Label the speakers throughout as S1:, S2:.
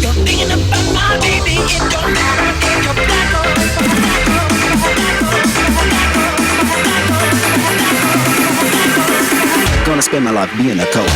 S1: You're thinking about my baby. It don't matter if you're black or
S2: gonna spend my life being a coach.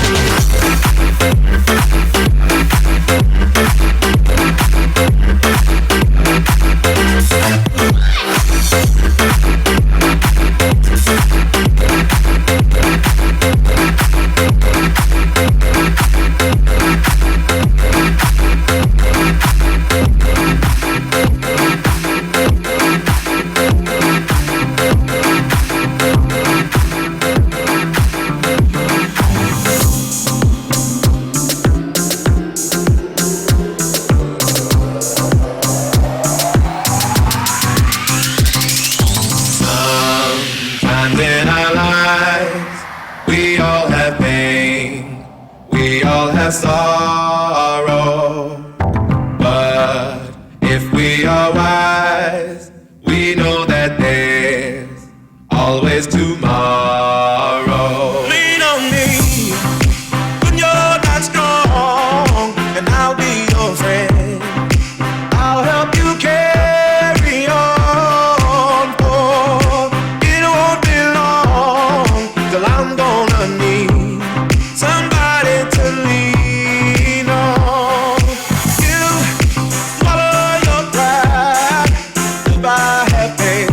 S3: sorrow. But if we are wise, we know that there's always tomorrow. Lean on me when you're not strong, and I'll be your friend. I'll help you carry on, for it won't be long till I'm gonna need somebody to lean on. You swallow your pride if I have pain.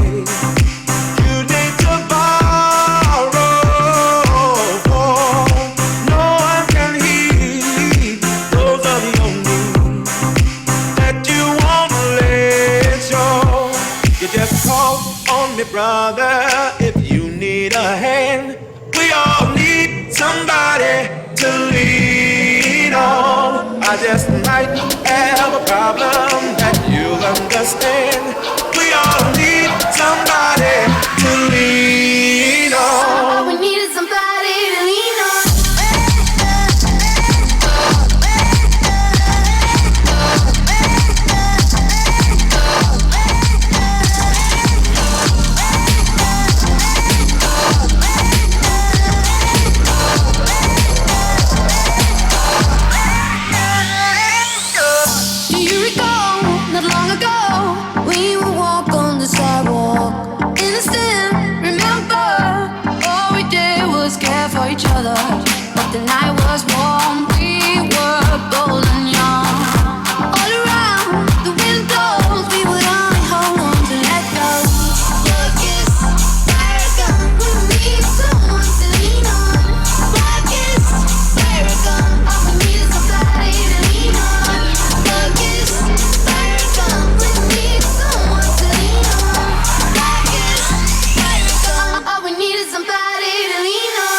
S3: You need to borrow, for no one can heed those of your needs that you won't let show. You just call on me, brother, if you need a hand. We all need somebody to lean on. I just might have a problem that you'll understand. We all need somebody to lean on.
S4: All we need is somebody to lean on. Do you recall, not long ago, we would walk on the sidewalk? Innocent, remember, all we did was care for each other. But the night was warm, we were bold and young. All around, the wind blows, we would only hold on to let go. Your kiss, paragon, we need someone to lean on. My kiss, paragon, all we need is somebody to lean on. Your kiss, paragon, we need someone to lean on. My kiss, paragon, all we need is somebody to lean on.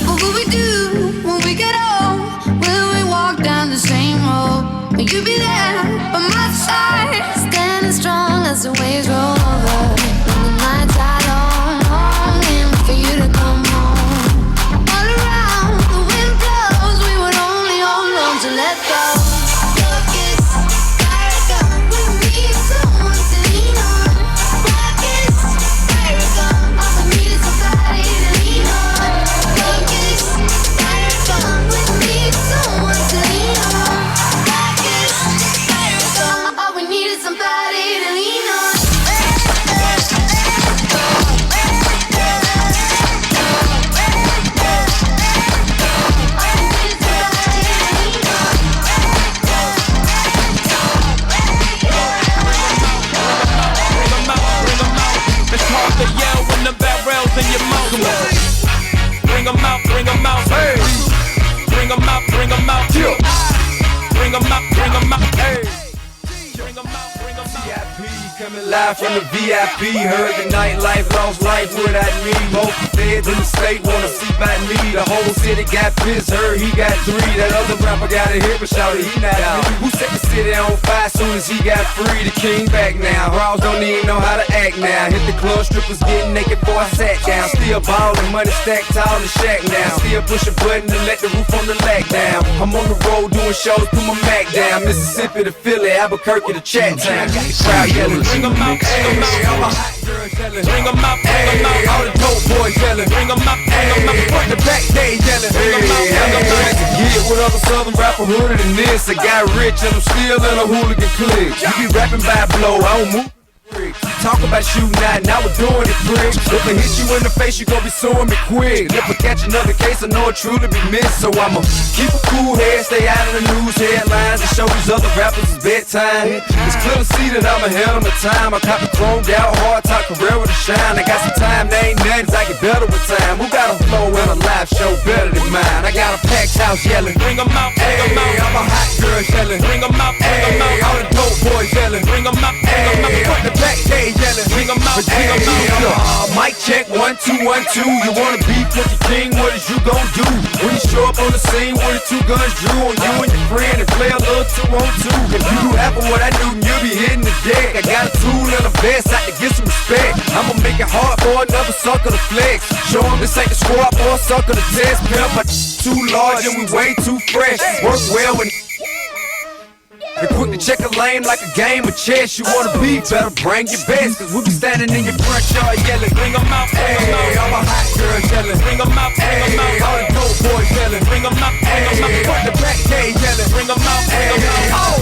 S4: What will we do when we get old? Will we walk down the same road? Will you be there by my side, standing strong as the waves roll over? When the nights are long, longing for you to come home. All around, the wind blows, we would only hold on to let go. Your kiss, paragon, we need someone to lean on. My kiss, paragon, all we need is somebody to lean on. Your kiss, paragon, we need someone to lean on. My kiss, paragon,
S3: live from the VIP. Heard the nightlife, lost life without me. Both feds in the state wanna see by me. The whole city got pissed, heard he got 3. That other rapper got a hit, but shouted he not out. Who set the city on fire soon as he got free? The king back now. Bros don't even know how to act now. Hit the club, strippers getting naked before I sat down. Still ballin', money stacked tall in the shack now. Still push a button to let the roof on the lack down. I'm on the road doing shows, put my Mac down. Mississippi to Philly, Albuquerque to Chattown. Got the crowd yelling, bring 'em out, bring 'em out. All the hot girls yelling, bring 'em out, bring 'em out. All the dope boys yelling, bring 'em out, bring 'em out. Front the back, they yelling, bring 'em out, bring 'em out. Get with other southern rapper hooded than this. I got rich and I'm still in a hooligan clique. You be rapping by a blow, I don't move. Talk about shooting out, now we're doing it, prick. If I hit you in the face, you gon' be suing me quick. If I catch another case, I know it truly be missed. So I'ma keep a cool head, stay out of the news headlines, and show these other rappers it's bedtime. It's clear to see that I'm ahead of my time. I cop a chromed out, hard top career with a shine. I got some time, there ain't nothing, I get better with time. Who got a flow and a live show better than mine? I got a packed house yelling, bring 'em out, bring 'em out. I'm a hot girl yelling, bring 'em out, bring 'em out. All the dope boys yelling, bring 'em out, bring 'em out. Front the back, they yelling, bring 'em out, bring 'em out. Mic check, 1 2 1 2. You wanna beef with the king? What is you gon' do when you show up on the scene with the 2 guns drew on you and your friend and play a little 2-on-2? If you do half of what I do, you'll be hitting the deck. I got a tool and a vest, I can get some respect. I'ma make it hard for another sucker to flex. Show 'em this ain't the squad for a sucker to test. Pimp, but too large and we way too fresh. Work well with. And quick to check a lane like a game of chess. You wanna be better, bring your best. Cause we'll be standing in your front yard yelling, bring 'em out, bring 'em out. All my hot girls yelling, bring 'em out, bring 'em out. All the dope boys yelling, bring 'em out, bring 'em out. Front the back, they yelling, bring 'em out, bring 'em out.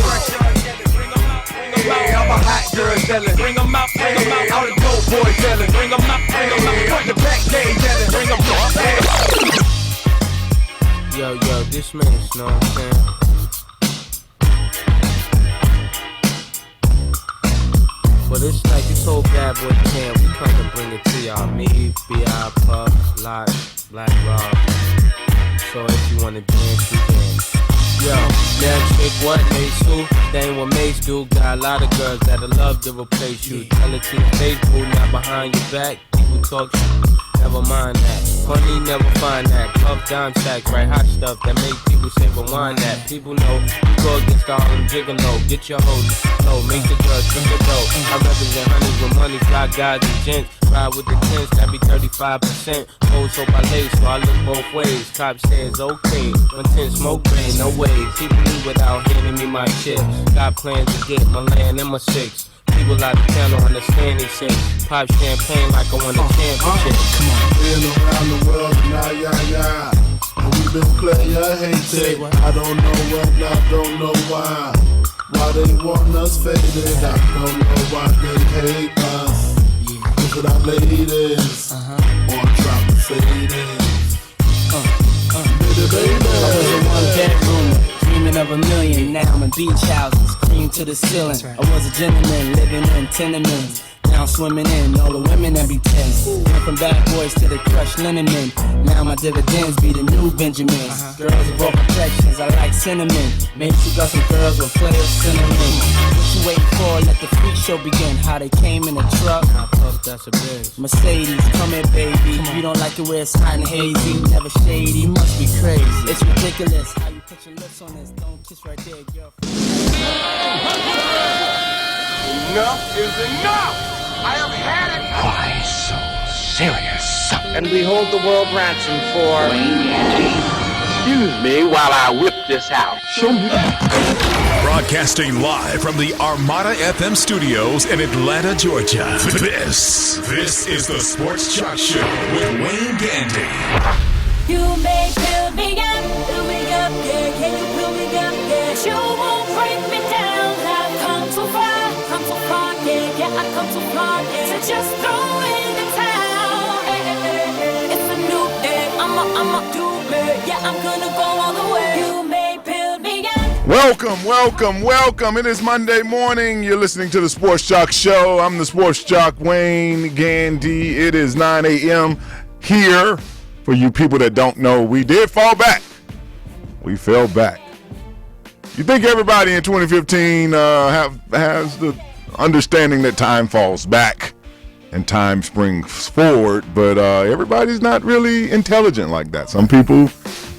S3: All my hot girls yelling, bring 'em out, bring 'em out. All the dope boys yelling, bring 'em out, bring 'em out. Front the back, they yelling, bring 'em out.
S5: Yo, this man, you know what I'm saying? But it's like this whole bad boy camp, we come to bring it to y'all. Me, B.I., Puff, Lot, Black Rob. So if you wanna dance, you dance. Yo, that chick, what Mace who? That ain't what Mace do. Got a lot of girls that'll love to replace you. Tell it to your face, boo, not behind your back. People talk shit, never mind that. Honey, never find that. Puff dime sacks, right? Hot stuff that make people say rewind that. People know you go against all them gigolo. Get your hoes low, make the girls drink the dough. I represent honeys with money, fly guys and gents. Ride with the tents, that be 35%. Hoes hope I lay, so I look both ways. Cop says okay, when 10 smoke rain, no ways. People leave without handing me my chips. Got plans to get my land and my 6. People out of town don't understand these shit. Pop champagne like I won a championship.
S6: Come on. Been around the world, yeah. And we been player hated. I don't know what, I don't know why. Why they want us faded, I don't know why they hate us. Look at our ladies, on drop the faded. Baby.
S7: I was in one bedroom, dreaming of a million. Now I'm in beach houses, cream to the ceiling. I was a gentleman living in tenements. Now swimming in all the women that be tense. Went from bad boys to the crushed linen men. Now my dividends be the new Benjamins. Girls of all complexions, I like cinnamon. Maybe you got some girls with players cinnamon. What you waiting for? Let the freak show begin. How they came in a truck. That's a bitch. Mercedes, come here, baby. You don't like it where it's hot and hazy. Never shady, you must be crazy. It's ridiculous how you put your lips on this. Don't kiss right there, girl.
S3: Enough is enough! I have had it!
S8: Why so serious?
S9: And we hold the world ransom for
S8: Wayne Gandy.
S9: Excuse me while I whip this out.
S8: Show me.
S10: Broadcasting live from the Armada FM studios in Atlanta, Georgia. This is the Sports Joc Show with Wayne Gandy.
S4: You may build me up, yeah. Can you build me up, yeah? You won't break me down. I've come so far, yeah. I've come so far, yeah. So just throw in the towel. It's a new day. I'ma do it. Yeah, I'm gonna go all the way. You may build me up.
S11: Welcome. It is Monday morning. You're listening to the Sports Joc Show. I'm the Sports Joc, Wayne Gandy. It is 9 a.m. here. For you people that don't know, we did fall back. We fell back. You think everybody in 2015 has the understanding that time falls back and time springs forward, but everybody's not really intelligent like that. Some people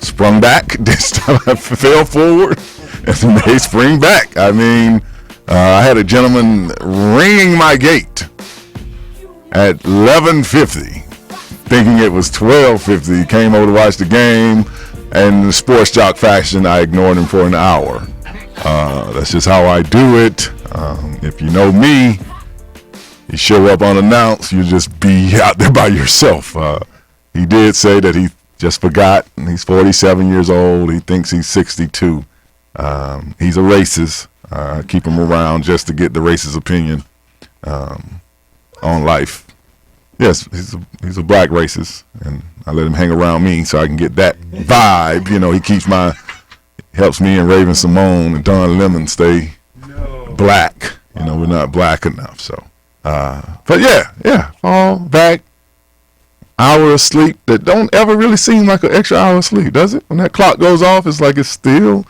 S11: sprung back, this time fell forward, and they spring back. I mean, I had a gentleman ringing my gate at 11:50, thinking it was 12:50. He came over to watch the game, and in the Sports Joc fashion, I ignored him for an hour. That's just how I do it. If you know me, you show up unannounced, you just be out there by yourself. He did say that he just forgot, and he's 47 years old. He thinks he's 62. He's a racist. Keep him around just to get the racist opinion on life. Yes, he's a black racist, and I let him hang around me so I can get that vibe. You know, he helps me and Raven Simone and Don Lemon stay black. You know, we're not black enough, so. But yeah, fall back, hour of sleep that don't ever really seem like an extra hour of sleep, does it? When that clock goes off, it's like it's still,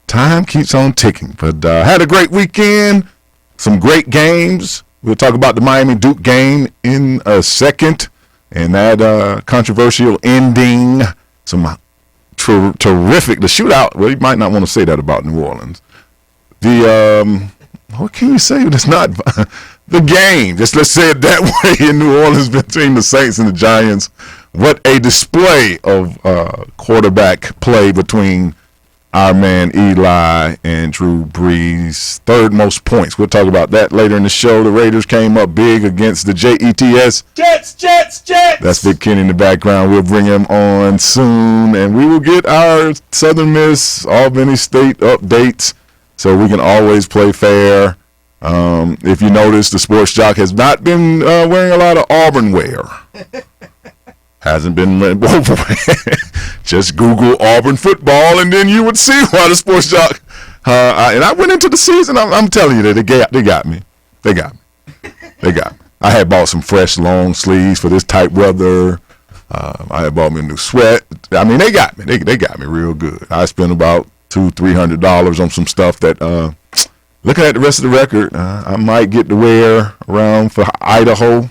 S11: time keeps on ticking. But had a great weekend, some great games. We'll talk about the Miami-Duke game in a second, and that controversial ending, some terrific, the shootout, well, you might not want to say that about New Orleans. What can you say? It's not the game. Just let's say it that way in New Orleans between the Saints and the Giants. What a display of quarterback play between our man Eli and Drew Brees. Third most points. We'll talk about that later in the show. The Raiders came up big against the Jets. Jets. That's Big Kenny in the background. We'll bring him on soon, and we will get our Southern Miss, Albany State updates, so we can always play fair. If you notice, the Sports Joc has not been wearing a lot of Auburn wear. Hasn't been. Just Google Auburn football, and then you would see why the Sports Joc. And I went into the season. I'm telling you that they got me. They got me. I had bought some fresh long sleeves for this type weather. I had bought me a new sweat. I mean, they got me. They got me real good. I spent about $200-300 on some stuff that, looking at the rest of the record, I might get to wear around for Idaho,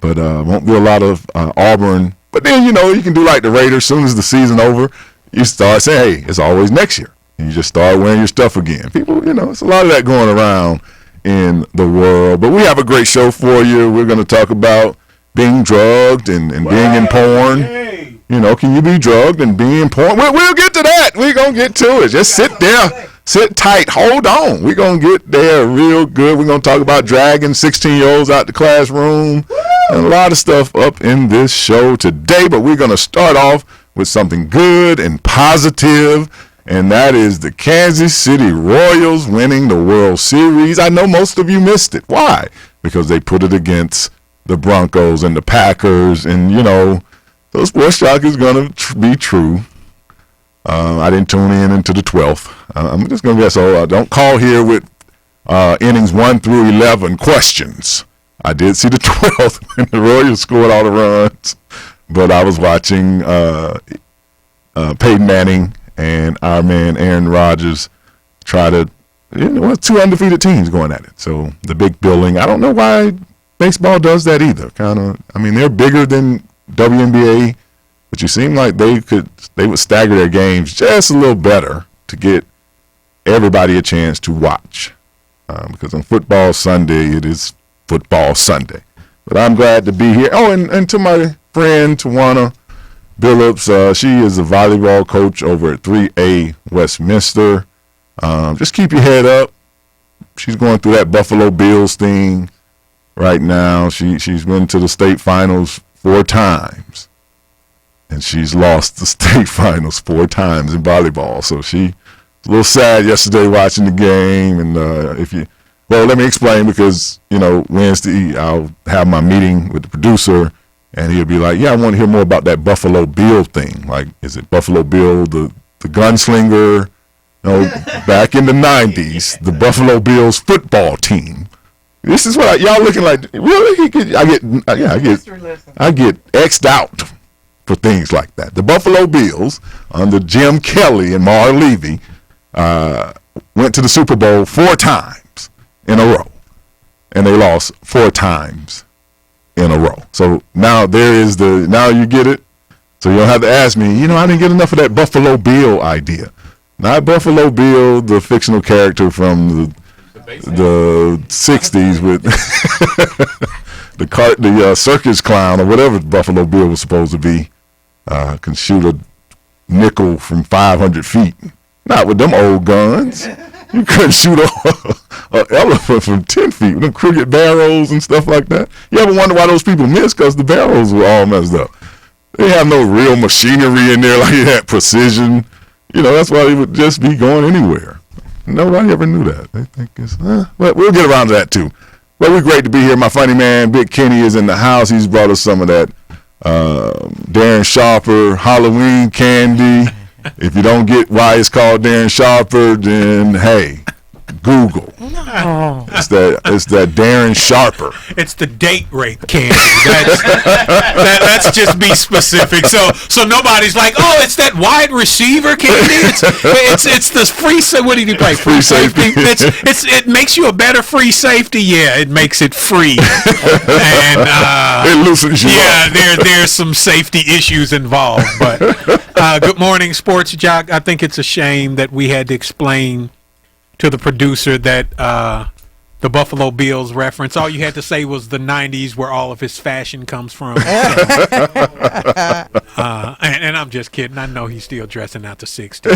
S11: but won't be a lot of Auburn. But then, you know, you can do like the Raiders. As soon as the season over, you start saying, hey, it's always next year. And you just start wearing your stuff again. People, you know, it's a lot of that going around in the world. But we have a great show for you. We're going to talk about being drugged and being in porn. Hey. You know, can you be drugged and be in porn? We'll get to that. We're going to get to it. Just sit there. Sit tight. Hold on. We're going to get there real good. We're going to talk about dragging 16-year-olds out the classroom. Woo! And a lot of stuff up in this show today. But we're going to start off with something good and positive, and that is the Kansas City Royals winning the World Series. I know most of you missed it. Why? Because they put it against the Broncos and the Packers, and, you know, so Sports Joc is going to be true. I didn't tune into the 12th. I'm just going to guess, so don't call here with innings 1 through 11 questions. I did see the 12th when the Royals scored all the runs, but I was watching Peyton Manning and our man Aaron Rodgers try to, you know, two undefeated teams going at it. So the big building, I don't know why baseball does that either. Kind of, I mean, they're bigger than WNBA, but you seem like they would stagger their games just a little better to get everybody a chance to watch. Because on Football Sunday, it is Football Sunday. But I'm glad to be here. Oh, and to my friend Tawana Billups, she is a volleyball coach over at 3A Westminster. Just keep your head up. She's going through that Buffalo Bills thing right now. She's been to the state finals 4 times. And she's lost the state finals 4 times in volleyball. So she was a little sad yesterday watching the game. And well, let me explain, because, you know, Wednesday I'll have my meeting with the producer, and he'll be like, yeah, I want to hear more about that Buffalo Bill thing. Like, is it Buffalo Bill, the gunslinger? You know, back in the 90s, the Buffalo Bills football team. This is what y'all looking like. Really? I get X'd out for things like that. The Buffalo Bills, under Jim Kelly and Mar Levy, went to the Super Bowl 4 times in a row. and they lost 4 times in a row. So now now you get it. So you don't have to ask me, I didn't get enough of that Buffalo Bill idea. Not Buffalo Bill, the fictional character from the 60s with the circus clown or whatever Buffalo Bill was supposed to be, can shoot a nickel from 500 feet. Not with them old guns. You couldn't shoot an elephant from 10 feet with them crooked barrels and stuff like that. You ever wonder why those people missed? Because the barrels were all messed up. They have no real machinery in there like that, precision. That's why they would just be going anywhere. Nobody ever knew that. They think it's, but we'll get around to that too. But we're great to be here. My funny man, Big Kenny, is in the house. He's brought us some of that Darren Sharper Halloween candy. If you don't get why it's called Darren Sharper, then hey, Google.
S12: No.
S11: It's that Darren Sharper.
S12: It's the date rape candy. Let's just be specific. So nobody's like, oh, it's that wide receiver candy. It's the free. What did you play?
S11: Free safety.
S12: It makes you a better free safety. Yeah, it makes it free. And
S11: it loosens you up.
S12: Yeah, there's some safety issues involved. But good morning, Sports Joc. I think it's a shame that we had to explain to the producer that the Buffalo Bills reference, all you had to say was the 90s where all of his fashion comes from. And I'm just kidding. I know he's still dressing out the 60s.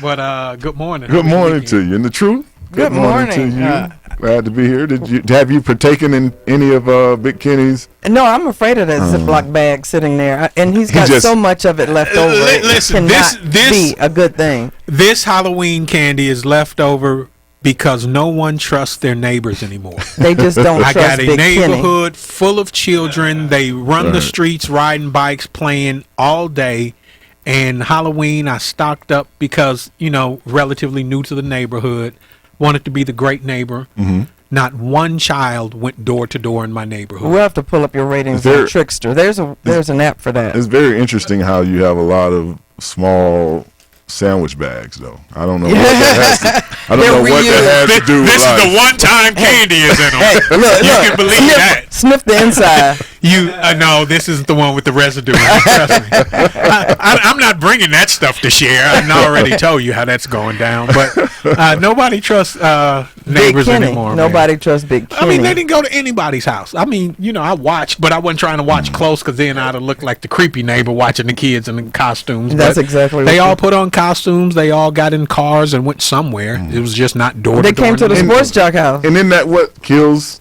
S12: But good morning.
S11: Good morning to you. And the truth?
S13: Good morning
S11: to you. Glad to be here. Have you partaken in any of Big Kenny's?
S13: No, I'm afraid of that Ziploc bag sitting there, and he's got so much of it left over.
S12: Listen,
S13: this be a good thing.
S12: This Halloween candy is left over because no one trusts their neighbors anymore.
S13: They just don't trust
S12: I got a
S13: Big
S12: neighborhood full of children. They run the streets riding bikes, playing all day. And Halloween, I stocked up because, relatively new to the neighborhood. Wanted to be the great neighbor. Mm-hmm. Not one child went door to door in my neighborhood.
S13: We'll have to pull up your ratings on Trickster. There's an app for that.
S11: It's very interesting how you have a lot of small sandwich bags, though. I don't know what that has to. I don't know what that has to do with
S12: this
S11: life.
S12: is the one-time candy is in them.
S13: Hey, look,
S12: you can believe that.
S13: Sniff the inside.
S12: No, this is the one with the residue. Trust me. I'm not bringing that stuff to share. I already told you how that's going down. But nobody trusts neighbors anymore.
S13: Nobody trusts Big Kenny.
S12: I mean, they didn't go to anybody's house. I mean, I watched, but I wasn't trying to watch close because then I'd have looked like the creepy neighbor watching the kids in the costumes.
S13: That's exactly what
S12: they all put on costumes. They all got in cars and went somewhere. It was just not door to door.
S13: They came to the Sports Joc house.
S11: And isn't that what kills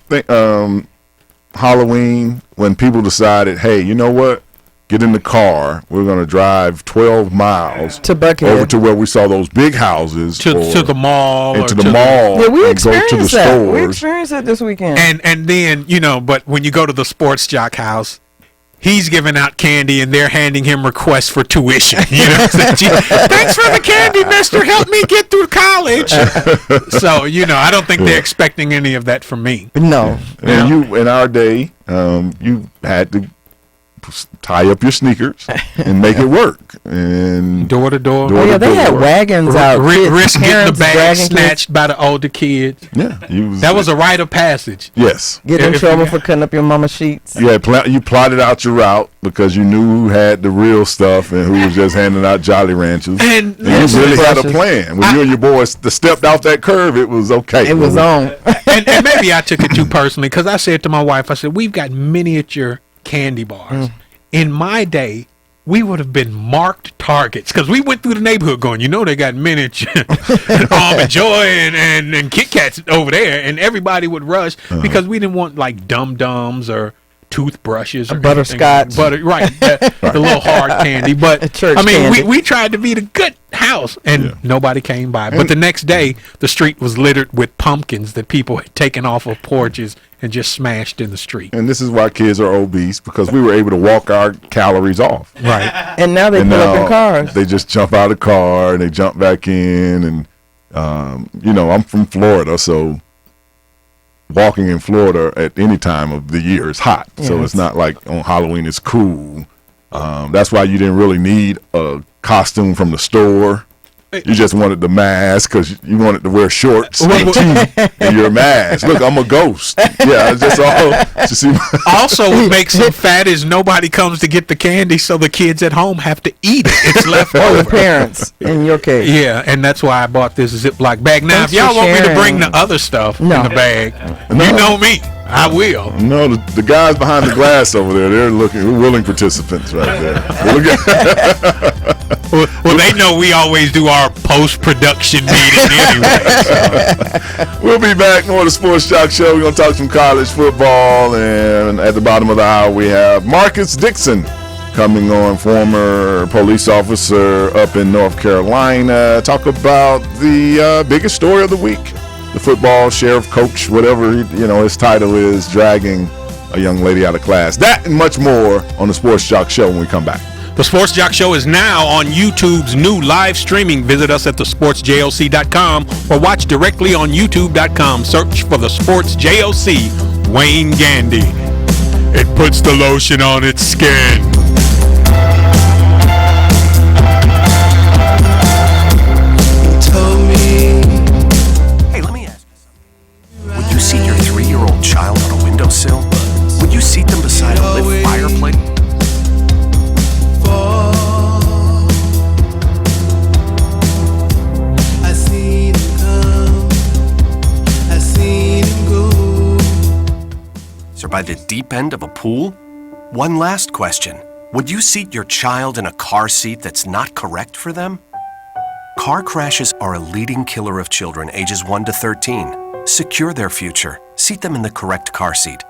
S11: Halloween? When people decided, hey, you know what? Get in the car. We're going to drive 12 miles
S13: to Buckhead,
S11: over to where we saw those big houses.
S12: To the mall.
S11: And to the mall.
S13: Yeah, we experienced
S11: go to the
S13: that.
S11: stores.
S13: We experienced it this weekend.
S12: And then, but when you go to the Sports Joc house, he's giving out candy and they're handing him requests for tuition. Thanks for the candy, mister. Help me get through college. So, I don't think they're expecting any of that from me.
S13: No.
S11: And you, in our day, you had to tie up your sneakers and make it work. And
S12: door to door.
S13: They had wagons out.
S12: Risk getting the bag snatched by the older kids.
S11: Yeah.
S12: That was a rite of passage.
S11: Yes.
S13: Get in trouble for cutting up your mama's sheets.
S11: You plotted out your route because you knew who had the real stuff and who was just handing out Jolly Ranchers. And you really had a plan. When you and your boys stepped off that curve, it was okay.
S13: It was on.
S12: and maybe I took it too personally because I said to my wife, I said, we've got miniature candy bars. In my day, we would have been marked targets because we went through the neighborhood going, they got miniature Almond Joy and Kit Kats over there, and everybody would rush because we didn't want like Dum Dums or toothbrushes or
S13: butterscotch,
S12: the little hard candy. But I mean, we tried to be the good house, and nobody came by. But the next day, the street was littered with pumpkins that people had taken off of porches and just smashed in the street.
S11: And this is why kids are obese, because we were able to walk our calories off.
S12: Right.
S13: And now they pull up in cars.
S11: They just jump out of the car and they jump back in. And I'm from Florida, so walking in Florida at any time of the year is hot. Yes. So it's not like on Halloween it's cool. That's why you didn't really need a costume from the store. You just wanted the mask because you wanted to wear shorts and teeth and your mask. Look, I'm a ghost. Yeah, that's all. To see
S12: Also, what makes him fat is nobody comes to get the candy, so the kids at home have to eat it. It's left over.
S13: The parents, in your case.
S12: Yeah, and that's why I bought this Ziploc bag. Now,
S13: Thanks
S12: if y'all
S13: for
S12: want me to
S13: sharing.
S12: bring the other stuff in the bag, you know me. I will.
S11: No, the guys behind the glass over there, they're willing participants right there.
S12: Well, they know we always do our post-production meeting anyway. So.
S11: We'll be back. More of the Sports Joc Show. We're going to talk some college football. And at the bottom of the hour, we have Marcus Dixon coming on, former police officer up in North Carolina. Talk about the biggest story of the week. The football sheriff, coach, whatever his title is, dragging a young lady out of class. That and much more on the Sports Joc Show when we come back.
S12: The Sports Joc Show is now on YouTube's new live streaming. Visit us at thesportsjoc.com or watch directly on youtube.com. Search for the Sports JOC, Wayne Gandy. It puts the lotion on its skin.
S14: Would you seat your 3-year-old child on a windowsill? Would you seat them beside a lit fireplace?
S3: I seen him come, I seen him go.
S14: Or by the deep end of a pool? One last question. Would you seat your child in a car seat that's not correct for them? Car crashes are a leading killer of children ages 1 to 13. Secure their future. Seat them in the correct car seat.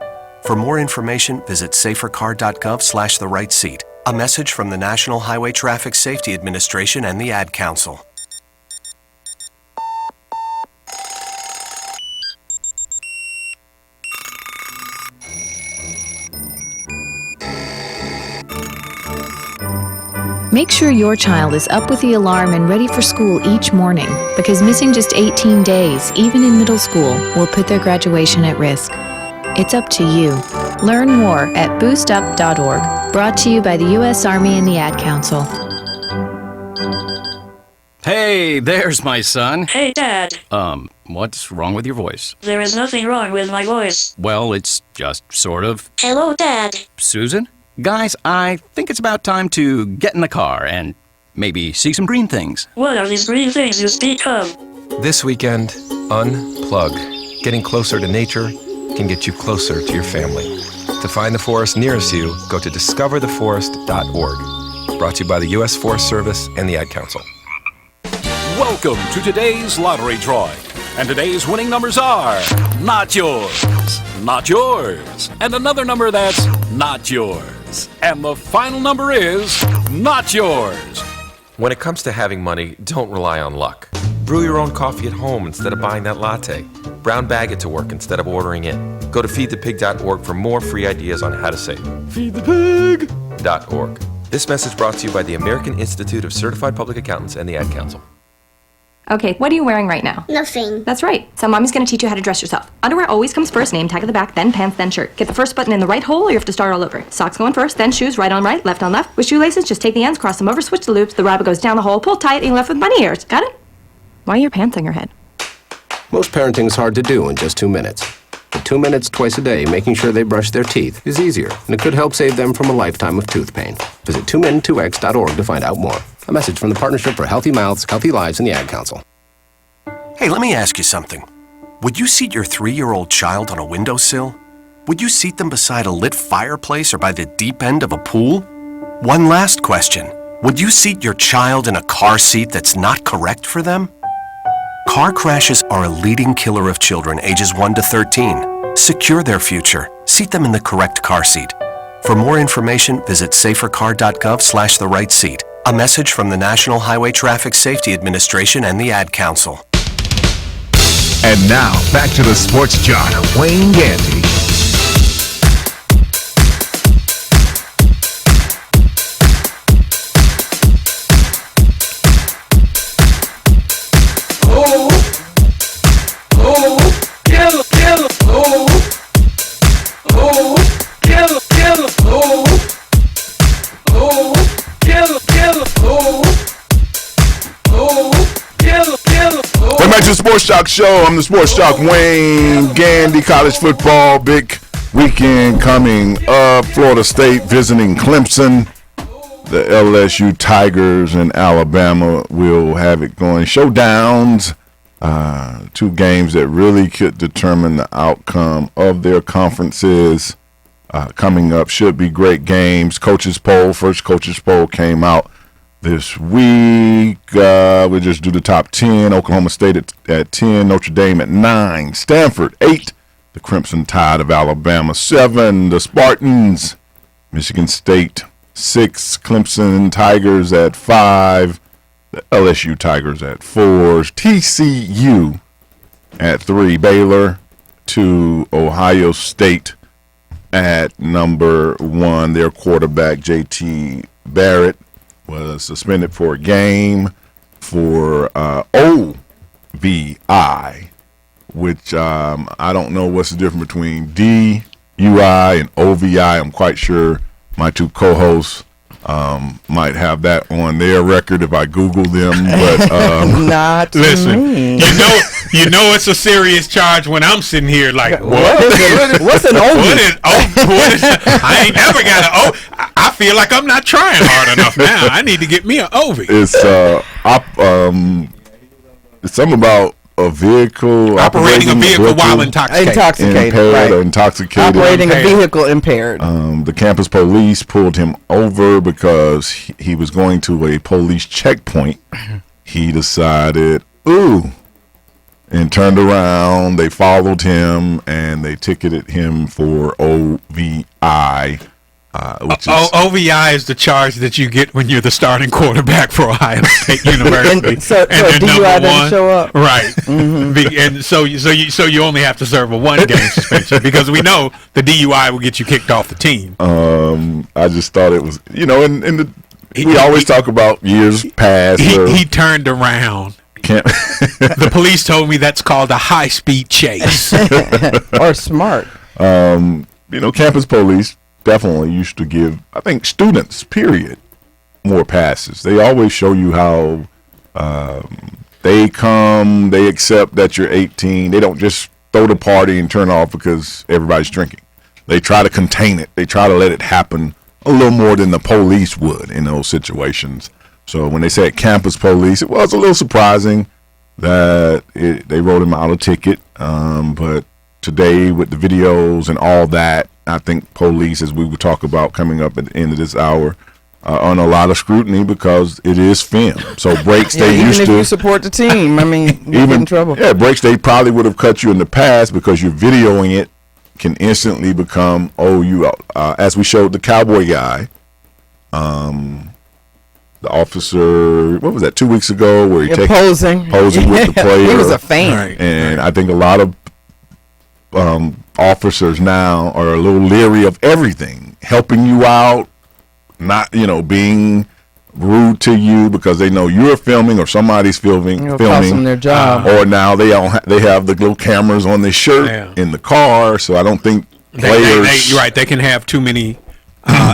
S14: For more information, visit safercar.gov/the-right-seat. A message from the National Highway Traffic Safety Administration and the Ad Council.
S15: Make sure your child is up with the alarm and ready for school each morning, because missing just 18 days, even in middle school, will put their graduation at risk. It's up to you. Learn more at boostup.org. Brought to you by the U.S. Army and the Ad Council.
S16: Hey, there's my son.
S17: Hey, Dad.
S16: What's wrong with your voice?
S17: There is nothing wrong with my voice.
S16: Well, it's just sort of.
S17: Hello, Dad.
S16: Susan? Guys, I think it's about time to get in the car and maybe see some green things.
S17: What are these green things you speak of?
S18: This weekend, unplug. Getting closer to nature can get you closer to your family. To find the forest nearest you, go to discovertheforest.org. Brought to you by the U.S. Forest Service and the Ad Council.
S19: Welcome to today's lottery drawing. And today's winning numbers are not yours, not yours, and another number that's not yours. And the final number is not yours.
S18: When it comes to having money, don't rely on luck. Brew your own coffee at home instead of buying that latte. Brown bag it to work instead of ordering it. Go to feedthepig.org for more free ideas on how to save. Feedthepig.org. This message brought to you by the American Institute of Certified Public Accountants and the Ad Council.
S20: Okay, what are you wearing right now?
S21: Nothing.
S20: That's right. So mommy's gonna teach you how to dress yourself. Underwear always comes first, name tag at the back, then pants, then shirt. Get the first button in the right hole or you have to start all over. Socks going first, then shoes, right on right, left on left. With shoelaces, just take the ends, cross them over, switch the loops, the rabbit goes down the hole, pull tight, and you're left with bunny ears. Got it? Why are your pants on your head?
S22: Most parenting is hard to do in just 2 minutes. But 2 minutes twice a day, making sure they brush their teeth, is easier, and it could help save them from a lifetime of tooth pain. Visit 2min2x.org to find out more. A message from the Partnership for Healthy Mouths, Healthy Lives, and the Ad Council.
S14: Hey, let me ask you something. Would you seat your 3-year-old child on a windowsill? Would you seat them beside a lit fireplace or by the deep end of a pool? One last question. Would you seat your child in a car seat that's not correct for them? Car crashes are a leading killer of children ages 1 to 13. Secure their future. Seat them in the correct car seat. For more information, visit safercar.gov/the-right-seat. A message from the National Highway Traffic Safety Administration and the Ad Council.
S10: And now, back to the Sports Joc, Wayne Gandy.
S11: back to the Sports Joc Show. I'm the Sports Joc Wayne Gandy. College football, big weekend coming up. Florida State visiting Clemson. The LSU Tigers and Alabama will have it going. Showdowns, two games that really could determine the outcome of their conferences. Coming up, should be great games. Coaches poll, first coaches poll came out this week. We'll just do the top 10. Oklahoma State at 10, Notre Dame at 9, Stanford 8, the Crimson Tide of Alabama 7, the Spartans, Michigan State 6, Clemson Tigers at 5, the LSU Tigers at 4, TCU at 3, Baylor 2, Ohio State at number 1. Their quarterback JT Barrett was suspended for a game for OVI, which I don't know what's the difference between DUI and OVI. I'm quite sure my two co-hosts might have that on their record if I Google them, but
S13: not
S12: listen.
S13: Me.
S12: You know it's a serious charge when I'm sitting here like, what?
S13: What's an OVI?
S12: What is I ain't never got an O. I feel like I'm not trying hard enough now. I need to get me an OVI.
S11: It's something about a vehicle
S12: operating a vehicle while intoxicated,
S11: impaired or intoxicated.
S13: Operating a vehicle impaired.
S11: The campus police pulled him over because he was going to a police checkpoint. He decided, and turned around. They followed him and they ticketed him for OVI.
S12: OVI is the charge that you get when you're the starting quarterback for Ohio State University.
S13: so DUI doesn't show up,
S12: right? Mm-hmm. And so you only have to serve a 1-game suspension because we know the DUI will get you kicked off the team.
S11: I just thought it was, we always talk about years past.
S12: He turned around. The police told me that's called a high-speed chase.
S13: Or smart.
S11: Campus police definitely used to give, I think, students, period, more passes. They always show you how they accept that you're 18. They don't just throw the party and turn off because everybody's drinking. They try to contain it. They try to let it happen a little more than the police would in those situations. So when they said campus police, it was a little surprising that they wrote him out a ticket. But today with the videos and all that, I think police, as we will talk about coming up at the end of this hour, are on a lot of scrutiny because it is film. So breaks they used to.
S13: Even if you support the team, you get in trouble.
S11: Yeah, breaks they probably would have cut you in the past because you're videoing it can instantly become, as we showed the Cowboy guy, the officer, what was that, 2 weeks ago, where he posing with the player.
S13: He was a fan.
S11: Right. And I think a lot of officers now are a little leery of everything, helping you out, not being rude to you because they know you're filming or somebody's filming
S13: them their job.
S11: Or now they have the little cameras on their shirt in the car, so I don't think players.
S12: You're right. They can have too many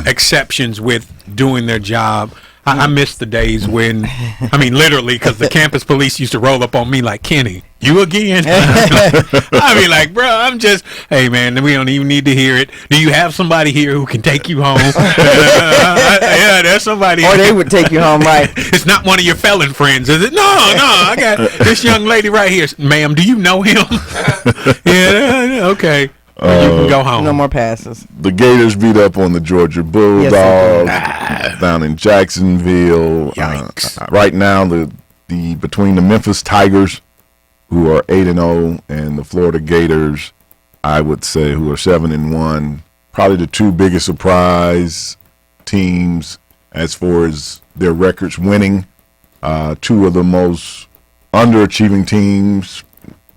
S12: exceptions with doing their job. I miss the days when, literally, because the campus police used to roll up on me like, Kenny, you again? I'd be like, bro, hey, man, we don't even need to hear it. Do you have somebody here who can take you home? Yeah, there's somebody.
S13: Or they would take you home, right?
S12: It's not one of your felon friends, is it? No, I got this young lady right here. Ma'am, do you know him? Yeah, okay. You can go home.
S13: No more passes.
S11: The Gators beat up on the Georgia Bulldogs down in Jacksonville. Right now, the between the Memphis Tigers, who are 8-0, and the Florida Gators, I would say, who are 7-1, probably the two biggest surprise teams as far as their records winning. Two of the most underachieving teams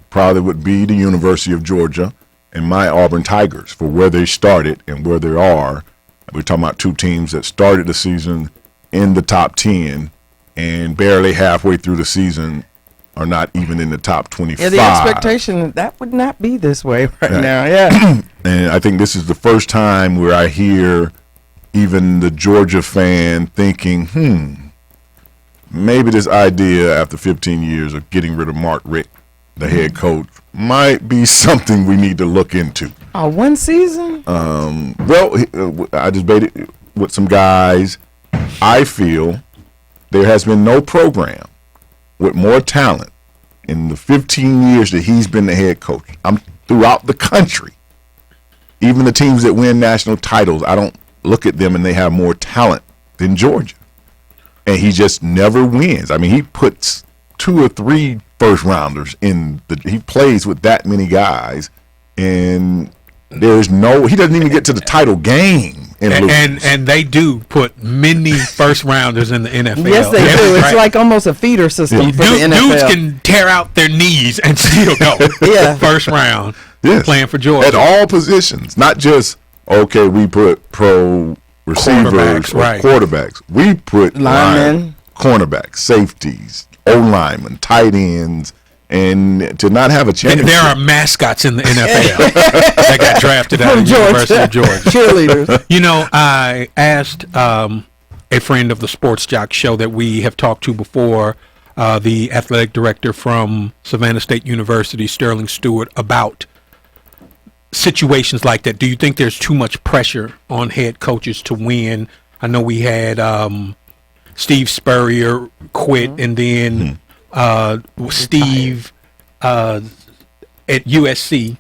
S11: probably would be the University of Georgia and my Auburn Tigers for where they started and where they are. We're talking about two teams that started the season in the top 10 and barely halfway through the season are not even in the top 25.
S13: Yeah, the expectation that would not be this way right now. Yeah.
S11: And I think this is the first time where I hear even the Georgia fan thinking, maybe this idea after 15 years of getting rid of Mark Richt, the head coach, might be something we need to look into.
S13: Oh, one season?
S11: Well, I debated with some guys. I feel there has been no program with more talent in the 15 years that he's been the head coach. I'm throughout the country. Even the teams that win national titles, I don't look at them and they have more talent than Georgia. And he just never wins. I mean, he puts 2 or 3 first rounders he plays with that many guys, and he doesn't even get to the title game.
S12: And they do put many first rounders in the NFL.
S13: Yes, they do. It's like almost a feeder system for the NFL.
S12: Dudes can tear out their knees and still go. First round.
S11: Yes.
S12: Playing for Georgia.
S11: At all positions, not just, we put pro receivers or quarterbacks. We put
S13: linemen,
S11: cornerbacks, safeties, O-linemen, tight ends, and to not have a championship.
S12: There are mascots in the NFL that got drafted out of the University of Georgia.
S13: Cheerleaders.
S12: You know, I asked a friend of the Sports Joc Show that we have talked to before, the athletic director from Savannah State University, Sterling Stewart, about situations like that. Do you think there's too much pressure on head coaches to win? I know we had Steve Spurrier quit, and then Steve at USC.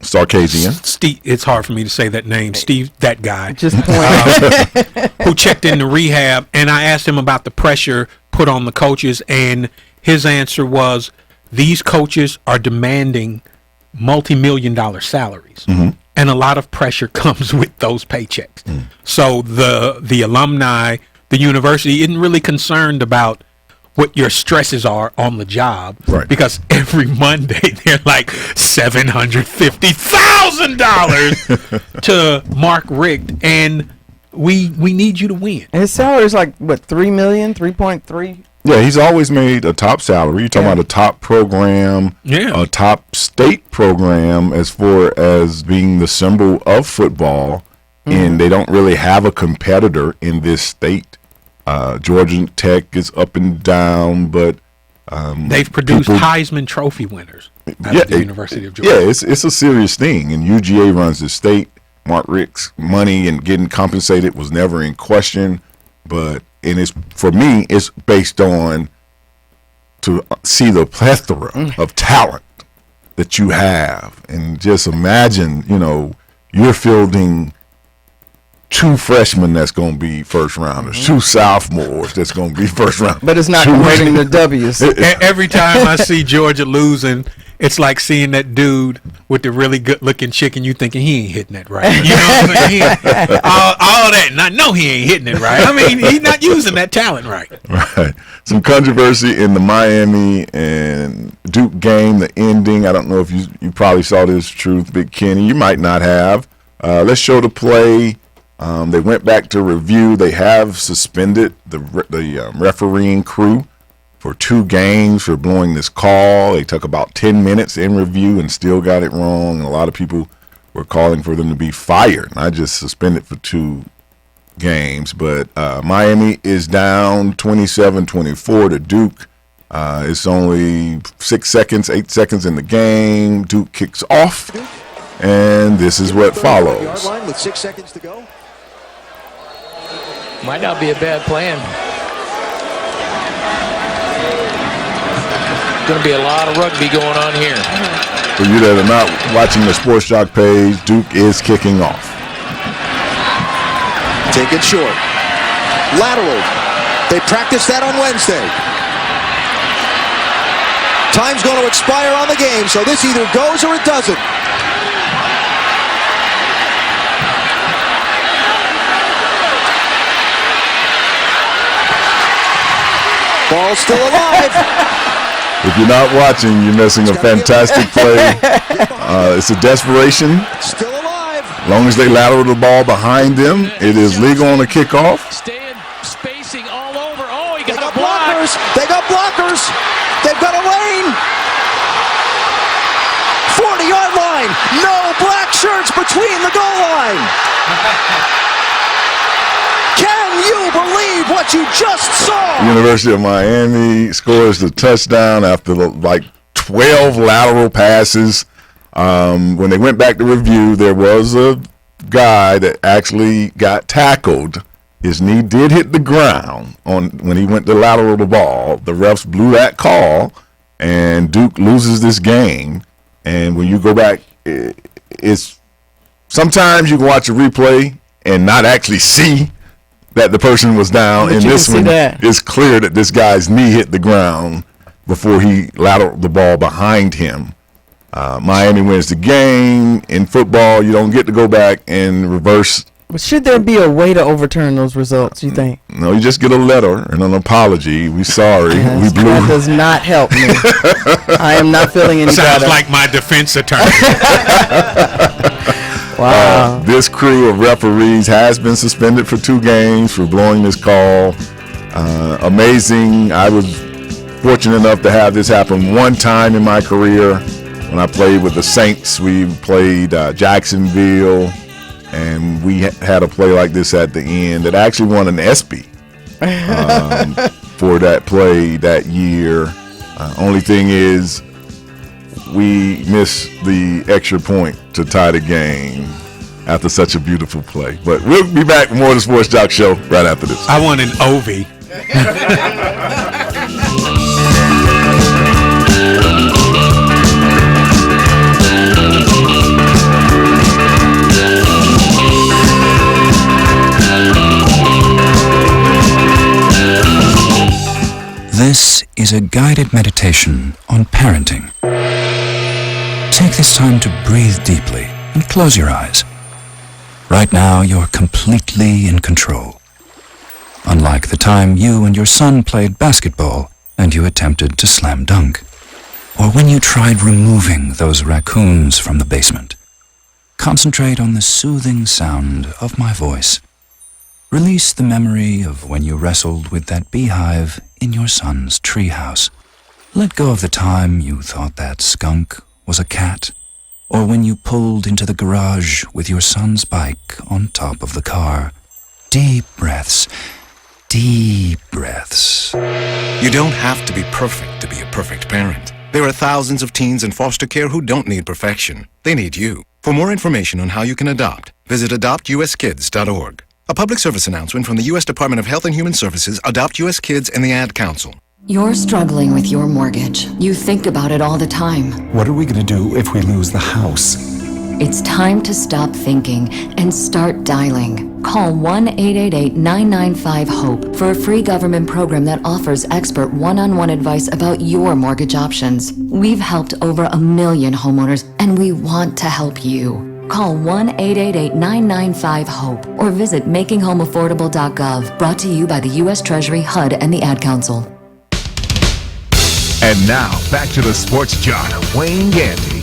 S11: Sarkisian.
S12: Steve, it's hard for me to say that name. Steve, that guy.
S13: Just
S12: who checked into rehab, and I asked him about the pressure put on the coaches, and his answer was, these coaches are demanding multi-million-dollar salaries, and a lot of pressure comes with those paychecks. So the alumni, the university isn't really concerned about what your stresses are on the job, because every Monday they're like $750,000 to Mark Richt, and we need you to win.
S13: And his salary is like what, $3 million, 3.3.
S11: Yeah, he's always made a top salary. You're talking about a top program, a top state program as far as being the symbol of football, and they don't really have a competitor in this state. Georgia Tech is up and down, but
S12: they've produced Heisman Trophy winners at the University of Georgia.
S11: Yeah, it's a serious thing, and UGA runs the state. Mark Richt's money and getting compensated was never in question, but for me, it's based on to see the plethora of talent that you have, and just imagine, you're fielding 2 freshmen that's going to be first rounders, 2 sophomores that's going to be first rounders.
S13: But it's not converting the W's.
S12: Every time I see Georgia losing, it's like seeing that dude with the really good-looking chicken. You thinking he ain't hitting that right? You know what I'm saying? All that, and I know he ain't hitting it right. I mean, he's not using that talent right.
S11: Right. Some controversy in the Miami and Duke game, the ending. I don't know if you probably saw this, Truth, Big Kenny. You might not have. Let's show the play. They went back to review. They have suspended the refereeing crew for 2 games for blowing this call. They took about 10 minutes in review and still got it wrong. And a lot of people were calling for them to be fired, not just suspended for 2 games. But Miami is down 27-24 to Duke. It's only 8 seconds in the game. Duke kicks off, and this is what follows.
S2: Yard line with 6 seconds to go.
S1: Might not be a bad plan. Going to be a lot of rugby going on here.
S11: For you that are not watching the Sports Joc page, Duke is kicking off.
S2: Take it short. Lateral. They practiced that on Wednesday. Time's going to expire on the game, so this either goes or it doesn't. Ball's still alive.
S11: If you're not watching, you're missing a fantastic play. It's a desperation.
S2: Still alive.
S11: As long as they lateral the ball behind them, it is legal on the kickoff.
S1: Staying spacing all over. Oh, he got
S2: a block. They got blockers. They've got a lane. 40-yard line. No black shirts between the goal line. Can Can you believe what you just saw?
S11: University of Miami scores the touchdown after 12 lateral passes. When they went back to review, there was a guy that actually got tackled. His knee did hit the ground when he went to lateral the ball. The refs blew that call, and Duke loses this game. And when you go back, it's sometimes you can watch a replay and not actually see that the person was down. And this one, it's clear that this guy's knee hit the ground before he lateraled the ball behind him. Miami wins the game. In football, you don't get to go back and reverse.
S13: But should there be a way to overturn those results, you think?
S11: No, you just get a letter and an apology. We sorry. We blew.
S13: That does not help me. I am not feeling any better.
S12: Sounds like my defense attorney.
S13: Wow.
S11: This crew of referees has been suspended for 2 games for blowing this call. Amazing. I was fortunate enough to have this happen one time in my career. When I played with the Saints, we played Jacksonville, and we had a play like this at the end that actually won an ESPY for that play that year. Only thing is, we missed the extra point to tie the game after such a beautiful play. But we'll be back with more of the Sports Joc Show right after this.
S12: I want an Ovi.
S5: This is a guided meditation on parenting. Take this time to breathe deeply and close your eyes. Right now, you're completely in control. Unlike the time you and your son played basketball and you attempted to slam dunk, or when you tried removing those raccoons from the basement. Concentrate on the soothing sound of my voice. Release the memory of when you wrestled with that beehive in your son's treehouse. Let go of the time you thought that skunk was a cat, or when you pulled into the garage with your son's bike on top of the car. Deep breaths. Deep breaths.
S21: You don't have to be perfect to be a perfect parent. There are thousands of teens in foster care who don't need perfection. They need you. For more information on how you can adopt, visit adoptuskids.org. A public service announcement from the U.S. Department of Health and Human Services, Adopt U.S. Kids, and the Ad Council.
S23: You're struggling with your mortgage. You think about it all the time.
S24: What are we going to do if we lose the house?
S23: It's time to stop thinking and start dialing. Call 1-888-995-HOPE for a free government program that offers expert one-on-one advice about your mortgage options. We've helped over 1 million homeowners, and we want to help you. Call 1-888-995-HOPE or visit makinghomeaffordable.gov. Brought to you by the U.S. Treasury, HUD, and the Ad Council.
S10: And now, back to the Sports Joc, Wayne Gandy.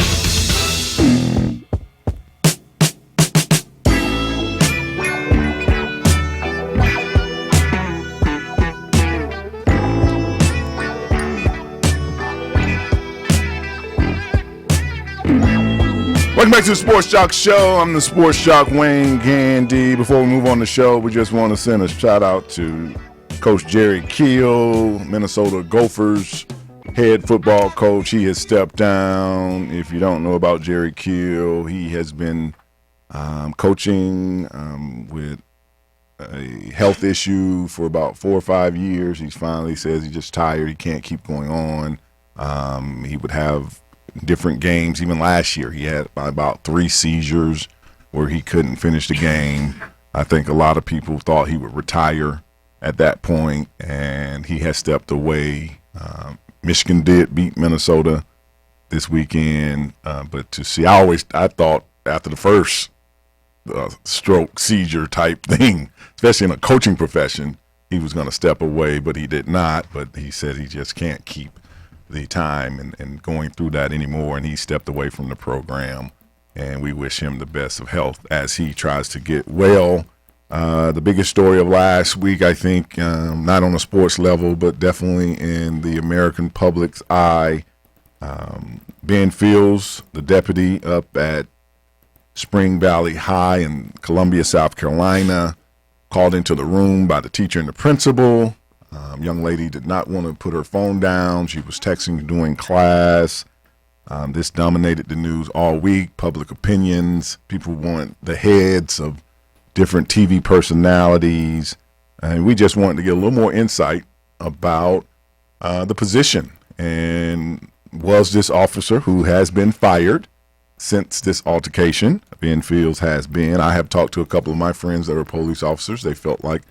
S11: Welcome back to the Sports Joc Show. I'm the Sports Joc, Wayne Gandy. Before we move on the show, we just want to send a shout out to Coach Jerry Keel, Minnesota Gophers head football coach. He has stepped down. If you don't know about Jerry Keel, he has been coaching with a health issue for about 4 or 5 years. He finally says he's just tired. He can't keep going on. He would have different games. Even last year, he had about 3 seizures where he couldn't finish the game. I think a lot of people thought he would retire at that point, and he has stepped away. Michigan did beat Minnesota this weekend, but to see, I thought after the first stroke seizure type thing, especially in a coaching profession, he was going to step away, but he did not. But he said he just can't keep the time and going through that anymore, and he stepped away from the program, and we wish him the best of health as he tries to get well. The biggest story of last week, I think, not on a sports level, but definitely in the American public's eye, Ben Fields, the deputy up at Spring Valley High in Columbia, South Carolina, called into the room by the teacher and the principal. Young lady did not want to put her phone down. She was texting during class. This dominated the news all week. Public opinions. People want the heads of different TV personalities. And we just wanted to get a little more insight about the position. And was this officer, who has been fired since this altercation, Ben Fields has been. I have talked to a couple of my friends that are police officers. They felt like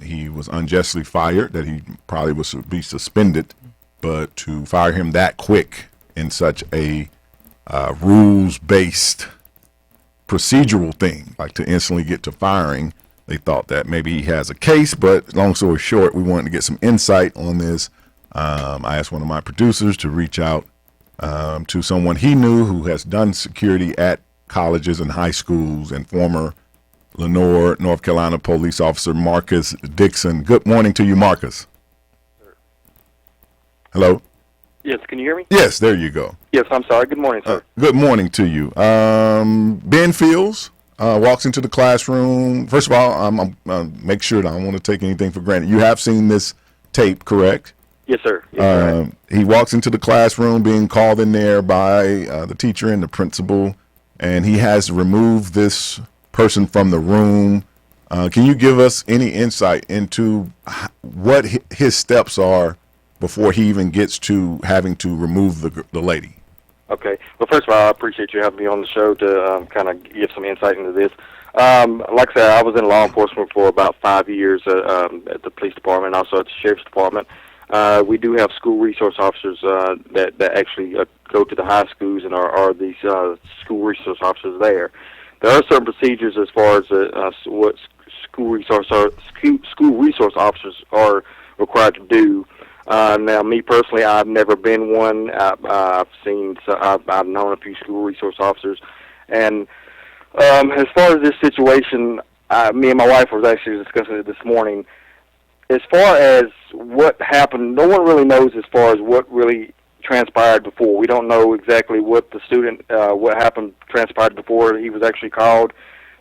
S11: he was unjustly fired, that he probably was to be suspended, but to fire him that quick in such a rules-based procedural thing, like to instantly get to firing, they thought that maybe he has a case. But long story short, we wanted to get some insight on this. I asked one of my producers to reach out to someone he knew who has done security at colleges and high schools, and former Lenore, North Carolina police officer Marcus Dixon. Good morning to you, Marcus. Hello?
S6: Yes, can you hear me?
S11: Yes, there you go.
S6: Yes, I'm sorry. Good morning, sir.
S11: Good morning to you. Ben Fields walks into the classroom. First of all, I'm make sure that I don't want to take anything for granted. You have seen this tape, correct?
S6: Yes, sir. Yes,
S11: he walks into the classroom being called in there by the teacher and the principal, and he has removed this person from the room. Can you give us any insight into what his steps are before he even gets to having to remove the lady?
S6: Okay. Well, first of all, I appreciate you having me on the show to kind of give some insight into this. Like I said, I was in law enforcement for about 5 years at the police department, also at the sheriff's department. We do have school resource officers that actually go to the high schools and are these school resource officers there. There are certain procedures as far as what school resource officers are required to do. Now, me personally, I've never been one. I've known a few school resource officers, and as far as this situation, me and my wife was actually discussing it this morning. As far as what happened, no one really knows as far as what really transpired before. We don't know exactly what the student, what transpired before he was actually called.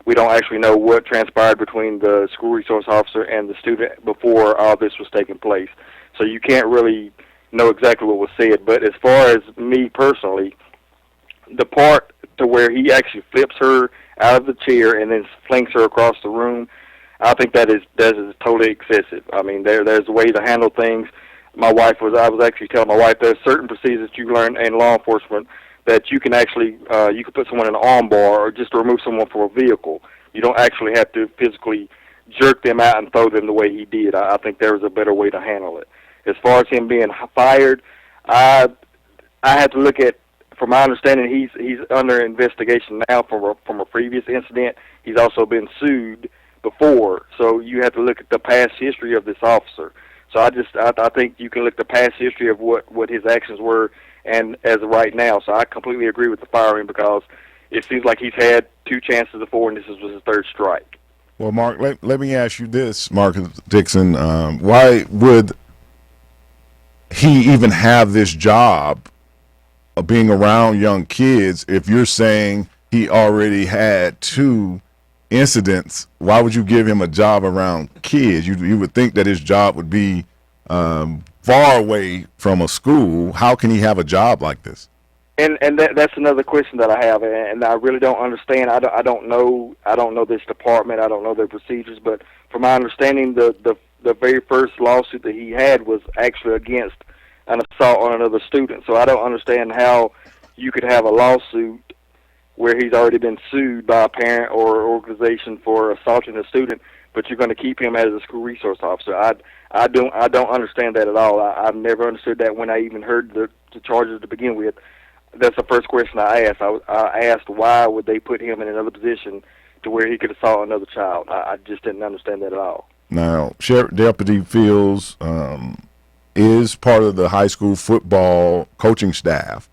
S6: We don't actually know what transpired between the school resource officer and the student before all this was taking place. So you can't really know exactly what was said. But as far as me personally, the part to where he actually flips her out of the chair and then flings her across the room, I think that is totally excessive. I mean, there's a way to handle things. I was actually telling my wife there's certain procedures that you learn in law enforcement that you can actually you can put someone in an arm bar or just to remove someone from a vehicle. You don't actually have to physically jerk them out and throw them the way he did. I think there was a better way to handle it. As far as him being fired, I had to look at, from my understanding, he's under investigation now from a previous incident. He's also been sued before, so you have to look at the past history of this officer. So I think you can look at the past history of what his actions were, and as of right now. So I completely agree with the firing because it seems like he's had 2 chances before, and this was his 3rd strike.
S11: Well, Mark, let me ask you this, Marcus Dixon. Why would he even have this job of being around young kids if you're saying he already had 2 incidents? Why would you give him a job around kids? You would think that his job would be far away from a school. How can he have a job like this?
S6: And that's another question that I have, and I really don't understand. I don't know this department. I don't know their procedures, but from my understanding, the very first lawsuit that he had was actually against an assault on another student. So I don't understand how you could have a lawsuit where he's already been sued by a parent or organization for assaulting a student, but you're going to keep him as a school resource officer. I don't understand that at all. I've never understood that when I even heard the charges to begin with. That's the first question I asked. I asked why would they put him in another position to where he could assault another child. I just didn't understand that at all.
S11: Now, Sheriff Deputy Fields is part of the high school football coaching staff.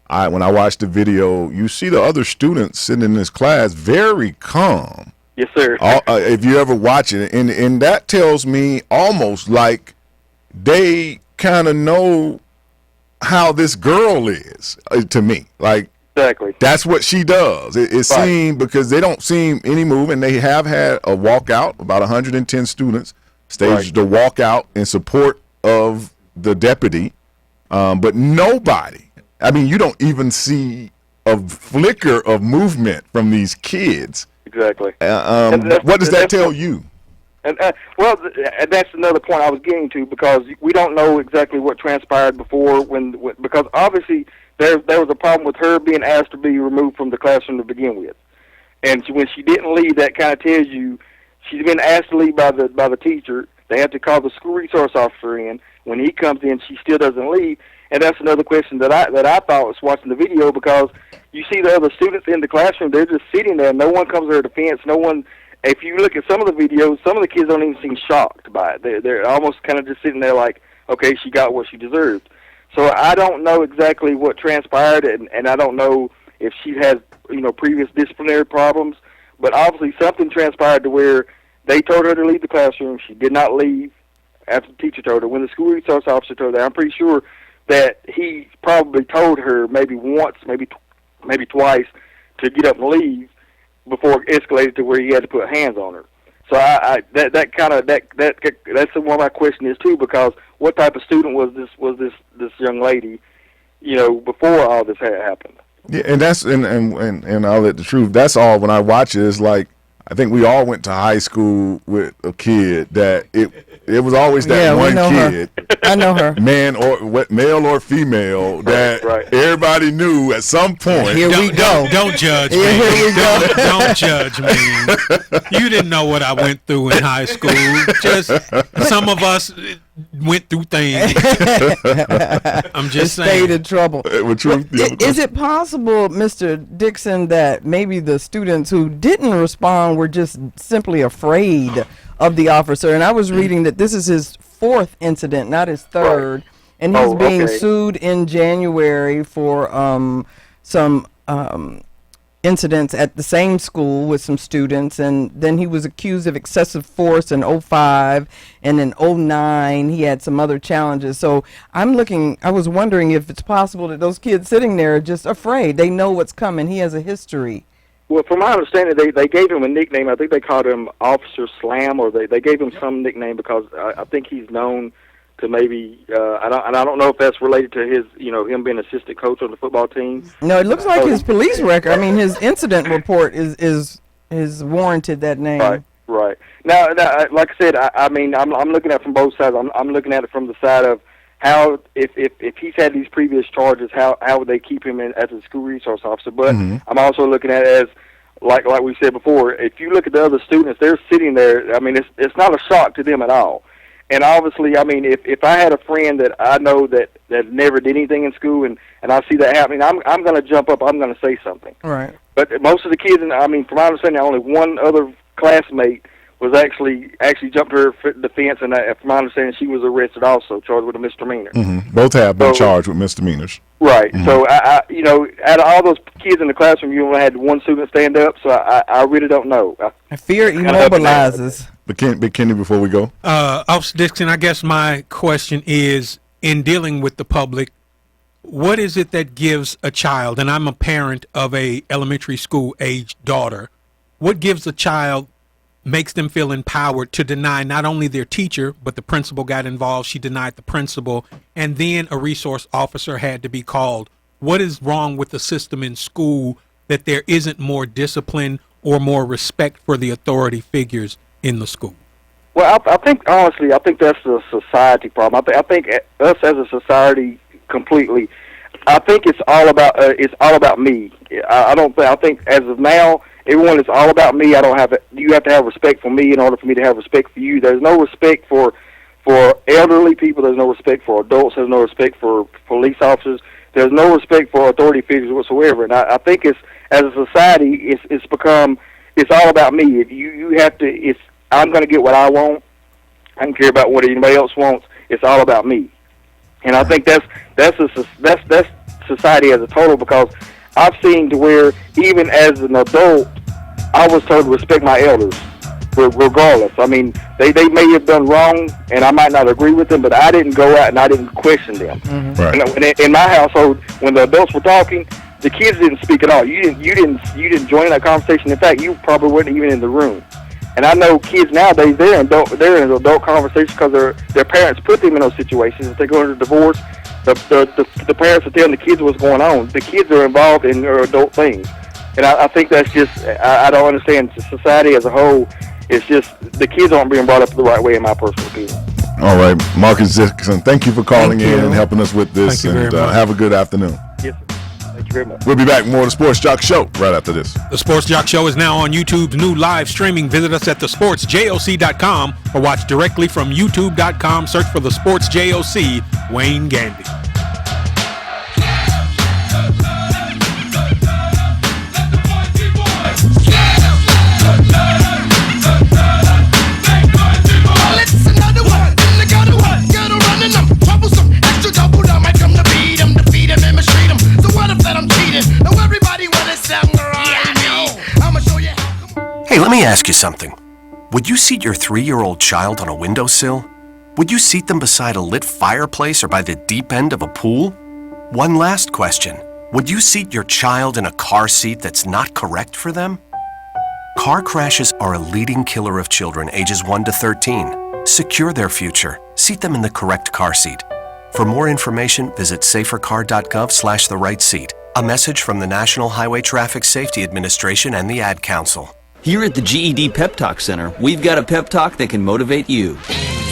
S11: When I watched the video, you see the other students sitting in this class very calm.
S6: Yes, sir.
S11: If you ever watch it, and that tells me almost like they kind of know how this girl is, to me. Like, Exactly. That's what she does. It seemed, because they don't seem any move, and they have had a walkout. About 110 students staged the walkout in support of the deputy, but nobody. I mean, you don't even see a flicker of movement from these kids.
S6: Exactly.
S11: What does that tell you?
S6: And that's another point I was getting to, because we don't know exactly what transpired before, because obviously there was a problem with her being asked to be removed from the classroom to begin with, and when she didn't leave, that kind of tells you she's been asked to leave by the teacher. They have to call the school resource officer in. When he comes in, she still doesn't leave, and that's another question that I thought was watching the video, because you see the other students in the classroom, they're just sitting there. No one comes to her defense. No one. If you look at some of the videos, some of the kids don't even seem shocked by it. They're almost kind of just sitting there like, okay, she got what she deserved. So I don't know exactly what transpired, and I don't know if she has previous disciplinary problems. But obviously something transpired to where they told her to leave the classroom. She did not leave after the teacher told her. When the school resource officer told her, I'm pretty sure that he probably told her maybe once, maybe twice, to get up and leave before it escalated to where he had to put hands on her. So that's one of my questions is too, because what type of student was this young lady, before all this had happened?
S11: Yeah, and that's and I'll let the truth. That's all. When I watch it, it's like I think we all went to high school with a kid that it was always that one kid.
S13: I know her.
S11: Male or female that everybody knew at some point.
S12: Here we go. Don't judge me.
S13: Here we go.
S12: Don't judge me. You didn't know what I went through in high school. Just some of us went through things. I'm just saying.
S13: Stayed in trouble. Is it possible, Mr. Dixon, that maybe the students who didn't respond were just simply afraid of the officer? And I was reading that this is his 4th incident, not his 3rd, and he's being sued in January for some incidents at the same school with some students, and then he was accused of excessive force in 05, and in 09 he had some other challenges. So I was wondering if it's possible that those kids sitting there are just afraid. They know what's coming. He has a history.
S6: Well, from my understanding, they gave him a nickname. I think they called him Officer Slam, or they gave him some nickname because I think he's known to maybe I don't know if that's related to his him being assistant coach on the football team.
S13: No, it looks like his police record. I mean, his incident report is warranted that name.
S6: Right. Now, like I said, I mean, I'm looking at it from both sides. I'm looking at it from the side of how if he's had these previous charges, how would they keep him in as a school resource officer? But I'm also looking at it as like we said before. If you look at the other students, they're sitting there. I mean, it's not a shock to them at all. And obviously, I mean, if I had a friend that I know that never did anything in school, and I see that happening, I'm going to jump up. I'm going to say something.
S13: Right.
S6: But most of the kids, I mean, from my understanding, only one other classmate was actually jumped her the fence, and from my understanding, she was arrested also, charged with a misdemeanor.
S11: Both have been charged with misdemeanors.
S6: Right. So I out of all those kids in the classroom, you only had one student stand up. So I really don't know.
S13: Fear immobilizes.
S11: But Kenny, before we go,
S12: Officer Dixon, I guess my question is, in dealing with the public, what is it that gives a child, and I'm a parent of a elementary school aged daughter, what gives a child, makes them feel empowered to deny not only their teacher, but the principal got involved, she denied the principal, and then a resource officer had to be called? What is wrong with the system in school that there isn't more discipline or more respect for the authority figures in the school?
S6: Well, I think honestly, I think that's a society problem. I think us as a society completely. I think it's all about me. I think as of now, everyone is all about me. You have to have respect for me in order for me to have respect for you. There's no respect for elderly people. There's no respect for adults. There's no respect for police officers. There's no respect for authority figures whatsoever. And I think as a society, it's become. It's all about me. If you have to, I'm going to get what I want. I don't care about what anybody else wants. It's all about me, and I think that's society as a total, because I've seen to where even as an adult, I was told to respect my elders, regardless. I mean, they may have done wrong, and I might not agree with them, but I didn't go out and I didn't question them.
S11: Right.
S6: And in my household, when the adults were talking, The kids didn't speak at all. You didn't join that conversation. In fact, you probably weren't even in the room. And I know kids nowadays, they're in an adult conversation because their parents put them in those situations. If they go into divorce, the parents are telling the kids what's going on. The kids are involved in their adult things. And I think that's just, I don't understand. Society as a whole, it's just the kids aren't being brought up the right way, in my personal opinion.
S11: All right, Marcus Dixon, thank you for calling in and helping us with this. And have a good afternoon.
S6: Yes, sir. Thank you very much.
S11: We'll be back more of the Sports Joc Show right after this.
S12: The Sports Joc Show is now on YouTube's new live streaming. Visit us at thesportsjoc.com or watch directly from youtube.com. Search for the Sports JOC, Wayne Gandy.
S14: Hey, let me ask you something. Would you seat your 3-year-old child on a windowsill? Would you seat them beside a lit fireplace or by the deep end of a pool? One last question. Would you seat your child in a car seat that's not correct for them? Car crashes are a leading killer of children ages 1 to 13. Secure their future. Seat them in the correct car seat. For more information, visit safercar.gov/the-right-seat. A message from the National Highway Traffic Safety Administration and the Ad Council.
S4: Here at the GED Pep Talk Center, we've got a pep talk that can motivate you.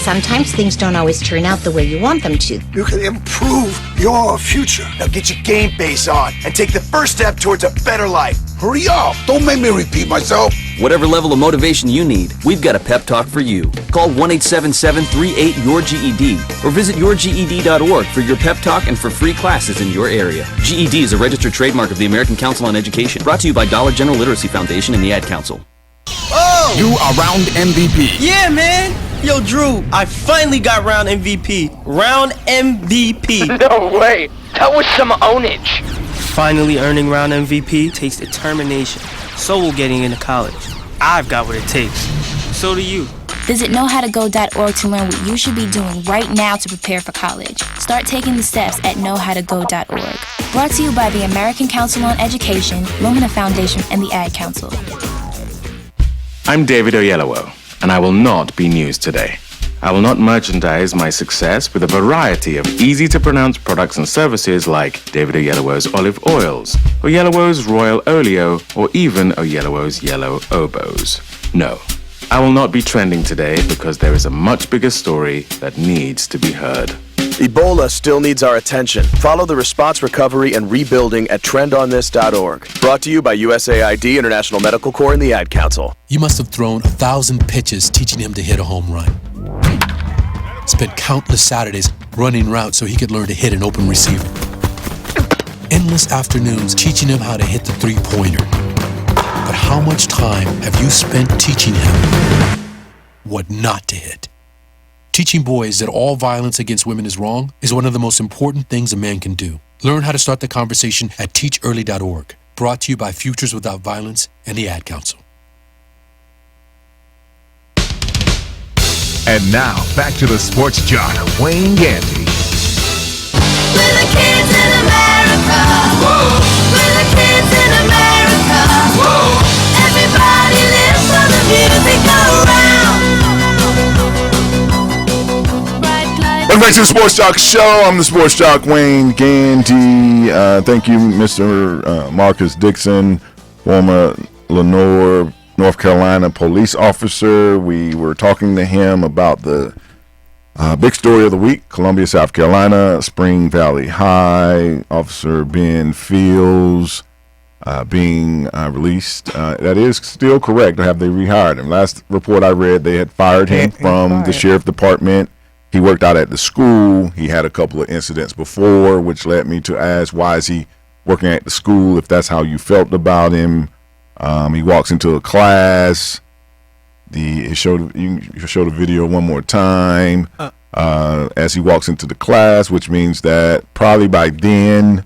S7: Sometimes things don't always turn out the way you want them to.
S8: You can improve your future. Now get your game face on and take the first step towards a better life. Hurry up! Don't make me repeat myself.
S4: Whatever level of motivation you need, we've got a pep talk for you. Call 1-877-38-YOUR-GED or visit yourged.org for your pep talk and for free classes in your area. GED is a registered trademark of the American Council on Education. Brought to you by Dollar General Literacy Foundation and the Ad Council.
S9: Oh!
S19: You are round MVP.
S9: Yeah, man. Yo, Drew, I finally got round MVP. Round MVP.
S25: No way. That was some ownage.
S9: Finally earning round MVP takes determination. So will getting into college. I've got what it takes. So do you.
S26: Visit knowhowtogo.org to learn what you should be doing right now to prepare for college. Start taking the steps at knowhowtogo.org. Brought to you by the American Council on Education, Lumina Foundation, and the Ad Council.
S27: I'm David Oyelowo, and I will not be news today. I will not merchandise my success with a variety of easy-to-pronounce products and services like David Oyelowo's olive oils, Oyelowo's royal oleo, or even Oyelowo's yellow oboes. No, I will not be trending today because there is a much bigger story that needs to be heard.
S28: Ebola still needs our attention. Follow the response, recovery, and rebuilding at trendonthis.org. Brought to you by USAID, International Medical Corps, and the Ad Council.
S29: You must have thrown 1,000 pitches teaching him to hit a home run. Spent countless Saturdays running routes so he could learn to hit an open receiver. Endless afternoons teaching him how to hit the three-pointer. But how much time have you spent teaching him what not to hit? Teaching boys that all violence against women is wrong is one of the most important things a man can do. Learn how to start the conversation at teachearly.org. Brought to you by Futures Without Violence and the Ad Council.
S10: And now, back to the Sports Joc, Wayne Gandy.
S3: We're the kids in America. Whoa. We're the kids in America. Whoa. Everybody lives for the music around.
S11: Welcome back to the Sports Joc Show. I'm the Sports Joc, Wayne Gandy. Thank you, Mr. Marcus Dixon, former Lenoir, North Carolina police officer. We were talking to him about the big story of the week, Columbia, South Carolina, Spring Valley High, Officer Ben Fields being released. That is still correct. Have they rehired him? Last report I read, they had fired him from the sheriff department. He worked out at the school. He had a couple of incidents before, which led me to ask, why is he working at the school if that's how you felt about him? He walks into a class. You show the video one more time as he walks into the class, which means that probably by then,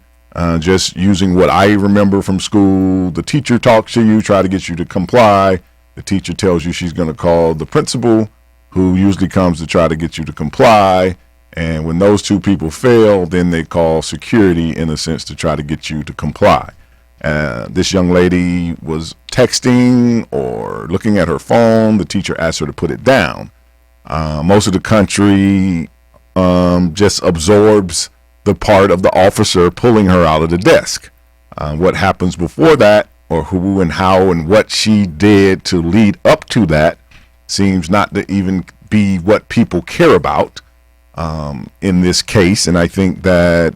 S11: just using what I remember from school, the teacher talks to you, try to get you to comply. The teacher tells you she's going to call the principal, who usually comes to try to get you to comply. And when those two people fail, then they call security, in a sense, to try to get you to comply. This young lady was texting or looking at her phone. The teacher asked her to put it down. Most of the country just absorbs the part of the officer pulling her out of the desk. What happens before that, or who and how and what she did to lead up to that, seems not to even be what people care about in this case. And I think that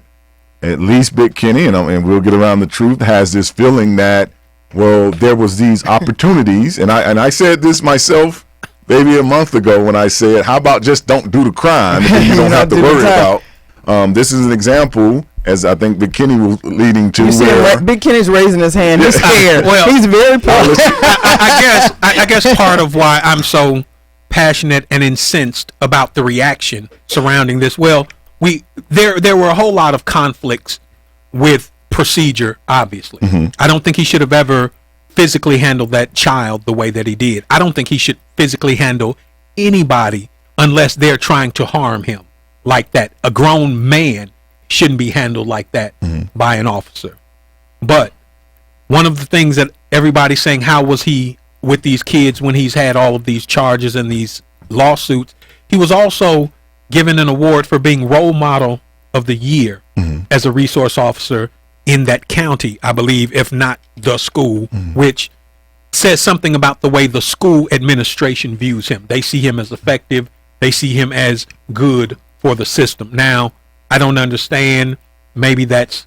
S11: at least Big Kenny, and we'll get around the truth, has this feeling that, well, there was these opportunities, and I said this myself maybe a month ago when I said, how about just don't do the crime and you don't have to worry about. This is an example, as I think Big Kenny was leading to.
S13: Big Kenny's raising his hand. He's scared.
S12: Well,
S13: he's very proud.
S12: I guess part of why I'm so passionate and incensed about the reaction surrounding this. Well, there were a whole lot of conflicts with procedure, obviously. Mm-hmm. I don't think he should have ever physically handled that child the way that he did. I don't think he should physically handle anybody unless they're trying to harm him like that. A grown man shouldn't be handled like that by an officer. But one of the things that everybody's saying, how was he with these kids when he's had all of these charges and these lawsuits? He was also given an award for being role model of the year as a resource officer in that county, I believe, if not the school, which says something about the way the school administration views him. They see him as effective. They see him as good for the system. Now, I don't understand. Maybe that's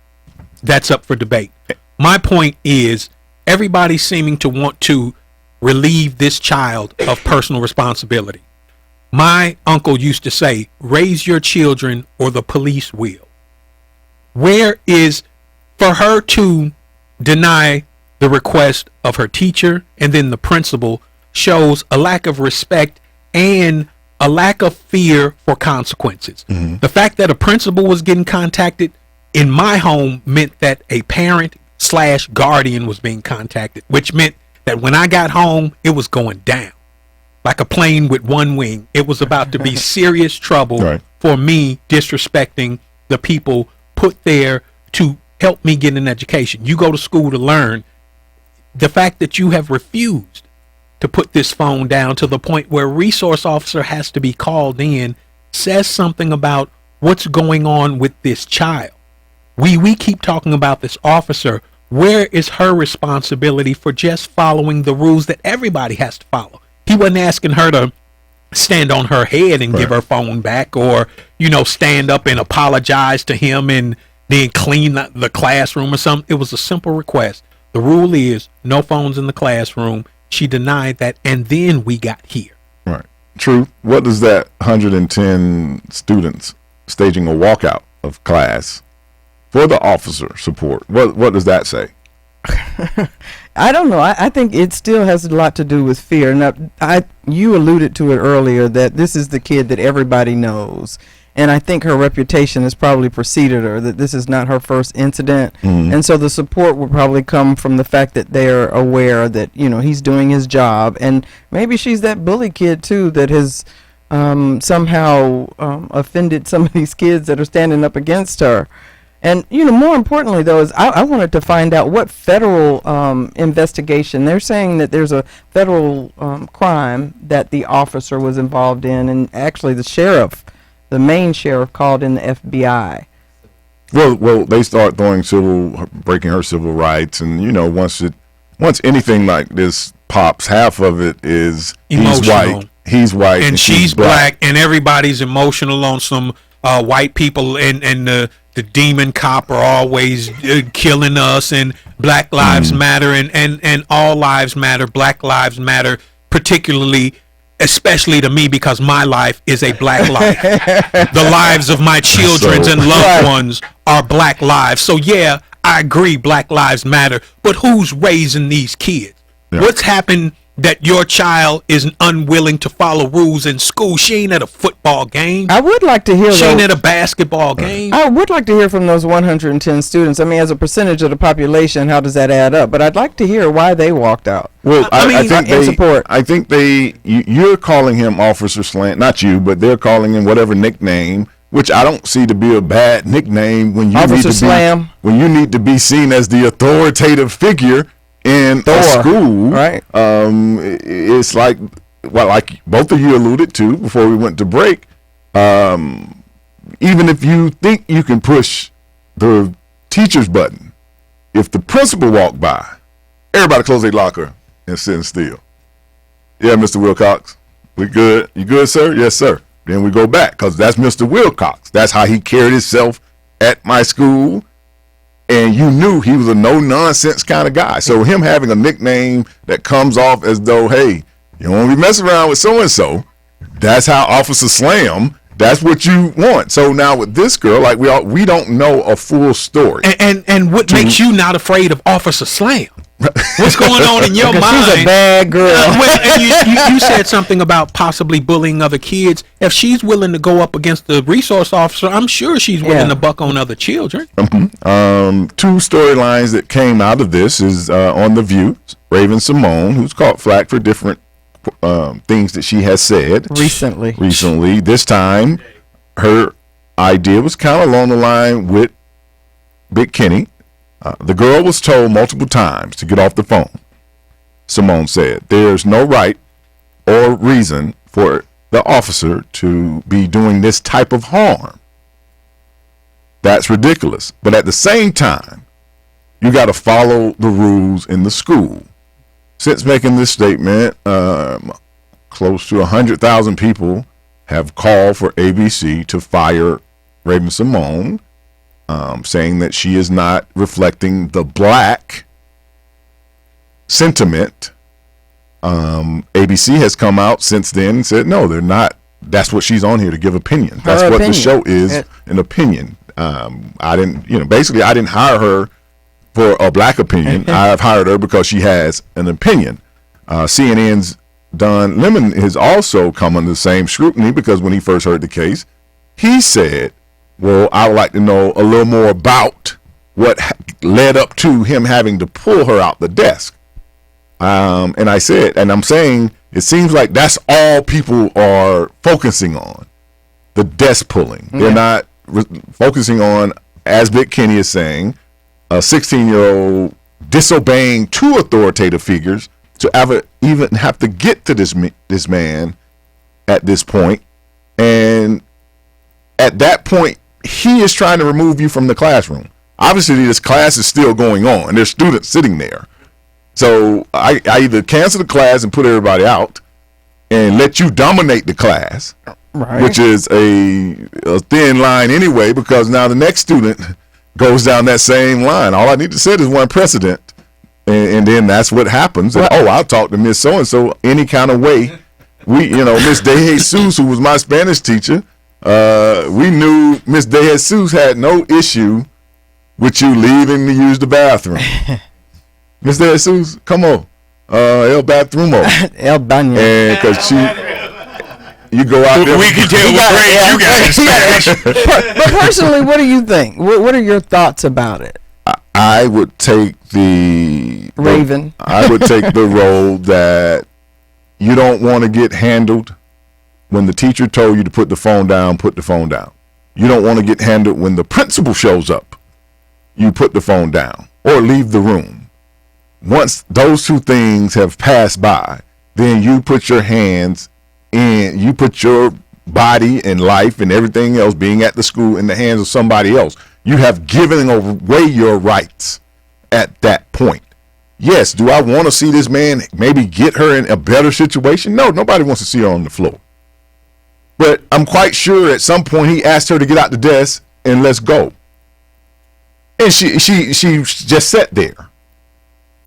S12: up for debate. My point is, everybody's seeming to want to relieve this child of personal responsibility. My uncle used to say, raise your children or the police will. Where is, for her to deny the request of her teacher and then the principal, shows a lack of respect and a lack of fear for consequences. The fact that a principal was getting contacted in my home meant that a parent / guardian was being contacted, which meant that when I got home, it was going down like a plane with one wing. It was about to be serious trouble for me disrespecting the people put there to help me get an education. You go to school to learn. The fact that you have refused to put this phone down to the point where a resource officer has to be called in says something about what's going on with this child. We keep talking about this officer. Where is her responsibility for just following the rules that everybody has to follow? He wasn't asking her to stand on her head and give her phone back, or, stand up and apologize to him and then clean the classroom or something. It was a simple request. The rule is no phones in the classroom. She denied that, and then we got here.
S11: Right. Truth. What does that 110 students staging a walkout of class for the officer support? What does that say?
S13: I don't know. I think it still has a lot to do with fear. Now, you alluded to it earlier that this is the kid that everybody knows. And I think her reputation has probably preceded her, that this is not her first incident. And so the support will probably come from the fact that they're aware that, he's doing his job. And maybe she's that bully kid, too, that has somehow offended some of these kids that are standing up against her. And, more importantly, though, is I wanted to find out what federal investigation. They're saying that there's a federal crime that the officer was involved in, and actually the main sheriff called in the FBI.
S11: Well, they start breaking her civil rights, and once anything like this pops, half of it is
S12: emotional.
S11: He's white,
S12: and she's black, and everybody's emotional on some white people, and the demon cop are always killing us, and Black Lives Matter, and all lives matter. Black Lives Matter, particularly. Especially to me, because my life is a black life. The lives of my children and loved ones are black lives. So yeah, I agree, Black Lives Matter. But who's raising these kids? Yeah. What's happened that your child is unwilling to follow rules in school? She ain't at a football game.
S13: I would like to hear.
S12: She ain't at a basketball game.
S13: I would like to hear from those 110 students. I mean, as a percentage of the population, how does that add up? But I'd like to hear why they walked out.
S11: Well, I think you're calling him Officer Slant, not you, but they're calling him whatever nickname, which I don't see to be a bad nickname when you
S13: Officer Slam.
S11: when you need to be seen as the authoritative figure in a school.
S13: Right.
S11: It's like both of you alluded to before we went to break. Even if you think you can push the teacher's button, if the principal walked by, everybody close their locker and sit still. Yeah, Mr. Wilcox, we good? You good, sir? Yes, sir. Then we go back because that's Mr. Wilcox. That's how he carried himself at my school. And you knew he was a no-nonsense kind of guy. So him having a nickname that comes off as though, hey, you don't want to be messing around with so-and-so, that's how Officer Slam, that's what you want. So now with this girl, like we don't know a full story.
S12: And what makes you not afraid of Officer Slam? What's going on in your mind?
S13: She's a bad girl.
S12: And you said something about possibly bullying other kids. If she's willing to go up against the resource officer, I'm sure she's willing to buck on other children.
S11: Two storylines that came out of this is on The View, Raven Simone, who's caught flack for different things that she has said recently. This time, her idea was kind of along the line with Big Kenny. The girl was told multiple times to get off the phone. Simone said, there's no right or reason for the officer to be doing this type of harm. That's ridiculous. But at the same time, you got to follow the rules in the school. Since making this statement, close to 100,000 people have called for ABC to fire Raven Simone, saying that she is not reflecting the black sentiment. ABC has come out since then and said, no, they're not. That's what she's on here to give opinion. That's what the show is, an opinion. I didn't hire her for a black opinion. I've hired her because she has an opinion. CNN's Don Lemon has also come under the same scrutiny because when he first heard the case, he said, well, I would like to know a little more about what led up to him having to pull her out the desk. And I said, and I'm saying, it seems like that's all people are focusing on, the desk pulling. They're not focusing on, as Big Kenny is saying, a 16-year-old disobeying two authoritative figures to even have to get to this man at this point. And at that point, he is trying to remove you from the classroom. Obviously, this class is still going on, and there's students sitting there. So I either cancel the class and put everybody out and let you dominate the class, which is a thin line anyway, because now the next student goes down that same line. All I need to set is one precedent, and then that's what happens. And, I'll talk to Miss So-and-so any kind of way. Miss De Jesus, who was my Spanish teacher, we knew Miss De Jesus had no issue with you leaving to use the bathroom. Miss De Jesus, come on. El Bathroom.
S13: El Baño.
S11: And because you go out there.
S12: We can tell what grade you got in Spanish.
S13: But personally, what do you think? What are your thoughts about it?
S11: I would take the
S13: Raven.
S11: I would take the role that you don't want to get handled when the teacher told you to put the phone down, put the phone down. You don't want to get handled when the principal shows up. You put the phone down or leave the room. Once those two things have passed by, then you put your hands in, you put your body and life and everything else being at the school in the hands of somebody else. You have given away your rights at that point. Yes, do I want to see this man maybe get her in a better situation? No, nobody wants to see her on the floor. But I'm quite sure at some point he asked her to get out the desk and let's go. And she just sat there.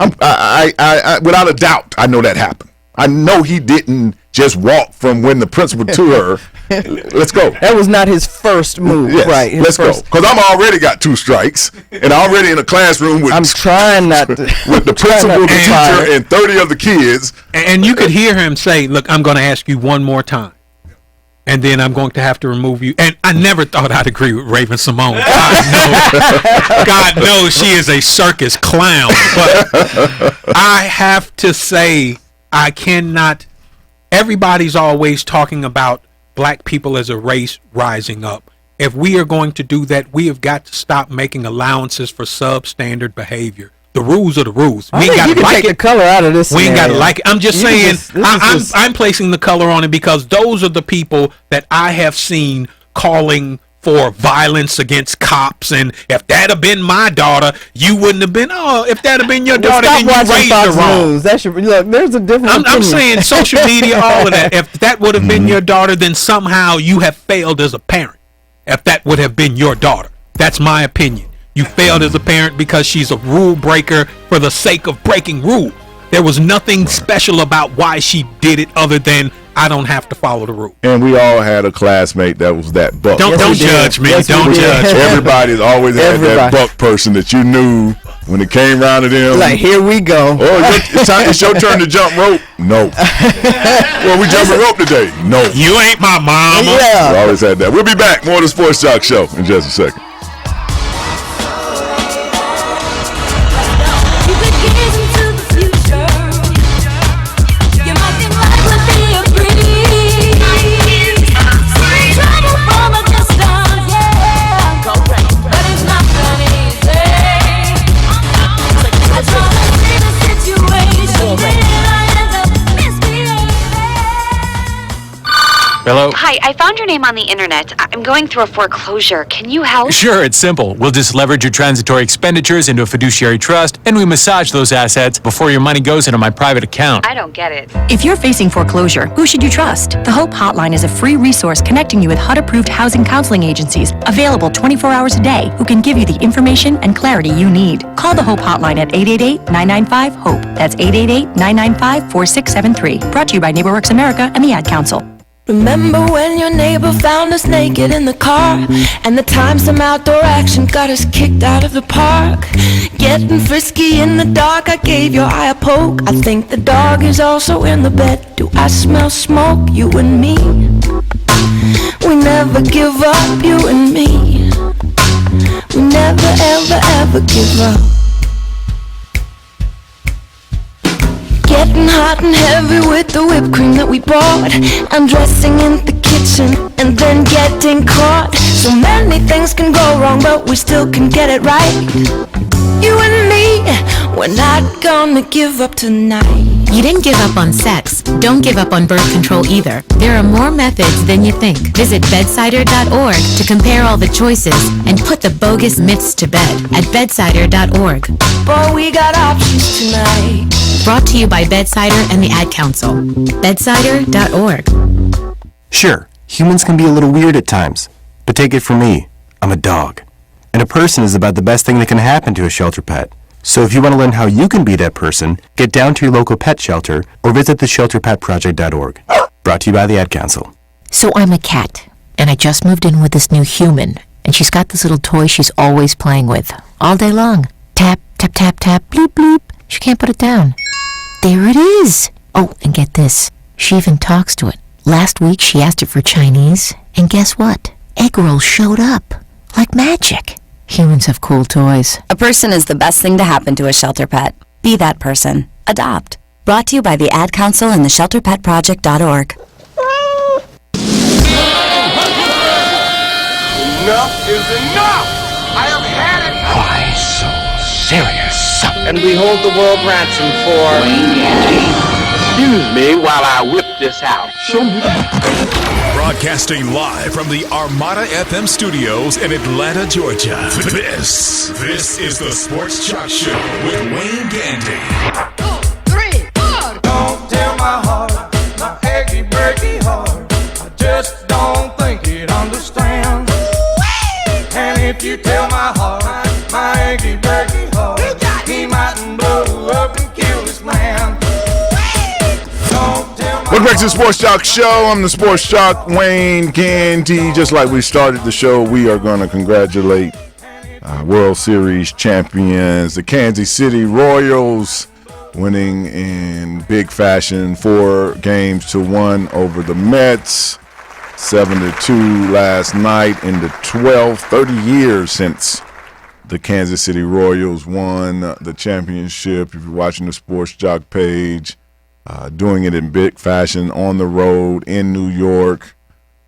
S11: I without a doubt, I know that happened. I know he didn't just walk from when the principal to her. Let's go.
S13: That was not his first move,
S11: yes,
S13: right?
S11: Let's go. Because I'm already got 2 strikes, and already in a classroom with.
S13: I'm trying not to.
S11: With the principal, the teacher, and 30 of the kids.
S12: And you could hear him say, "Look, I'm going to ask you one more time, and then I'm going to have to remove you." And I never thought I'd agree with Raven Simone. God knows she is a circus clown. But I have to say, I cannot. Everybody's always talking about black people as a race rising up. if we are going to do that, we have got to stop making allowances for substandard behavior. The rules are the rules. We ain't got to like
S13: take the color out of this.
S12: We ain't got to
S13: scenario.
S12: like it. I'm just saying, I'm placing the color on it because those are the people that I have seen calling for violence against cops. And if that had been my daughter, you wouldn't have been. Oh, if that had been your daughter, then you raised her wrong.
S13: That should look. There's a difference.
S12: I'm saying social media, all of that. If that would have been your daughter, then somehow you have failed as a parent. If that would have been your daughter, that's my opinion. You failed as a parent because she's a rule breaker for the sake of breaking rules. There was nothing special about why she did it other than I don't have to follow the rule.
S11: And we all had a classmate that was that buck.
S12: Don't judge me. Don't judge me.
S11: Everybody's always had that buck person that you knew when it came around to them.
S13: Like, here we go.
S11: Oh, it's your turn to jump rope. No. Well, we jumping rope today. No.
S12: You ain't my mama.
S13: Yeah.
S11: We always had that. We'll be back. More of the Sports Joc Show in just a second.
S1: Hello? Hi, I found your name on the internet. I'm going through a foreclosure. Can you help?
S2: Sure, it's simple. We'll just leverage your transitory expenditures into a fiduciary trust, and we massage those assets before your money goes into my private account.
S1: I don't get it.
S5: If you're facing foreclosure, who should you trust? The Hope Hotline is a free resource connecting you with HUD-approved housing counseling agencies, available 24 hours a day, who can give you the information and clarity you need. Call the Hope Hotline at 888-995-HOPE. That's 888-995-4673. Brought to you by NeighborWorks America and the Ad Council.
S15: Remember when your neighbor found us naked in the car, and the time some outdoor action got us kicked out of the park? Getting frisky in the dark, I gave your eye a poke. I think the dog is also in the bed. Do I smell smoke, you and me? We never give up, you and me. We never ever ever give up. Getting hot and heavy with the whipped cream that we bought. Undressing in the kitchen and then getting caught. So many things can go wrong, but we still can get it right. You and me, we're not gonna give up tonight.
S16: You didn't give up on sex. Don't give up on birth control either. There are more methods than you think. Visit bedsider.org to compare all the choices and put the bogus myths to bed at bedsider.org.
S15: Boy, we got options tonight.
S16: Brought to you by Bedsider and the Ad Council. Bedsider.org.
S14: Sure, humans can be a little weird at times, but take it from me, I'm a dog. And a person is about the best thing that can happen to a shelter pet. So if you want to learn how you can be that person, get down to your local pet shelter or visit theshelterpetproject.org. Brought to you by the Ad Council.
S16: So I'm a cat, and I just moved in with this new human, and she's got this little toy she's always playing with, all day long. Tap, tap, tap, tap, bleep, bleep. She can't put it down. There it is. Oh, and get this. She even talks to it. Last week she asked it for Chinese, and guess what? Egg rolls showed up. Like magic. Humans have cool toys.
S17: A person is the best thing to happen to a shelter pet. Be that person. Adopt. Brought to you by the Ad Council and theshelterpetproject.org.
S18: Enough is enough! I have had it!
S20: Why so serious?
S18: And we hold the world ransom for... Wayne Gandy. Excuse me while I whip this out. Show me.
S10: Broadcasting live from the Armada FM studios in Atlanta, Georgia. This is the Sports Joc Show with Wayne Gandy.
S3: 2, 3, 4. Don't tell my heart, my achy, breaky heart. I just don't think it understands. And if you tell my heart, my achy, breaky heart, he mightn't blow up and kill this man.
S11: Welcome back to the Sports Joc Show. I'm the Sports Joc, Wayne Gandy. Just like we started the show, we are going to congratulate World Series champions, the Kansas City Royals, winning in big fashion, 4-1 over the Mets, 7-2 last night in the 12th, 30 years since the Kansas City Royals won the championship. If you're watching the Sports Joc page, doing it in big fashion on the road in New York.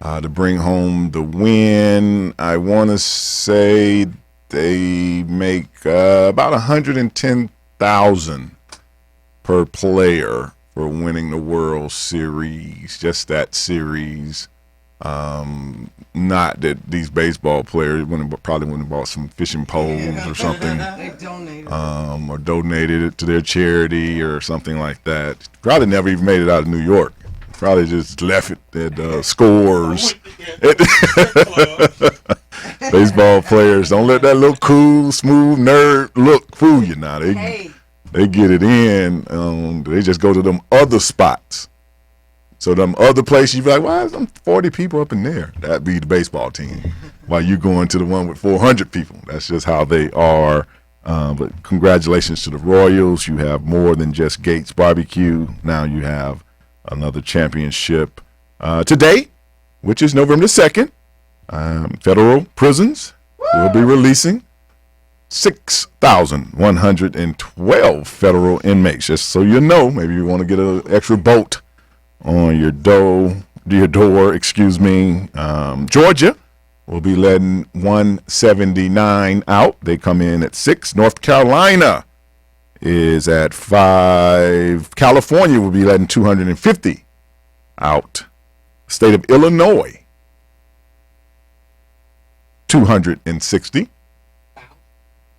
S11: to bring home the win. I want to say they make about $110,000 per player for winning the World Series. Just that series. Not that these baseball players probably wouldn't have bought some fishing poles or something.
S13: They donated.
S11: Or donated it to their charity or something like that. Probably never even made it out of New York. Probably just left it at Scores. Baseball players, don't let that little cool, smooth nerd look fool you now. They get it in. They just go to them other spots. So them other places, you be like, why is them 40 people up in there? That'd be the baseball team. While you going to the one with 400 people. That's just how they are. But congratulations to the Royals. You have more than just Gates Barbecue. Now you have another championship today, which is November 2nd. Federal prisons will be releasing 6,112 federal inmates. Just so you know, maybe you want to get an extra boat on your door. Georgia will be letting 179 out. They come in at 6. North Carolina is at 5. California will be letting 250 out. State of Illinois, 260.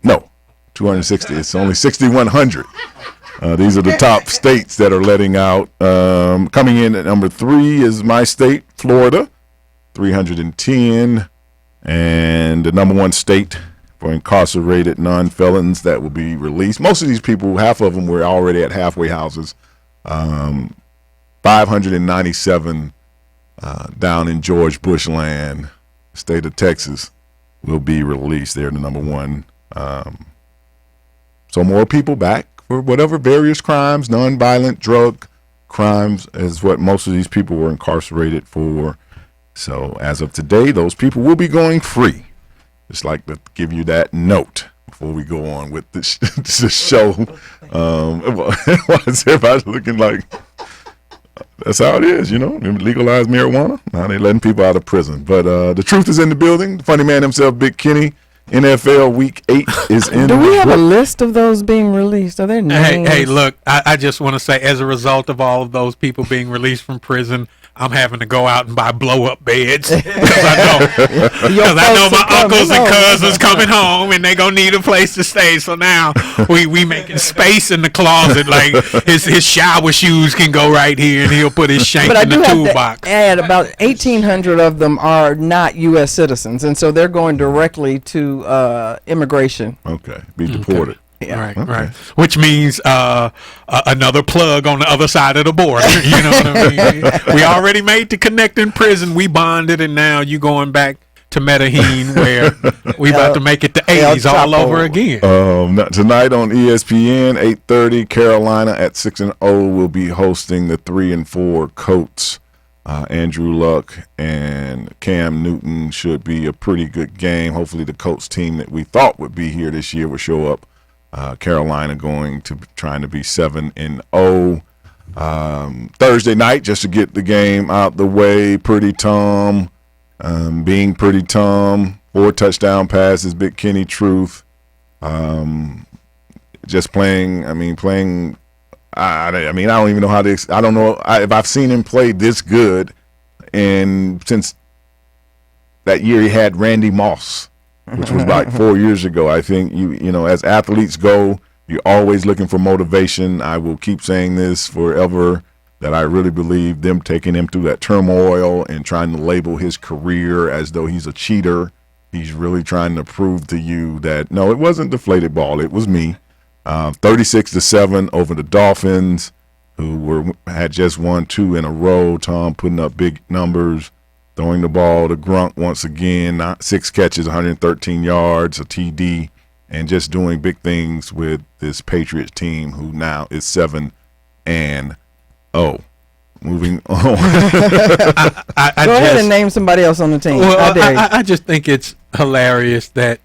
S11: No, 260. It's only 6,100. These are the top states that are letting out. Coming in at number 3 is my state, Florida, 310. And the number 1 state for incarcerated non-felons that will be released. Most of these people, half of them were already at halfway houses. 597 down in George Bush land, state of Texas, will be released. They're the number 1. So more people back for whatever various crimes, non-violent drug crimes is what most of these people were incarcerated for. So as of today, those people will be going free. Just like to give you that note before we go on with this show. Why is everybody looking like that's how it is, you know? Legalize marijuana. Now they're letting people out of prison. But the truth is in the building. The funny man himself, Big Kenny. NFL Week 8 is in.
S13: Do we have a list of those being released? Are there names?
S12: Hey, look, I just want to say, as a result of all of those people being released from prison, I'm having to go out and buy blow-up beds because I know my uncles and cousins coming home and they gonna need a place to stay. So now we making space in the closet, like his shower shoes can go right here, and he'll put his shank in the toolbox.
S13: And about 1,800 of them are not U.S. citizens, and so they're going directly to immigration.
S11: Okay, be deported.
S13: Yeah.
S12: Right, right. Which means another plug on the other side of the border. You know what I mean? We already made the connect in prison. We bonded, and now you going back to Medellin, where we about to make it the 80s all over again.
S11: Tonight on ESPN, 8:30, Carolina at 6-0 will be hosting the 3-4 Colts. Andrew Luck and Cam Newton should be a pretty good game. Hopefully the Colts team that we thought would be here this year will show up. Carolina trying to be 7-0. Thursday night, just to get the game out the way, Pretty Tom, being Pretty Tom, 4 touchdown passes, Big Kenny Truth, just playing. I don't even know how to. I don't know if I've seen him play this good, and since that year he had Randy Moss, which was like 4 years ago. I think you know, as athletes go, you're always looking for motivation. I will keep saying this forever, that I really believe them taking him through that turmoil and trying to label his career as though he's a cheater. He's really trying to prove to you that, no, it wasn't deflated ball. It was me. 36-7 over the Dolphins, who had just won 2 in a row. Tom putting up big numbers. Throwing the ball to Grunt once again, 6 catches, 113 yards, a TD, and just doing big things with this Patriots team, who now is 7-0. Moving on.
S13: Go ahead and name somebody else on the team.
S12: Well, I just think it's hilarious that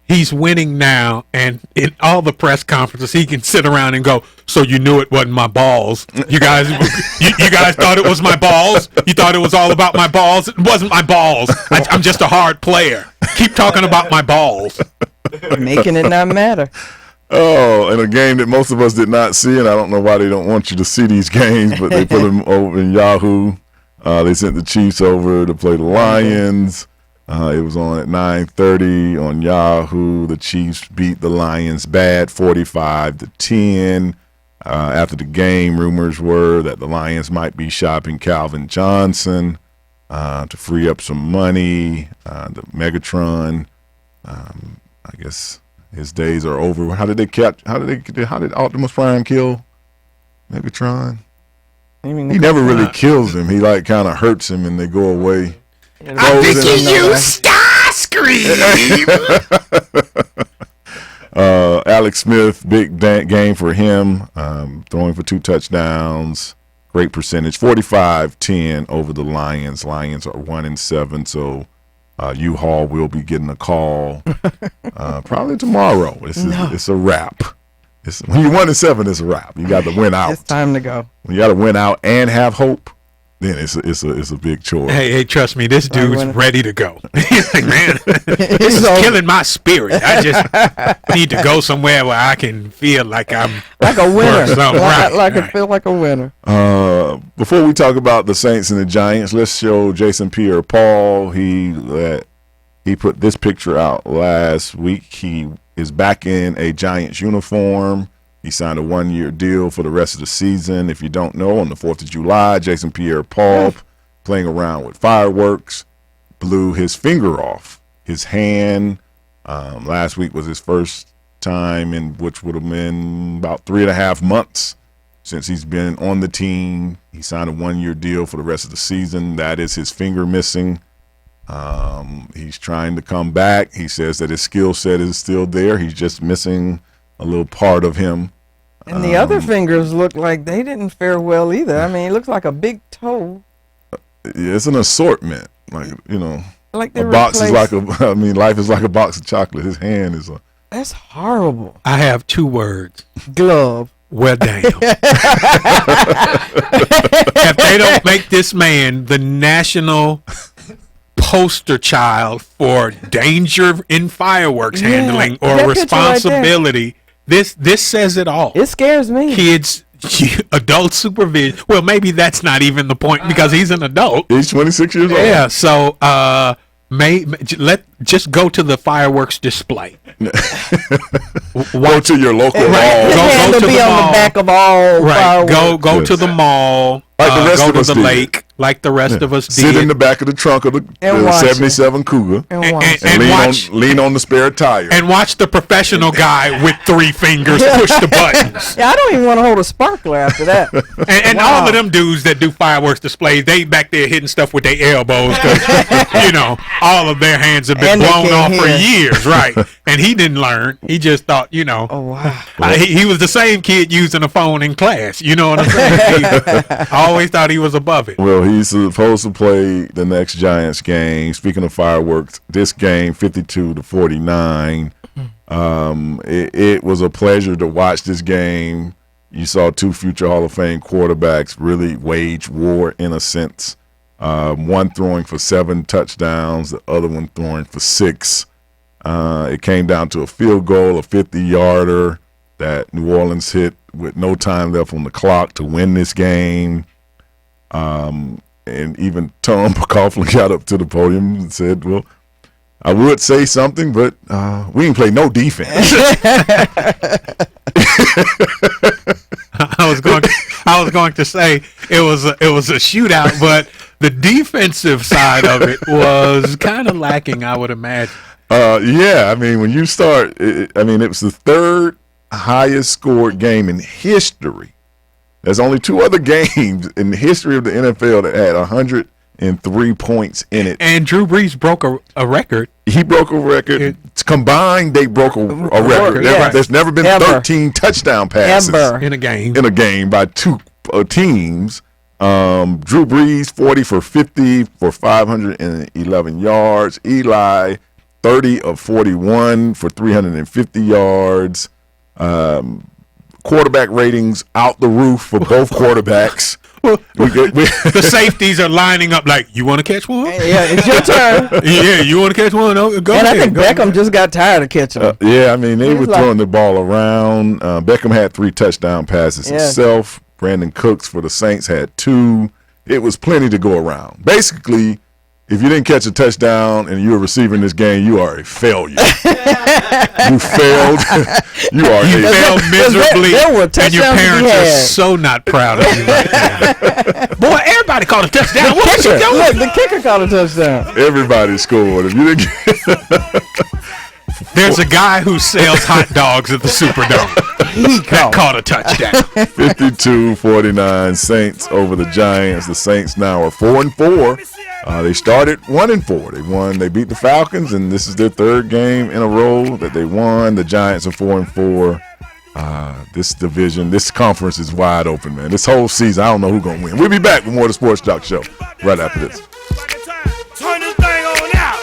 S12: he's winning now, and in all the press conferences, he can sit around and go, "So you knew it wasn't my balls? You guys, you guys thought it was my balls? You thought it was all about my balls? It wasn't my balls. I'm just a hard player. Keep talking about my balls."
S13: Making it not matter.
S11: Oh, in a game that most of us did not see, and I don't know why they don't want you to see these games, but they put them over in Yahoo. They sent the Chiefs over to play the Lions. It was on at 9:30 on Yahoo. The Chiefs beat the Lions bad, 45-10. After the game, rumors were that the Lions might be shopping Calvin Johnson to free up some money. The Megatron, I guess his days are over. How did Optimus Prime kill Megatron? He never really kills him. He like kind of hurts him and they go away.
S12: I think he used Starscream.
S11: Alex Smith, big game for him. Throwing for 2 touchdowns. Great percentage. 45-10 over the Lions. Lions are 1-7, so U-Haul will be getting a call probably tomorrow. It's a wrap. When you're 1-7, it's a wrap. You got to win out.
S13: It's time to go.
S11: When you got to win out and have hope, then it's a big chore.
S12: Hey, trust me, this dude's ready to go. He's like, man, this is killing my spirit. I just need to go somewhere where I can feel like I'm
S13: like a winner.
S12: Feel
S13: like a winner.
S11: Before we talk about the Saints and the Giants, let's show Jason Pierre-Paul. He put this picture out last week. He is back in a Giants uniform. He signed a 1-year deal for the rest of the season. If you don't know, on the 4th of July, Jason Pierre-Paul, playing around with fireworks, blew his finger off. His hand, last week was his first time, which would have been about 3.5 months since he's been on the team. He signed a 1-year deal for the rest of the season. That is his finger missing. He's trying to come back. He says that his skill set is still there. He's just missing a little part of him.
S13: And the other fingers look like they didn't fare well either. I mean, it looks like a big toe.
S11: It's an assortment. Like,
S13: like
S11: a box is like life is like a box of chocolate. His hand is a...
S13: That's horrible.
S12: I have 2 words.
S13: Glove.
S12: Well, damn. If they don't make this man the national poster child for danger in fireworks handling or responsibility, this says it all.
S13: It scares me.
S12: Kids, adult supervision. Well, maybe that's not even the point because he's an adult.
S11: He's 26 years old.
S12: Yeah, so just go to the fireworks display.
S11: Go to your local mall.
S13: Go to the mall. On the back of all fireworks.
S12: Go to the mall.
S11: Like the rest
S12: go
S11: of
S12: to
S11: us
S12: the
S11: did.
S12: lake, like the rest of us did.
S11: Sit in the back of the trunk of the 77 Cougar and lean on the spare tire.
S12: And watch the professional guy with 3 fingers push the buttons.
S13: Yeah, I don't even want to hold a sparkler after that.
S12: And all of them dudes that do fireworks displays, they back there hitting stuff with their elbows because, all of their hands have been blown off for years, right? And he didn't learn. He just thought,
S13: Oh, wow.
S12: He was the same kid using a phone in class. You know what I'm saying? I always thought he was above it.
S11: Well, he's supposed to play the next Giants game. Speaking of fireworks, this game, 52-49. It was a pleasure to watch this game. You saw 2 future Hall of Fame quarterbacks really wage war in a sense. One throwing for 7 touchdowns, the other one throwing for 6. It came down to a field goal, a 50-yarder that New Orleans hit with no time left on the clock to win this game. And even Tom Coughlin got up to the podium and said, well, I would say something, but we didn't play no defense.
S12: I was going to say it was a shootout, but the defensive side of it was kind of lacking, I would imagine.
S11: Yeah, I mean, when you start, it was the 3rd highest scored game in history. There's only 2 other games in the history of the NFL that had 103 points in it.
S12: And Drew Brees broke a record.
S11: He broke a record. Combined, they broke a record.
S13: Yes.
S11: There's never been 13 touchdown passes
S12: in a game
S11: by 2 teams. Drew Brees, 40 for 50 for 511 yards. Eli, 30 of 41 for 350 yards. Quarterback ratings out the roof for both quarterbacks.
S12: The safeties are lining up like, you want to catch one?
S13: Yeah, it's your turn.
S12: Yeah, you want to catch one? Oh, go
S13: and
S12: ahead.
S13: I think Beckham just got tired of catching them.
S11: Yeah, I mean, they were throwing the ball around. Beckham had 3 touchdown passes himself. Brandon Cooks for the Saints had 2. It was plenty to go around. Basically, if you didn't catch a touchdown and you're a receiver in this game, you are a failure. You failed. You
S12: failed miserably, and your parents are so not proud of you right now. Boy, everybody caught a touchdown. What was you doing?
S13: Look, the kicker caught a touchdown.
S11: Everybody scored. If you didn't
S12: There's a guy who sells hot dogs at the Superdome. He caught a touchdown.
S11: 52-49 Saints over the Giants. The Saints now are 4-4. They started 1-4. They beat the Falcons, and this is their 3rd game in a row that they won. The Giants are 4-4. This division, this conference is wide open, man. This whole season, I don't know who's gonna win. We'll be back with more of the Sports Joc Show right after this.
S3: Turn this thing on out.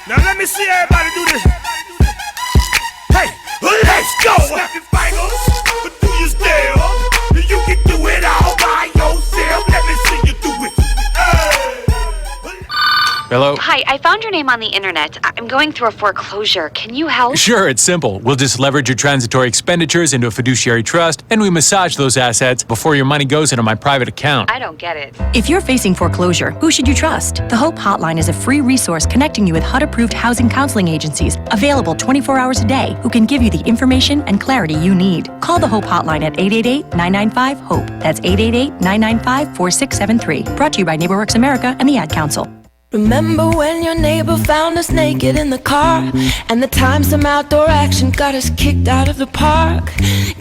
S3: Now let me see everybody do this. Hey, let's go. Snap your fingers, but do you still? You can do it all by yourself. Let me see you do it.
S2: Hello?
S1: Hi, I found your name on the internet. I'm going through a foreclosure. Can you help?
S2: Sure, it's simple. We'll just leverage your transitory expenditures into a fiduciary trust, and we massage those assets before your money goes into my private account.
S1: I don't get it.
S5: If you're facing foreclosure, who should you trust? The Hope Hotline is a free resource connecting you with HUD-approved housing counseling agencies, available 24 hours a day, who can give you the information and clarity you need. Call the Hope Hotline at 888-995-HOPE. That's 888-995-4673. Brought to you by NeighborWorks America and the Ad Council.
S15: Remember when your neighbor found us naked in the car, and the time some outdoor action got us kicked out of the park?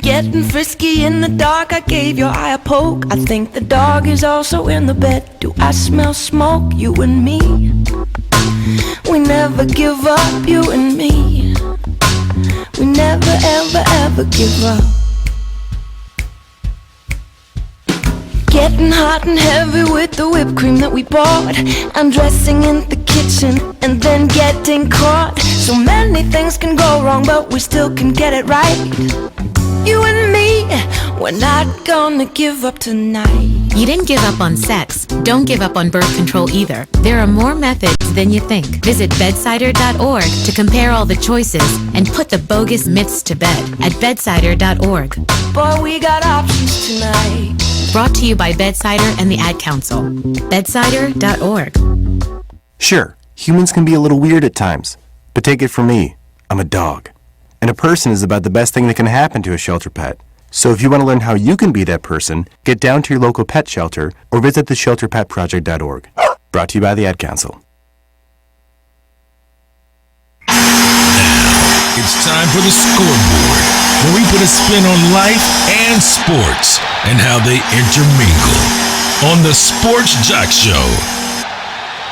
S15: Getting frisky in the dark, I gave your eye a poke. I think the dog is also in the bed. Do I smell smoke? You and me, we never give up, you and me. We never ever ever give up. Getting hot and heavy with the whipped cream that we bought, undressing in the kitchen and then getting caught. So many things can go wrong, but we still can get it right. You and me, we're not gonna give up tonight.
S16: You didn't give up on sex. Don't give up on birth control either. There are more methods than you think. Visit bedsider.org to compare all the choices and put the bogus myths to bed at bedsider.org.
S15: Boy, we got options tonight.
S16: Brought to you by Bedsider and the Ad Council. Bedsider.org.
S14: Sure, humans can be a little weird at times, but take it from me, I'm a dog. And a person is about the best thing that can happen to a shelter pet. So if you want to learn how you can be that person, get down to your local pet shelter or visit theshelterpetproject.org. Brought to you by the Ad Council.
S10: It's time for the scoreboard, where we put a spin on life and sports and how they intermingle. On the Sports Joc Show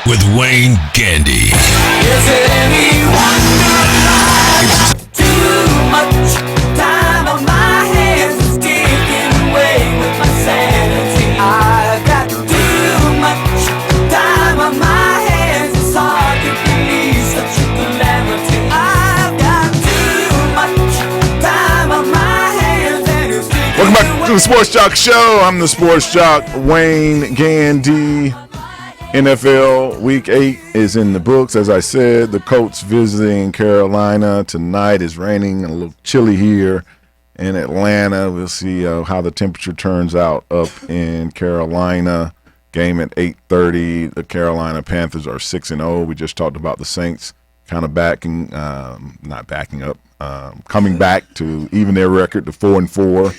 S10: with Wayne Gandy.
S3: Is it any wonder life? Too much time on my hands is taking away with my sanity. I've got too much time on my hands. It's hard to believe such a calamity. I've got too much time on my hands and it's taking
S11: Welcome back to the Sports Joc Show. I'm the Sports Joc, Wayne Gandy. NFL Week 8 is in the books. As I said, the Colts visiting Carolina tonight. Is raining, a little chilly here in Atlanta. We'll see how the temperature turns out up in Carolina. Game at 8:30. The Carolina Panthers are 6-0. We just talked about the Saints kind of coming back to even their record to 4-4.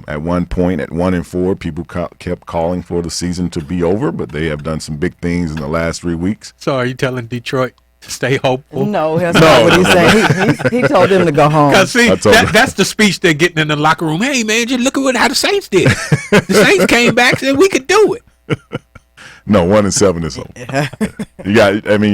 S11: At one point, at 1-4, people kept calling for the season to be over, but they have done some big things in the last 3 weeks.
S12: So are you telling Detroit to stay hopeful?
S13: No, that's not what he's saying. He told them to go home.
S12: Because see, that's the speech they're getting in the locker room. Hey, man, just look at how the Saints did. The Saints came back and said we could do it.
S11: No, 1-7 is over. You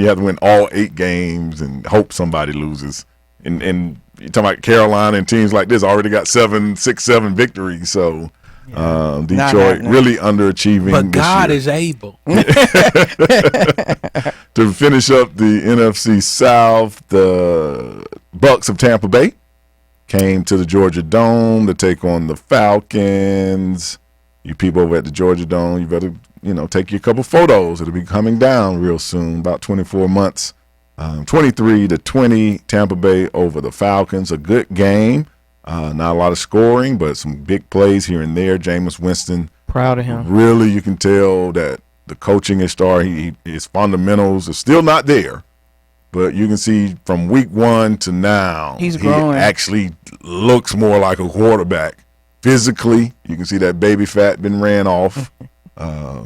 S11: have to win all 8 games and hope somebody loses. And you're talking about Carolina and teams like this already got 7 victories. So Detroit really underachieving.
S12: But God
S11: year.
S12: is able.
S11: To finish up the NFC South, the Bucks of Tampa Bay came to the Georgia Dome to take on the Falcons. You people over at the Georgia Dome, you better, take your couple photos. It'll be coming down real soon, about 24 months. 23-20, Tampa Bay over the Falcons. A good game. Not a lot of scoring, but some big plays here and there. Jameis Winston.
S13: Proud of him.
S11: Really, you can tell that the coaching is starting. His fundamentals are still not there, but you can see from week 1 to now,
S13: he's growing.
S11: He actually looks more like a quarterback. Physically, you can see that baby fat been ran off. No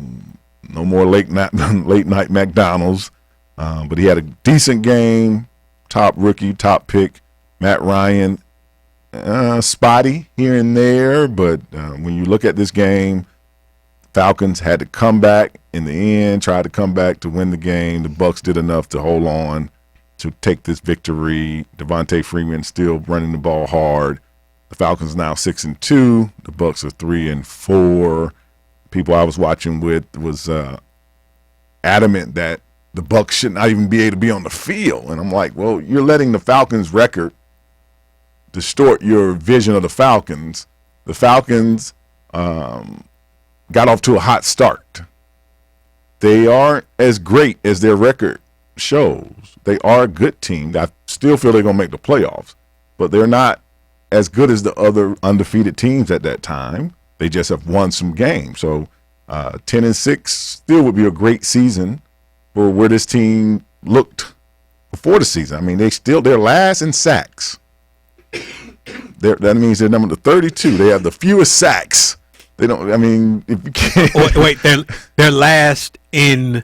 S11: more late night McDonald's. But he had a decent game. Top rookie, top pick. Matt Ryan, spotty here and there. But when you look at this game, Falcons had to come back in the end, tried to come back to win the game. The Bucs did enough to hold on to take this victory. Devontae Freeman still running the ball hard. The Falcons now 6-2. The Bucs are 3-4. People I was watching with was adamant that the Bucs should not even be able to be on the field. And I'm like, well, you're letting the Falcons record distort your vision of the Falcons. The Falcons got off to a hot start. They aren't as great as their record shows. They are a good team. I still feel they're going to make the playoffs, but they're not as good as the other undefeated teams at that time. They just have won some games. So 10-6 still would be a great season for where this team looked before the season. I mean, they're last in sacks. That means they're number 32. They have the fewest sacks. They don't. I mean, if you can't.
S12: Wait, they're last in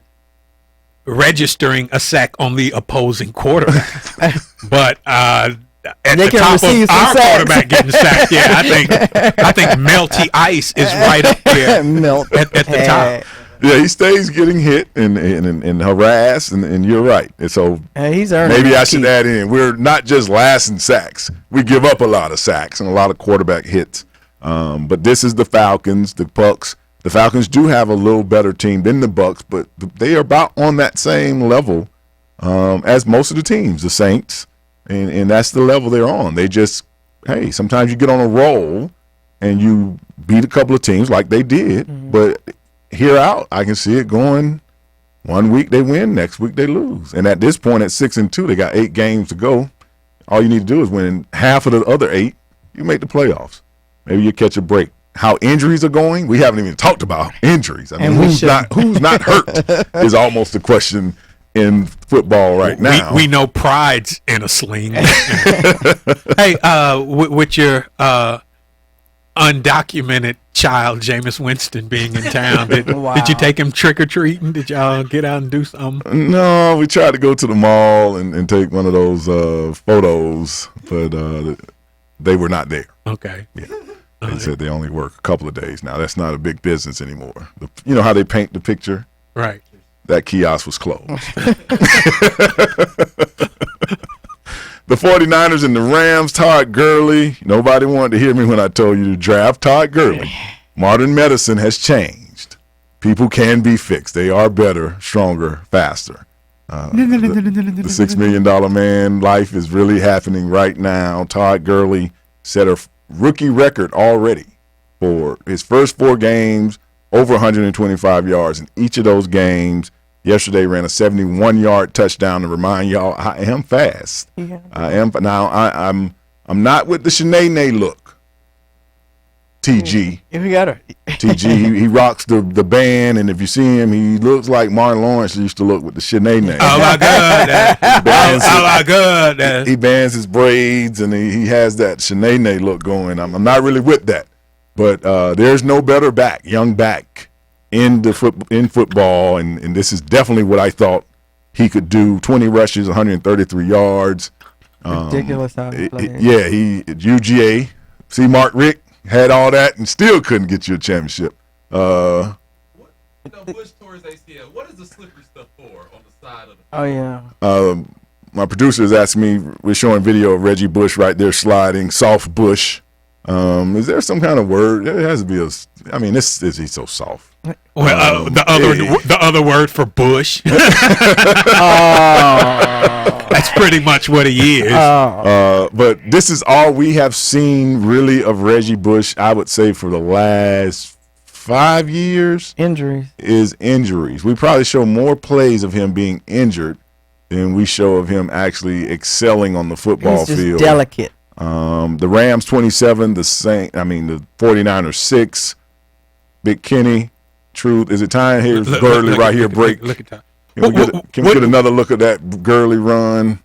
S12: registering a sack on the opposing quarterback, but at
S13: they
S12: the top of our quarterback getting sacked, yeah, I think Melty Ice is right up there at the top.
S11: Yeah, he stays getting hit and harassed, and you're right. And so
S13: he's earning.
S11: Maybe I should add in, we're not just last in sacks. We give up a lot of sacks and a lot of quarterback hits. But this is the Falcons, the Bucs. The Falcons do have a little better team than the Bucs, but they are about on that same level as most of the teams, the Saints, and that's the level they're on. They just, hey, sometimes you get on a roll and you beat a couple of teams like they did, but here out, I can see it going. 1 week they win, next week they lose, and at this point, at 6-2, they got 8 games to go. All you need to do is win half of the other 8. You make the playoffs. Maybe you catch a break. How injuries are going, we haven't even talked about injuries. I mean, who's not hurt is almost the question in football right now.
S12: We know pride's in a sling. Hey, with your undocumented child, Jameis Winston, being in town, did you take him trick-or-treating? Did y'all get out and do something?
S11: No, we tried to go to the mall and take one of those photos, but they were not there.
S12: Okay.
S11: Yeah. They said they only work a couple of days now. That's not a big business anymore. You know how they paint the picture?
S12: Right.
S11: That kiosk was closed. The 49ers and the Rams, Todd Gurley. Nobody wanted to hear me when I told you to draft Todd Gurley. Modern medicine has changed. People can be fixed. They are better, stronger, faster. The $6 million man, life is really happening right now. Todd Gurley set a rookie record already for his first 4 games, over 125 yards in each of those games. Yesterday ran a 71-yard touchdown to remind y'all I am fast. Yeah. I am now. I'm not with the Shanae look. TG.
S13: You got her.
S11: TG. He rocks the band, and if you see him, he looks like Martin Lawrence used to look with the Shanae.
S12: Oh my God! Oh my God!
S11: He bands his braids, and he has that Shanae look going. I'm not really with that, but there's no better young back in football, and this is definitely what I thought he could do. 20 rushes, 133 yards.
S13: Ridiculous how he plays.
S11: Yeah, he at UGA. See, Mark Richt had all that and still couldn't get you a championship.
S4: Bush tore his ACL. What is the slippery stuff for on the side of the field?
S13: Oh, yeah.
S11: My producer is asking me, we're showing video of Reggie Bush right there sliding, soft Bush. Is there some kind of word? There has to be I mean, he's so soft.
S12: Well, the other word for Bush. That's pretty much what he is.
S11: But this is all we have seen really of Reggie Bush, I would say, for the last 5 years. Injuries. We probably show more plays of him being injured than we show of him actually excelling on the football
S13: He's just
S11: field.
S13: Delicate.
S11: The Rams 27, the 49ers 6. Big Kenny, Truth. Is it time? Here's Gurley right here. Break.
S12: Look at that.
S11: Can we get another look at that Gurley run?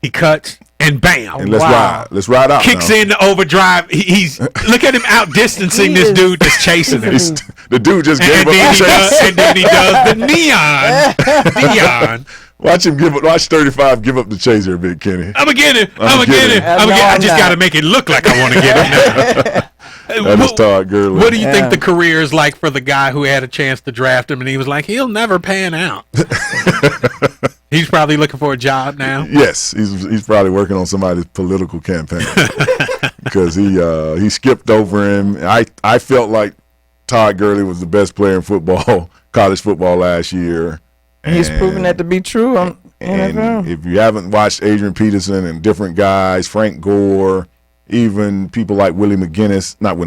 S12: He cuts and bam.
S11: And let's ride. Let's ride out.
S12: Kicks
S11: now.
S12: in the overdrive. He's look at him outdistancing this dude that's chasing him.
S11: The dude just gave up the chase.
S12: And then he does the neon.
S11: Watch 35 give up the chase here, Big Kenny.
S12: I'm gonna get him. I just got to make it look like I want to get him now.
S11: That is Todd Gurley.
S12: What do you think the career is like for the guy who had a chance to draft him and he was like, he'll never pan out? He's probably looking for a job now.
S11: Yes, he's probably working on somebody's political campaign because he skipped over him. I felt like Todd Gurley was the best player in football, college football last year.
S13: And he's proven that to be true on NFL.
S11: And if you haven't watched Adrian Peterson and different guys, Frank Gore, even people like Willie McGahee,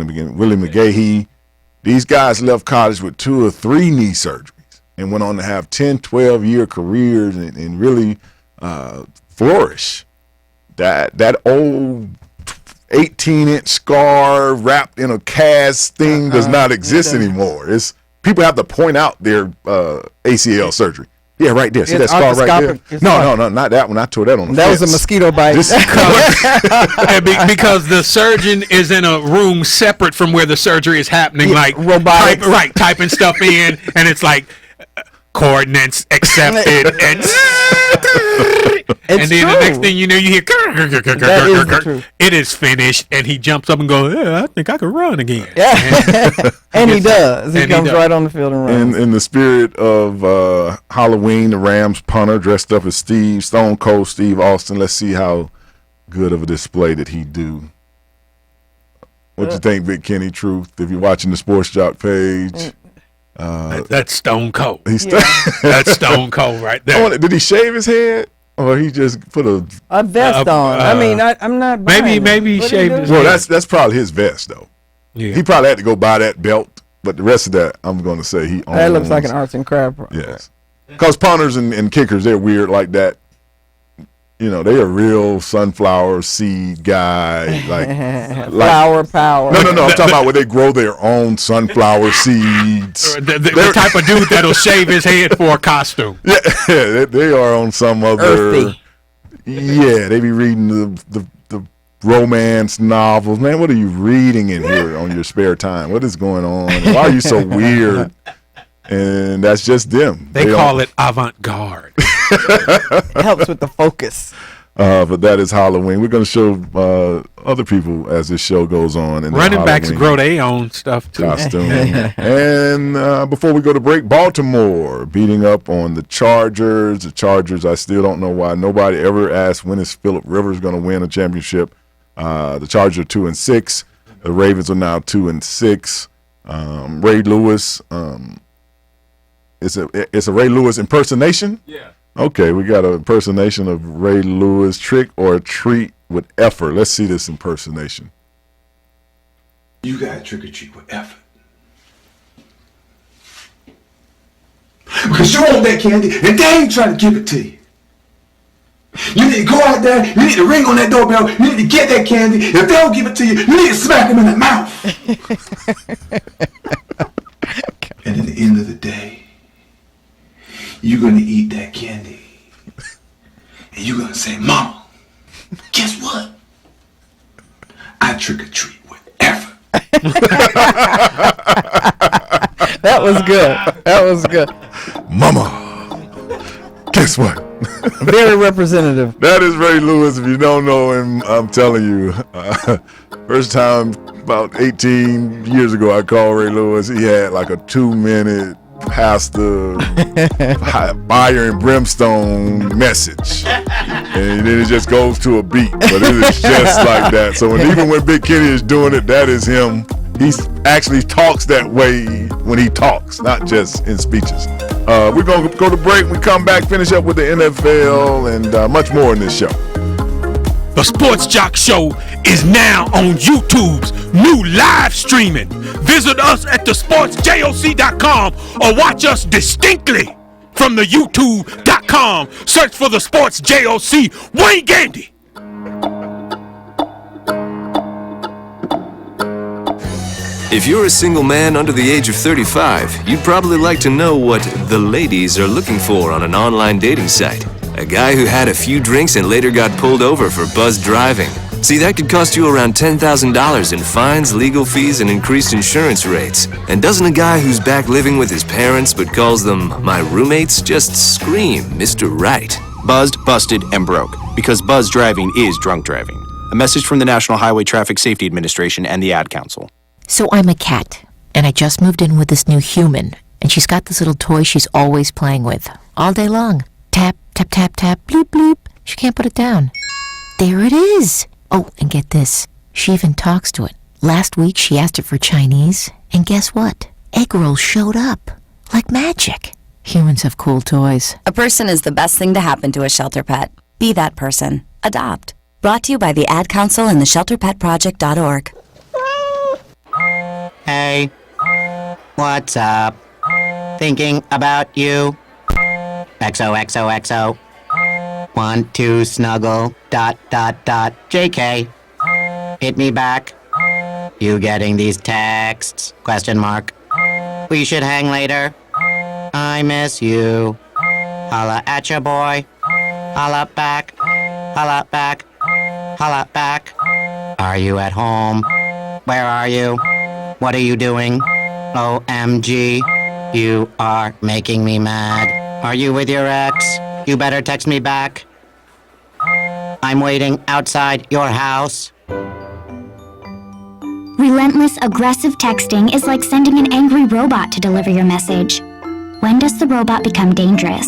S11: these guys left college with 2 or 3 knee surgeries and went on to have 10, 12-year careers and really flourish. That old 18-inch scar wrapped in a cast thing does not exist anymore. People have to point out their ACL surgery. Yeah, right there. See that scar right there? No, not that one. I tore that on the
S13: That
S11: fence.
S13: was a mosquito bite.
S12: Because the surgeon is in a room separate from where the surgery is happening, like
S13: robotics.
S12: typing stuff in, and it's like coordinates accepted, and then the next thing you know, you hear it is finished, and he jumps up and goes, "Yeah, I think I could run again."
S13: And he does. He comes right on the field and runs.
S11: In the spirit of Halloween, the Rams punter dressed up as Stone Cold Steve Austin. Let's see how good of a display did he do. What you think, Big Kenny Truth? If you're watching the Sports Joc page.
S12: That's Stone Cold.
S13: Yeah.
S12: That's Stone Cold right there.
S11: Did he shave his head, or he just put a
S13: vest on? I mean, I'm not.
S12: Maybe he shaved his
S11: Well,
S12: head.
S11: that's probably his vest though.
S12: Yeah.
S11: He probably had to go buy that belt, but the rest of that, I'm going to say he owns.
S13: That looks like an arts and craft.
S11: Yes, because punters and kickers, they're weird like that. You know, they are real sunflower seed guy,
S13: flower power.
S11: No. I'm talking about where they grow their own sunflower seeds.
S12: The type of dude that'll shave his head for a costume.
S11: Yeah, they are on some other.
S13: Earthy.
S11: Yeah, they be reading the romance novels. Man, what are you reading in here on your spare time? What is going on? Why are you so weird? And that's just them.
S12: They call it avant-garde.
S13: It helps with the focus.
S11: But that is Halloween. We're going to show other people as this show goes on. And
S12: running backs grow their own stuff too.
S11: Costume. And before we go to break, Baltimore beating up on the Chargers. The Chargers, I still don't know why nobody ever asked when is Phillip Rivers going to win a championship. The Chargers are 2-6. The Ravens are now 2-6. Ray Lewis. It's a Ray Lewis impersonation?
S4: Yeah.
S11: Okay, we got an impersonation of Ray Lewis, trick or treat with effort. Let's see this impersonation.
S20: You got to trick or treat with effort. Because you want that candy and they ain't trying to give it to you. You need to go out there, you need to ring on that doorbell, you need to get that candy. If they don't give it to you, you need to smack them in the mouth. And at the end of the day, you're going to eat that candy. And you're going to say, Mama, guess what? I trick or treat with effort.
S13: That was good. That was good.
S11: Mama, guess what?
S13: Very representative.
S11: That is Ray Lewis. If you don't know him, I'm telling you. First time about 18 years ago I called Ray Lewis. He had like a 2-minute Pastor Fire and Brimstone message, and then it just goes to a beat. But it is just like that. So even when Big Kenny is doing it, that is him. He actually talks that way when he talks, not just in speeches. We're gonna go to break. We come back, finish up with the NFL and much more in this show.
S12: The Sports Joc Show is now on YouTube's new live streaming. Visit us at thesportsjoc.com or watch us distinctly from the youtube.com. Search for the Sports Joc. Wayne Gandy.
S6: If you're a single man under the age of 35, you'd probably like to know what the ladies are looking for on an online dating site. A guy who had a few drinks and later got pulled over for buzzed driving. See, that could cost you around $10,000 in fines, legal fees, and increased insurance rates. And doesn't a guy who's back living with his parents but calls them my roommates just scream Mr. Right?
S7: Buzzed, busted, and broke. Because buzz driving is drunk driving. A message from the National Highway Traffic Safety Administration and the Ad Council.
S16: So I'm a cat, and I just moved in with this new human, and she's got this little toy she's always playing with, all day long. Tap, tap, tap, tap, bloop, bloop. She can't put it down. There it is. Oh, and get this. She even talks to it. Last week, she asked it for Chinese, and guess what? Egg rolls showed up. Like magic. Humans have cool toys.
S17: A person is the best thing to happen to a shelter pet. Be that person. Adopt. Brought to you by the Ad Council and the ShelterPetProject.org.
S8: Hey, what's up? Thinking about you. XOXOXO. Want to snuggle. ... JK. Hit me back. You getting these texts? ? We should hang later. I miss you. Holla at ya, boy. Holla back. Holla back. Holla back. Are you at home? Where are you? What are you doing? OMG. You are making me mad. Are you with your ex? You better text me back. I'm waiting outside your house.
S19: Relentless, aggressive texting is like sending an angry robot to deliver your message. When does the robot become dangerous?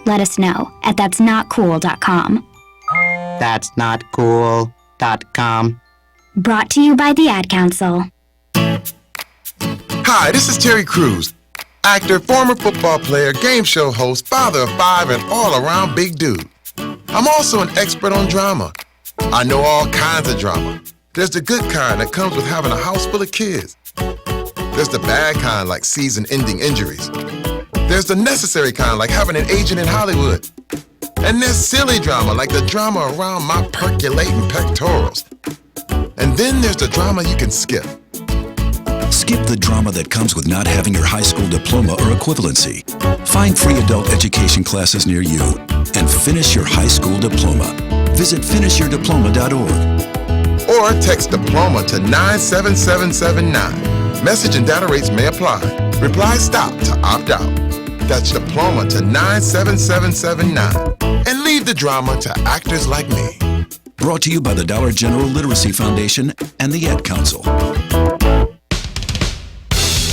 S19: Let us know at that'snotcool.com.
S8: That'snotcool.com.
S19: Brought to you by the Ad Council.
S21: Hi, this is Terry Crews, actor, former football player, game show host, father of 5, and all-around big dude. I'm also an expert on drama. I know all kinds of drama. There's the good kind that comes with having a house full of kids. There's the bad kind like season-ending injuries. There's the necessary kind like having an agent in Hollywood. And there's silly drama like the drama around my percolating pectorals. And then there's the drama you can skip.
S22: Skip the drama that comes with not having your high school diploma or equivalency. Find free adult education classes near you and finish your high school diploma. Visit finishyourdiploma.org.
S21: Or text diploma to 97779. Message and data rates may apply. Reply stop to opt out. That's diploma to 97779. And leave the drama to actors like me.
S22: Brought to you by the Dollar General Literacy Foundation and the Ad Council.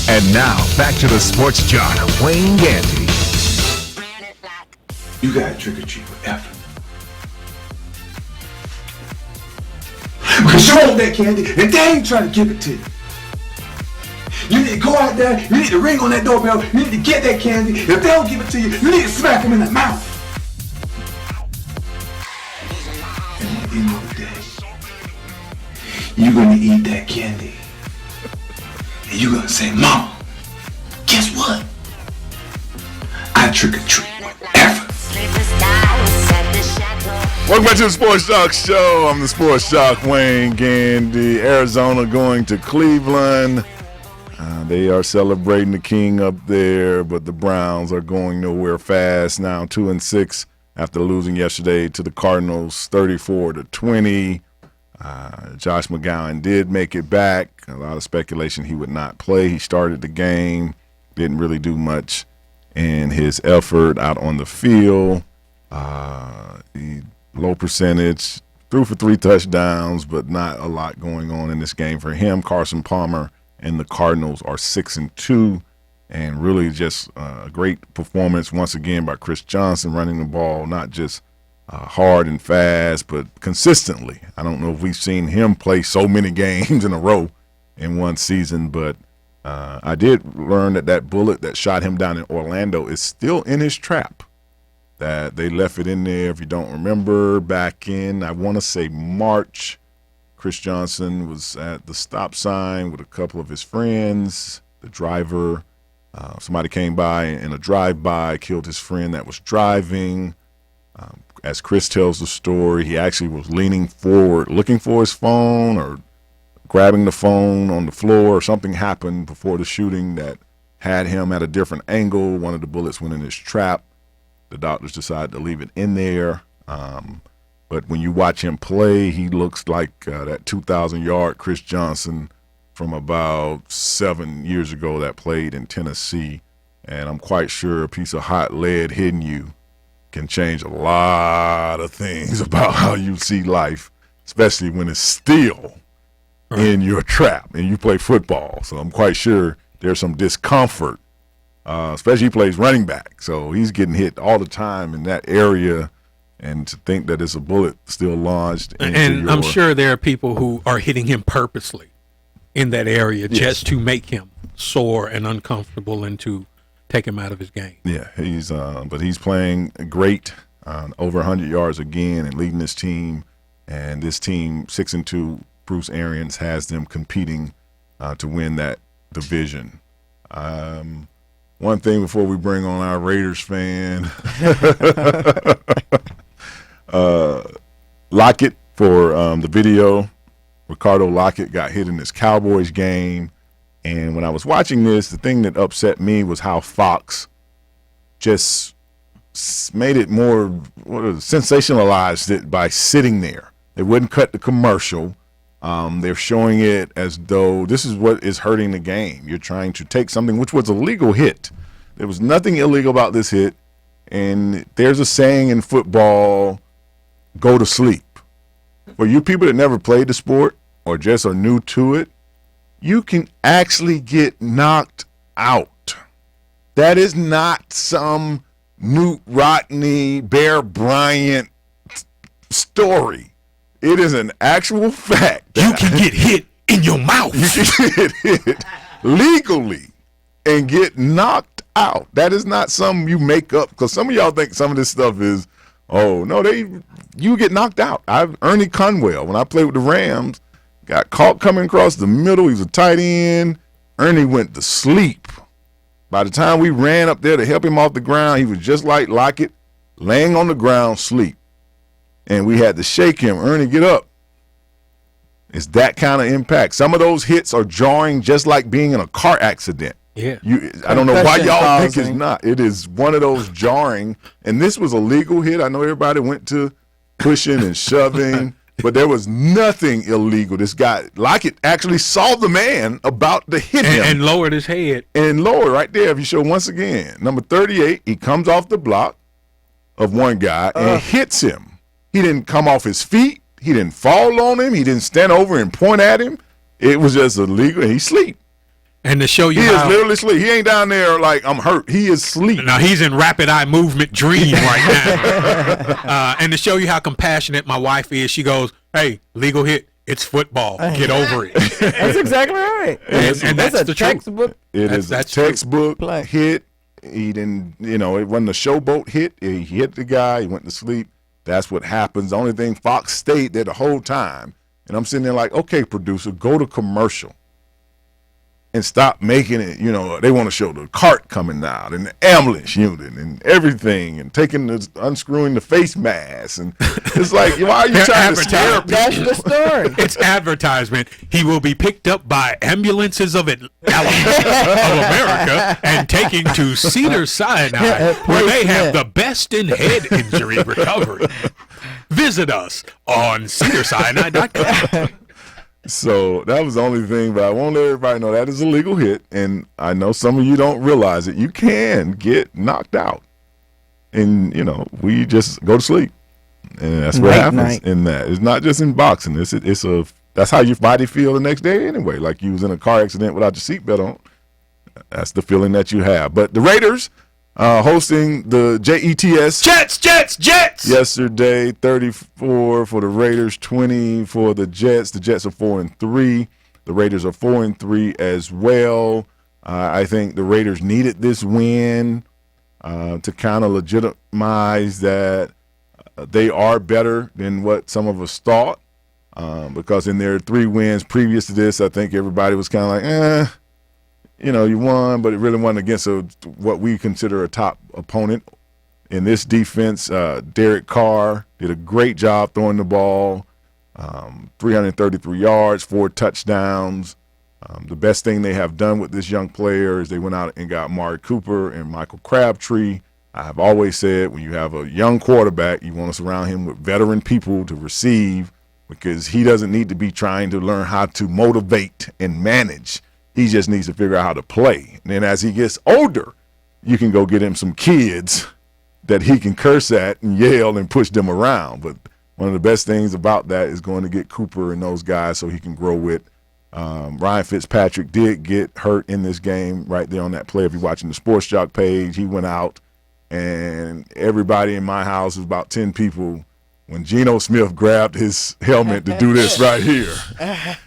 S23: And now, back to the Sports Joc, Wayne Gandy.
S20: You gotta trick or treat with effort. Because you want that candy and they ain't trying to give it to you. You need to go out there, you need to ring on that doorbell, you need to get that candy. If they don't give it to you, you need to smack them in the mouth. And at the end of the day, you're gonna eat that candy. And you're gonna say, Mama, guess what? I trick or treat with effort.
S11: Welcome back to the Sports Joc Show. I'm the Sports Joc, Wayne Gandy. Arizona going to Cleveland. They are celebrating the king up there, but the Browns are going nowhere fast now, 2-6 after losing yesterday to the Cardinals, 34-20. Josh McGowan did make it back. A lot of speculation he would not play. He started the game, didn't really do much in his effort out on the field. Low percentage, threw for 3 touchdowns, but not a lot going on in this game for him. Carson Palmer and the Cardinals are 6-2 and really just a great performance once again by Chris Johnson, running the ball not just hard and fast, but consistently. I don't know if we've seen him play so many games in a row in one season, but I did learn that bullet that shot him down in Orlando is still in his trap. That they left it in there, if you don't remember, back in, I want to say March. Chris Johnson was at the stop sign with a couple of his friends. The driver, somebody came by in a drive-by, killed his friend that was driving. As Chris tells the story, he actually was leaning forward, looking for his phone or grabbing the phone on the floor, or something happened before the shooting that had him at a different angle. One of the bullets went in his trap. The doctors decided to leave it in there. But when you watch him play, he looks like that 2,000-yard Chris Johnson from about 7 years ago that played in Tennessee. And I'm quite sure a piece of hot lead hitting you can change a lot of things about how you see life, especially when it's still in your trap and you play football. So I'm quite sure there's some discomfort, especially he plays running back. So he's getting hit all the time in that area, and to think that it's a bullet still lodged into
S12: and I'm sure there are people who are hitting him purposely in that area just to make him sore and uncomfortable and to take him out of his game.
S11: Yeah, but he's playing great, over 100 yards again and leading this team. And this team, 6-2, Bruce Arians has them competing to win that division. One thing before we bring on our Raiders fan, Lockett for the video. Ricardo Lockett got hit in this Cowboys game. And when I was watching this, the thing that upset me was how Fox just made it more sensationalized it by sitting there. They wouldn't cut the commercial. They're showing it as though this is what is hurting the game. You're trying to take something which was a legal hit. There was nothing illegal about this hit. And there's a saying in football, go to sleep. For you people that never played the sport or just are new to it, you can actually get knocked out. That is not some Newt Rodney, Bear Bryant story. It is an actual fact.
S12: You can get hit in your mouth.
S11: You can get hit legally and get knocked out. That is not something you make up, because some of y'all think some of this stuff is, oh, no, you get knocked out. Ernie Conwell, when I played with the Rams, got caught coming across the middle. He was a tight end. Ernie went to sleep. By the time we ran up there to help him off the ground, he was just like Lockett, laying on the ground, sleep. And we had to shake him. Ernie, get up. It's that kind of impact. Some of those hits are jarring, just like being in a car accident.
S12: Yeah.
S11: I don't know why y'all think it's not. It is one of those jarring. And this was a legal hit. I know everybody went to pushing and shoving. But there was nothing illegal. This guy, Lockett, actually saw the man about to hit him.
S12: And lowered his head.
S11: And lowered right there, if you show once again. Number 38, he comes off the block of one guy and hits him. He didn't come off his feet. He didn't fall on him. He didn't stand over and point at him. It was just illegal. And he sleep.
S12: And to show you
S11: he is literally asleep. He ain't down there like, I'm hurt. He is asleep.
S12: Now, he's in rapid eye movement dream right now. And to show you how compassionate my wife is, she goes, hey, legal hit. It's football. Get over it.
S13: That's exactly right.
S12: And that's the
S13: textbook.
S11: It is a textbook hit. He didn't, it wasn't a showboat hit. He hit the guy. He went to sleep. That's what happens. The only thing, Fox stayed there the whole time. And I'm sitting there like, okay, producer, go to commercial. And stop making it, they want to show the cart coming out and the ambulance unit and everything and unscrewing the face mask. And it's like, why are you trying to scare people?
S13: That's the story.
S12: It's advertisement. He will be picked up by ambulances of America and taken to Cedars-Sinai, where they have the best in head injury recovery. Visit us on CedarSinai.com.
S11: So that was the only thing, but I want to let everybody know that is a legal hit, and I know some of you don't realize it. You can get knocked out, and we just go to sleep, and that's what happens in that. It's not just in boxing. That's how your body feel the next day anyway. Like you was in a car accident without your seatbelt on. That's the feeling that you have. But the Raiders hosting the Jets.
S12: Jets.
S11: Yesterday, 34 for the Raiders, 20 for the Jets. The Jets are 4-3. The Raiders are 4-3 as well. I think the Raiders needed this win to kind of legitimize that they are better than what some of us thought. Because in their 3 wins previous to this, I think everybody was kind of like, you won, but it really wasn't against what we consider a top opponent. In this defense, Derek Carr did a great job throwing the ball, 333 yards, 4 touchdowns. The best thing they have done with this young player is they went out and got Amari Cooper and Michael Crabtree. I have always said when you have a young quarterback, you want to surround him with veteran people to receive, because he doesn't need to be trying to learn how to motivate and manage. He just needs to figure out how to play. And then as he gets older, you can go get him some kids that he can curse at and yell and push them around. But one of the best things about that is going to get Cooper and those guys so he can grow with. Ryan Fitzpatrick did get hurt in this game right there on that play. If you're watching the Sports Joc page, he went out, and everybody in my house, was about 10 people, when Geno Smith grabbed his helmet to do this right here.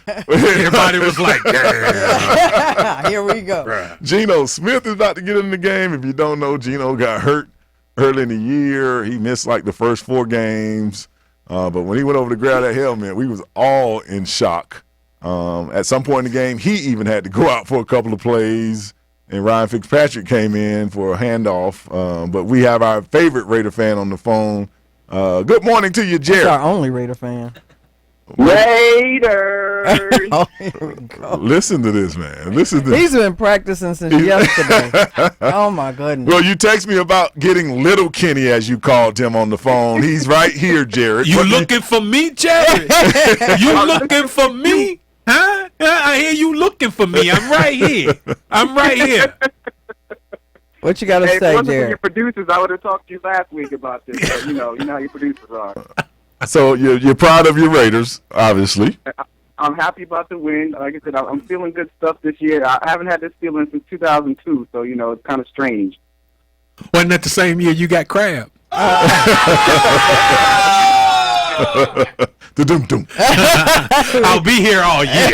S12: Everybody was like, yeah.
S13: Here we go.
S11: Geno Smith is about to get in the game. If you don't know, Geno got hurt early in the year. He missed like the first 4 games. But when he went over to grab that helmet, we was all in shock. At some point in the game, he even had to go out for a couple of plays, and Ryan Fitzpatrick came in for a handoff. But we have our favorite Raider fan on the phone. Good morning to you, Jared.
S13: That's our only Raider fan.
S2: Raiders.
S13: Oh, here we go.
S11: Listen to this, man. He's
S13: been practicing since yesterday. Oh, my goodness.
S11: Well, you text me about getting little Kenny, as you called him, on the phone. He's right here, Jared.
S12: You looking for me, Jared? You looking for me? Huh? I hear you looking for me. I'm right here.
S13: What you got to say,
S2: if it wasn't for
S13: Jared?
S2: your producers, I would have talked to you last week about this. But, you know how your producers are.
S11: So you're proud of your Raiders, obviously.
S2: I'm happy about the win. Like I said, I'm feeling good stuff this year. I haven't had this feeling since 2002, so, it's kind of strange.
S12: Wasn't that the same year you got Crab? I'll be here all year.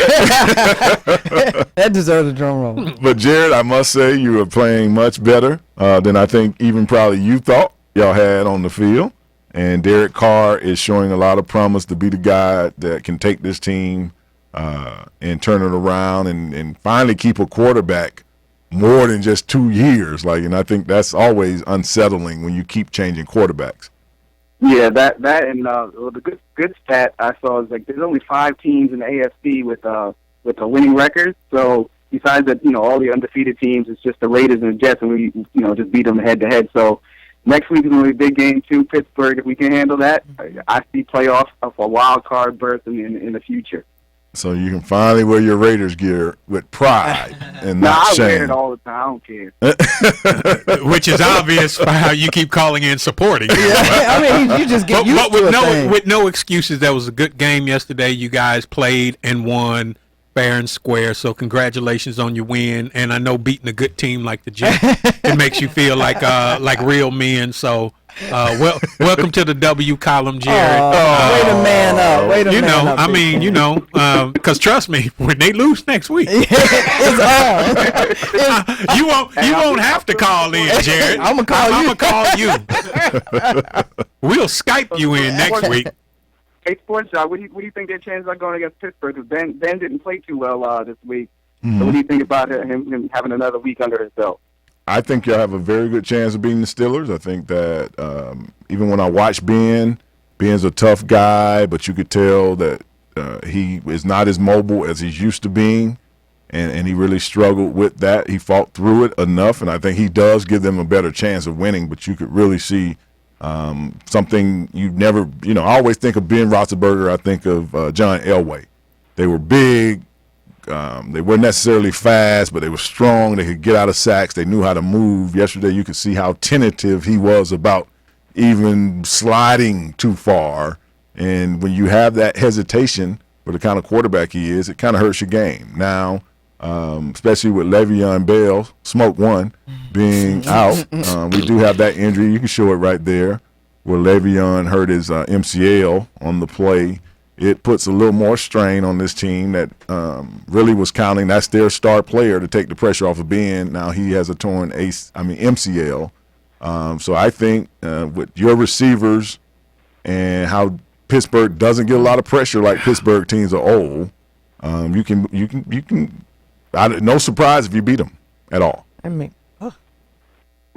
S13: That deserves a drum roll.
S11: But, Jared, I must say you are playing much better than I think even probably you thought y'all had on the field. And Derek Carr is showing a lot of promise to be the guy that can take this team and turn it around and finally keep a quarterback more than just 2 years. And I think that's always unsettling when you keep changing quarterbacks.
S2: Yeah, that and the good stat I saw is there's only 5 teams in the AFC with a winning record. So besides that, all the undefeated teams, it's just the Raiders and the Jets, and we just beat them head to head. So next week is going to be a big game too, Pittsburgh. If we can handle that, I see playoff of a wild card berth in the future.
S11: So you can finally wear your Raiders gear with pride and not
S2: I
S11: shame.
S2: wear it all the time. I don't care.
S12: Which is obvious by how you keep calling in supporting.
S13: You just get used
S12: but with
S13: to it.
S12: with no excuses. That was a good game yesterday. You guys played and won fair and square. So congratulations on your win. And I know beating a good team like the Jets, it makes you feel like real men. So welcome to the W column, Jared.
S13: Wait a man up.
S12: Because trust me, when they lose next week, you won't have to call in, Jared.
S13: I'm gonna call you.
S12: We'll Skype you in next week.
S2: Hey, Sports Joc, what do you think their chances are going against Pittsburgh? Because Ben didn't play too well this week.
S11: Mm-hmm.
S2: So what do you think about him having another week under his belt?
S11: I think y'all have a very good chance of beating the Steelers. I think that even when I watch Ben's a tough guy, but you could tell that he is not as mobile as he's used to being, and he really struggled with that. He fought through it enough, and I think he does give them a better chance of winning, but you could really see something you never – I always think of Ben Roethlisberger. I think of John Elway. They were big. They weren't necessarily fast, but they were strong. They could get out of sacks. They knew how to move. Yesterday you could see how tentative he was about even sliding too far. And when you have that hesitation for the kind of quarterback he is, it kind of hurts your game. Now, especially with Le'Veon Bell, smoke one, being out. We do have that injury. You can show it right there where Le'Veon hurt his MCL on the play. It puts a little more strain on this team that really was counting. That's their star player to take the pressure off of Ben. Now he has a torn MCL. So I think with your receivers and how Pittsburgh doesn't get a lot of pressure like Pittsburgh teams are old, you can. No surprise if you beat them at all.
S13: I mean,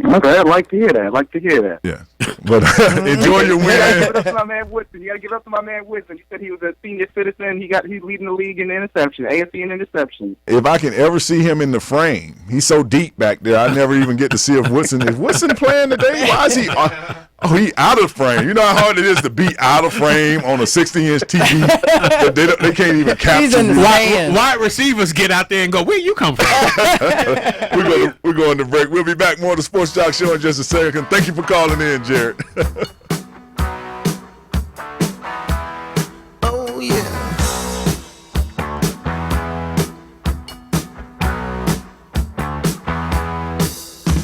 S2: okay, I'd like to hear that.
S11: Yeah, but enjoy your win.
S2: Give it up to my man Woodson. You got to give it up to my man Woodson. He said he was a senior citizen. He's leading the league in interception, AFC in interception.
S11: If I can ever see him in the frame, he's so deep back there. I never even get to see if Woodson playing today. Why is he? He out of frame. You know how hard it is to be out of frame on a 60-inch TV. They can't even capture me.
S12: Wide receivers get out there and go, where you come from?
S11: We're going to break. We'll be back more of the Sports Joc Show in just a second. Thank you for calling in, Jared.
S3: Oh, yeah.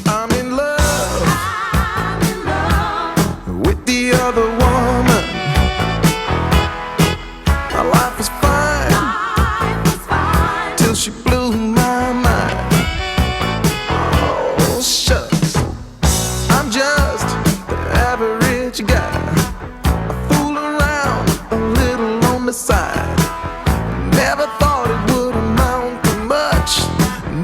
S3: I'm in love with the other woman. My life was fine till she blew my mind. Oh, shucks. I'm just the average guy. I fool around a little on the side. Never thought it would amount to much.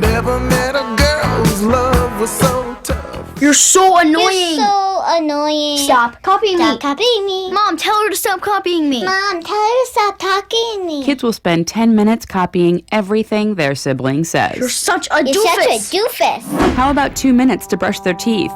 S3: Never met a girl whose love was so tough.
S1: You're so annoying.
S9: You're so annoying.
S1: Stop copying me.
S9: Stop copying me.
S1: Mom, tell her to stop copying me.
S9: Mom, tell her to stop talking to me.
S18: Kids will spend 10 minutes copying everything their sibling says.
S1: You're such a
S9: You're
S1: doofus.
S9: such a doofus.
S18: How about 2 minutes to brush their teeth?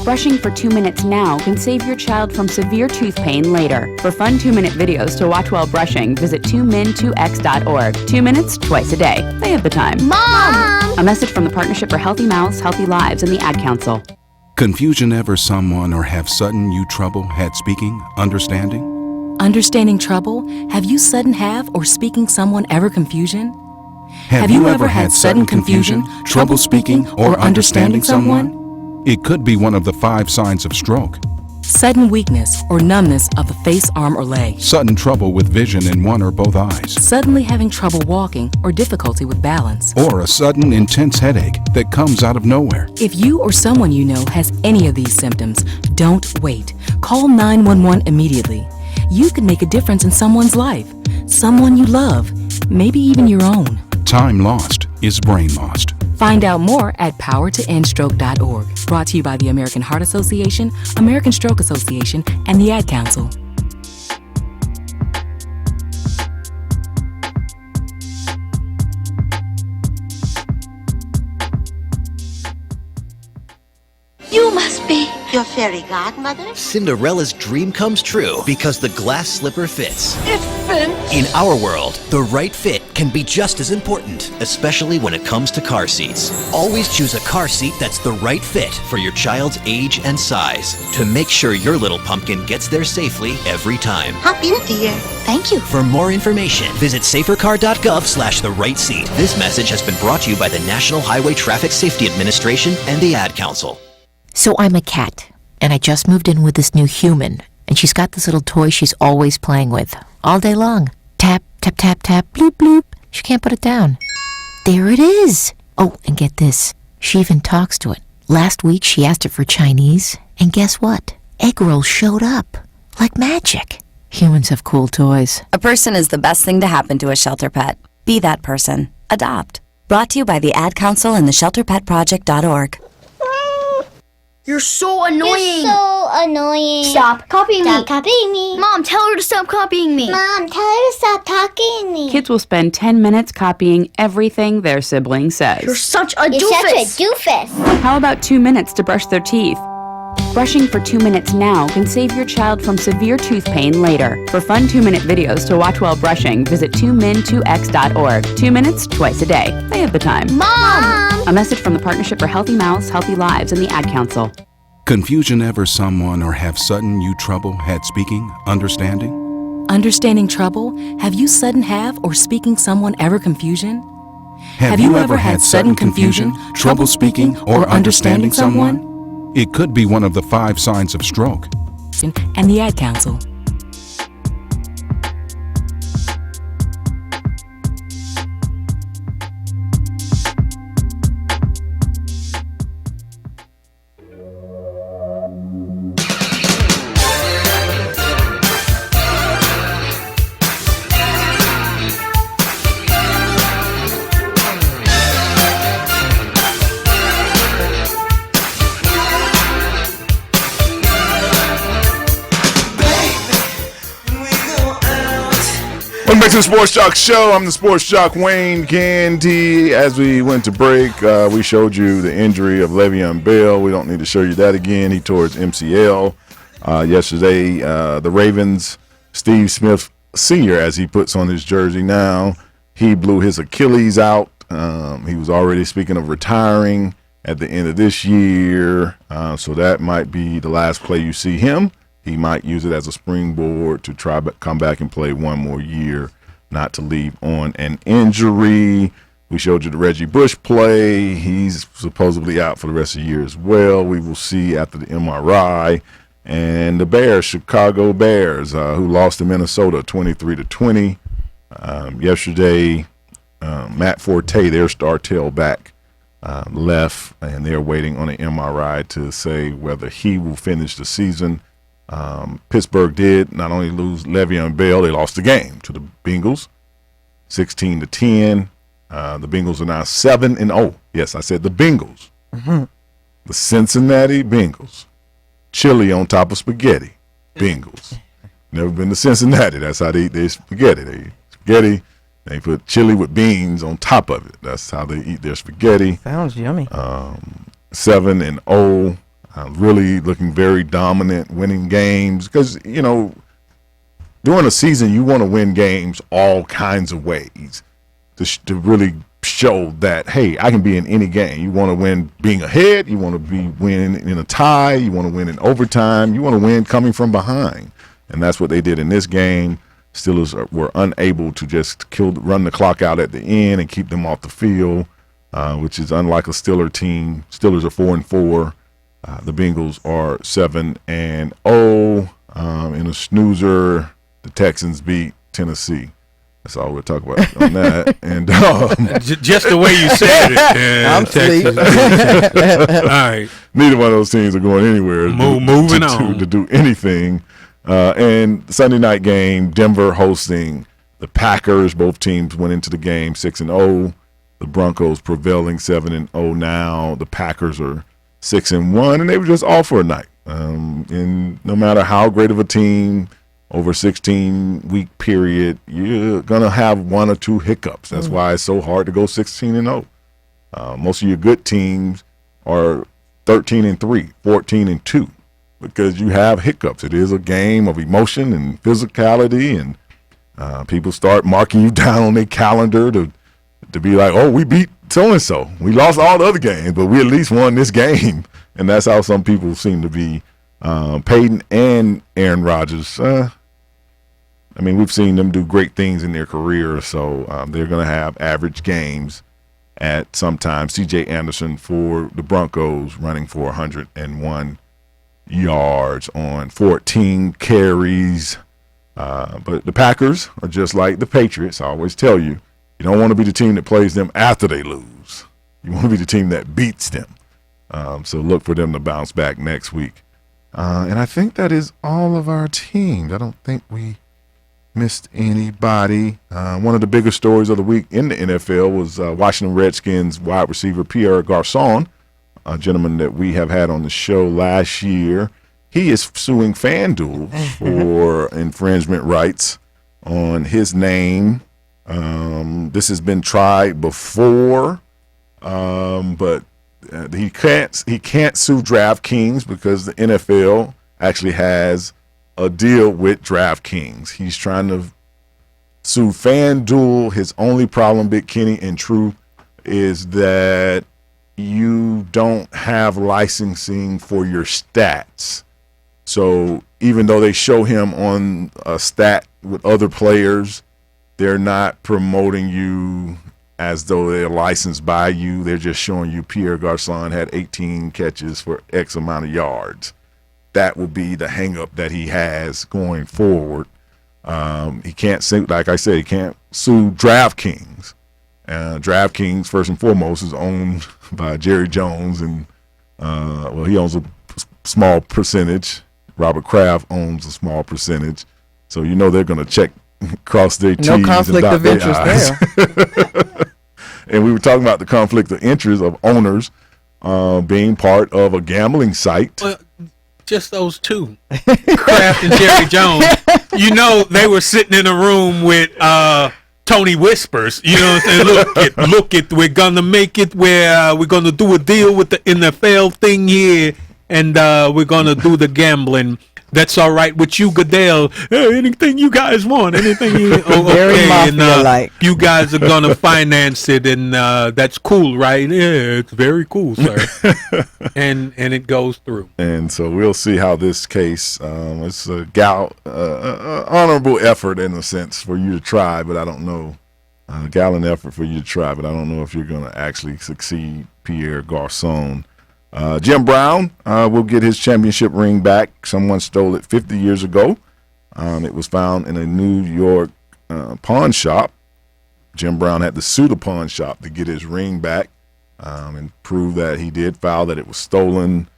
S18: Brushing for 2 minutes now can save your child from severe tooth pain later. For fun 2-minute videos to watch while brushing, visit 2min2x.org. 2 minutes, twice a day. They have the time.
S1: Mom!
S18: A message from the Partnership for Healthy Mouths, Healthy Lives, and the Ad Council.
S22: Confusion ever someone or have sudden you trouble had speaking, understanding?
S24: Understanding trouble? Have you sudden have or speaking someone ever confusion?
S22: Have you ever had sudden confusion, trouble speaking, or understanding someone? It could be one of the 5 signs of stroke.
S24: Sudden weakness or numbness of the face, arm, or leg.
S22: Sudden trouble with vision in one or both eyes.
S24: Suddenly having trouble walking or difficulty with balance.
S22: Or a sudden intense headache that comes out of nowhere.
S24: If you or someone you know has any of these symptoms, don't wait. Call 911 immediately. You can make a difference in someone's life. Someone you love. Maybe even your own.
S22: Time lost is brain lost.
S24: Find out more at powertoendstroke.org. Brought to you by the American Heart Association, American Stroke Association, and the Ad Council.
S1: You must be
S25: Your fairy godmother?
S26: Cinderella's dream comes true because the glass slipper fits.
S1: It fits.
S26: In our world, the right fit can be just as important, especially when it comes to car seats. Always choose a car seat that's the right fit for your child's age and size to make sure your little pumpkin gets there safely every time.
S25: Hop in, dear.
S1: Thank you.
S26: For more information, visit safercar.gov/the-right-seat. This message has been brought to you by the National Highway Traffic Safety Administration and the Ad Council.
S16: So I'm a cat, and I just moved in with this new human, and she's got this little toy she's always playing with, all day long. Tap, tap, tap, tap, bloop, bloop. She can't put it down. There it is. Oh, and get this. She even talks to it. Last week, she asked it for Chinese, and guess what? Egg rolls showed up. Like magic. Humans have cool toys.
S17: A person is the best thing to happen to a shelter pet. Be that person. Adopt. Brought to you by the Ad Council and the ShelterPetProject.org.
S1: You're so annoying.
S9: You're so annoying.
S1: Stop copying me.
S9: Stop copying me.
S1: Mom, tell her to stop copying me.
S9: Mom, tell her to stop talking to me.
S18: Kids will spend 10 minutes copying everything their sibling says.
S1: You're such a
S9: You're
S1: doofus.
S9: such a doofus.
S18: How about 2 minutes to brush their teeth? Brushing for 2 minutes now can save your child from severe tooth pain later. For fun 2-minute videos to watch while brushing, visit 2min2x.org. 2 minutes, twice a day. They have the time.
S1: Mom!
S18: A message from the Partnership for Healthy Mouths, Healthy Lives, and the Ad Council.
S22: Confusion ever someone or have sudden you trouble had speaking, understanding?
S24: Understanding trouble? Have you sudden have or speaking someone ever confusion? Have you ever had sudden confusion, trouble speaking, or understanding someone?
S4: It could be one of the 5 signs of stroke.
S24: And the Ad Council.
S11: Welcome back to the Sports Joc Show. I'm the Sports Joc, Wayne Gandy. As we went to break, we showed you the injury of Le'Veon Bell. We don't need to show you that again. He tore his MCL yesterday. The Ravens, Steve Smith Sr., as he puts on his jersey now, he blew his Achilles out. He was already speaking of retiring at the end of this year, so that might be the last play you see him. He might use it as a springboard to try to come back and play one more year, not to leave on an injury. We showed you the Reggie Bush play. He's supposedly out for the rest of the year as well. We will see after the MRI. And the Bears, Chicago Bears, who lost to Minnesota 23-20. Yesterday, Matt Forte, their star tailback, left, and they're waiting on an MRI to say whether he will finish the season. Pittsburgh did not only lose Le'Veon Bell, they lost the game to the Bengals, 16-10. The Bengals are now 7-0. Yes, I said the Bengals. Mm-hmm. The Cincinnati Bengals. Chili on top of spaghetti. Bengals. Never been to Cincinnati. That's how they eat their spaghetti. They put chili with beans on top of it. That's how they eat their spaghetti.
S13: Sounds yummy.
S11: 7-0. Really looking very dominant, winning games. Because, you know, during a season, you want to win games all kinds of ways to really show that, hey, I can be in any game. You want to win being ahead. You want to win in a tie. You want to win in overtime. You want to win coming from behind. And that's what they did in this game. Steelers were unable to just run the clock out at the end and keep them off the field, which is unlike a Steeler team. Steelers are 4-4. The Bengals are 7-0. In a snoozer, the Texans beat Tennessee. That's all we'll talk about on that. And
S12: just the way you said it. Yeah,
S13: I'm
S12: Texas. All right.
S11: Neither one of those teams are going anywhere.
S12: Moving on
S11: to do anything. And Sunday night game, Denver hosting the Packers. Both teams went into the game 6-0. The Broncos prevailing 7-0 now. The Packers are 6-1, and they were just off for a night. And no matter how great of a team over a 16-week period, you're gonna have one or two hiccups. That's why it's so hard to go 16-0. Most of your good teams are 13-3, 14-2, because you have hiccups. It is a game of emotion and physicality, and people start marking you down on their calendar to be like, oh, we beat so-and-so. We lost all the other games, but we at least won this game. And that's how some people seem to be. Peyton and Aaron Rodgers, I mean, we've seen them do great things in their career, so they're going to have average games at sometimes. C.J. Anderson for the Broncos running for 101 yards on 14 carries. But the Packers are just like the Patriots. I always tell you, you don't want to be the team that plays them after they lose. You want to be the team that beats them. So look for them to bounce back next week. And I think that is all of our teams. I don't think we missed anybody. One of the biggest stories of the week in the NFL was Washington Redskins wide receiver Pierre Garçon, a gentleman that we have had on the show last year. He is suing FanDuel for infringement rights on his name. This has been tried before, but he can't sue DraftKings because the NFL actually has a deal with DraftKings. He's trying to sue FanDuel. His only problem, Big Kenny and True, is that you don't have licensing for your stats. So even though they show him on a stat with other players, they're not promoting you as though they're licensed by you. They're just showing you Pierre Garçon had 18 catches for X amount of yards. That will be the hang up that he has going forward. He can't sue, like I said, he can't sue DraftKings. DraftKings, first and foremost, is owned by Jerry Jones, and he owns a small percentage. Robert Kraft owns a small percentage, so they're going to check, cross their T's.
S13: No conflict
S11: and dot
S13: of interest
S11: there. And we were talking about the conflict of interest of owners being part of a gambling site.
S12: Well, just those two, Kraft and Jerry Jones. They were sitting in a room with Tony Whispers. Look it, we're gonna make it where we're gonna do a deal with the NFL thing here, and we're gonna do the gambling. That's all right with you, Goodell. Hey, anything you guys want, anything you
S13: Very mafia-like.
S12: You guys are gonna finance it, and that's cool, right? Yeah, it's very cool, sir. and it goes through.
S11: And so we'll see how this case. It's a honorable effort in a sense for you to try, but I don't know. Gallant effort for you to try, but I don't know if you're going to actually succeed, Pierre Garçon. Jim Brown will get his championship ring back. Someone stole it 50 years ago. It was found in a New York pawn shop. Jim Brown had to sue the pawn shop to get his ring back and prove that he did file that it was stolen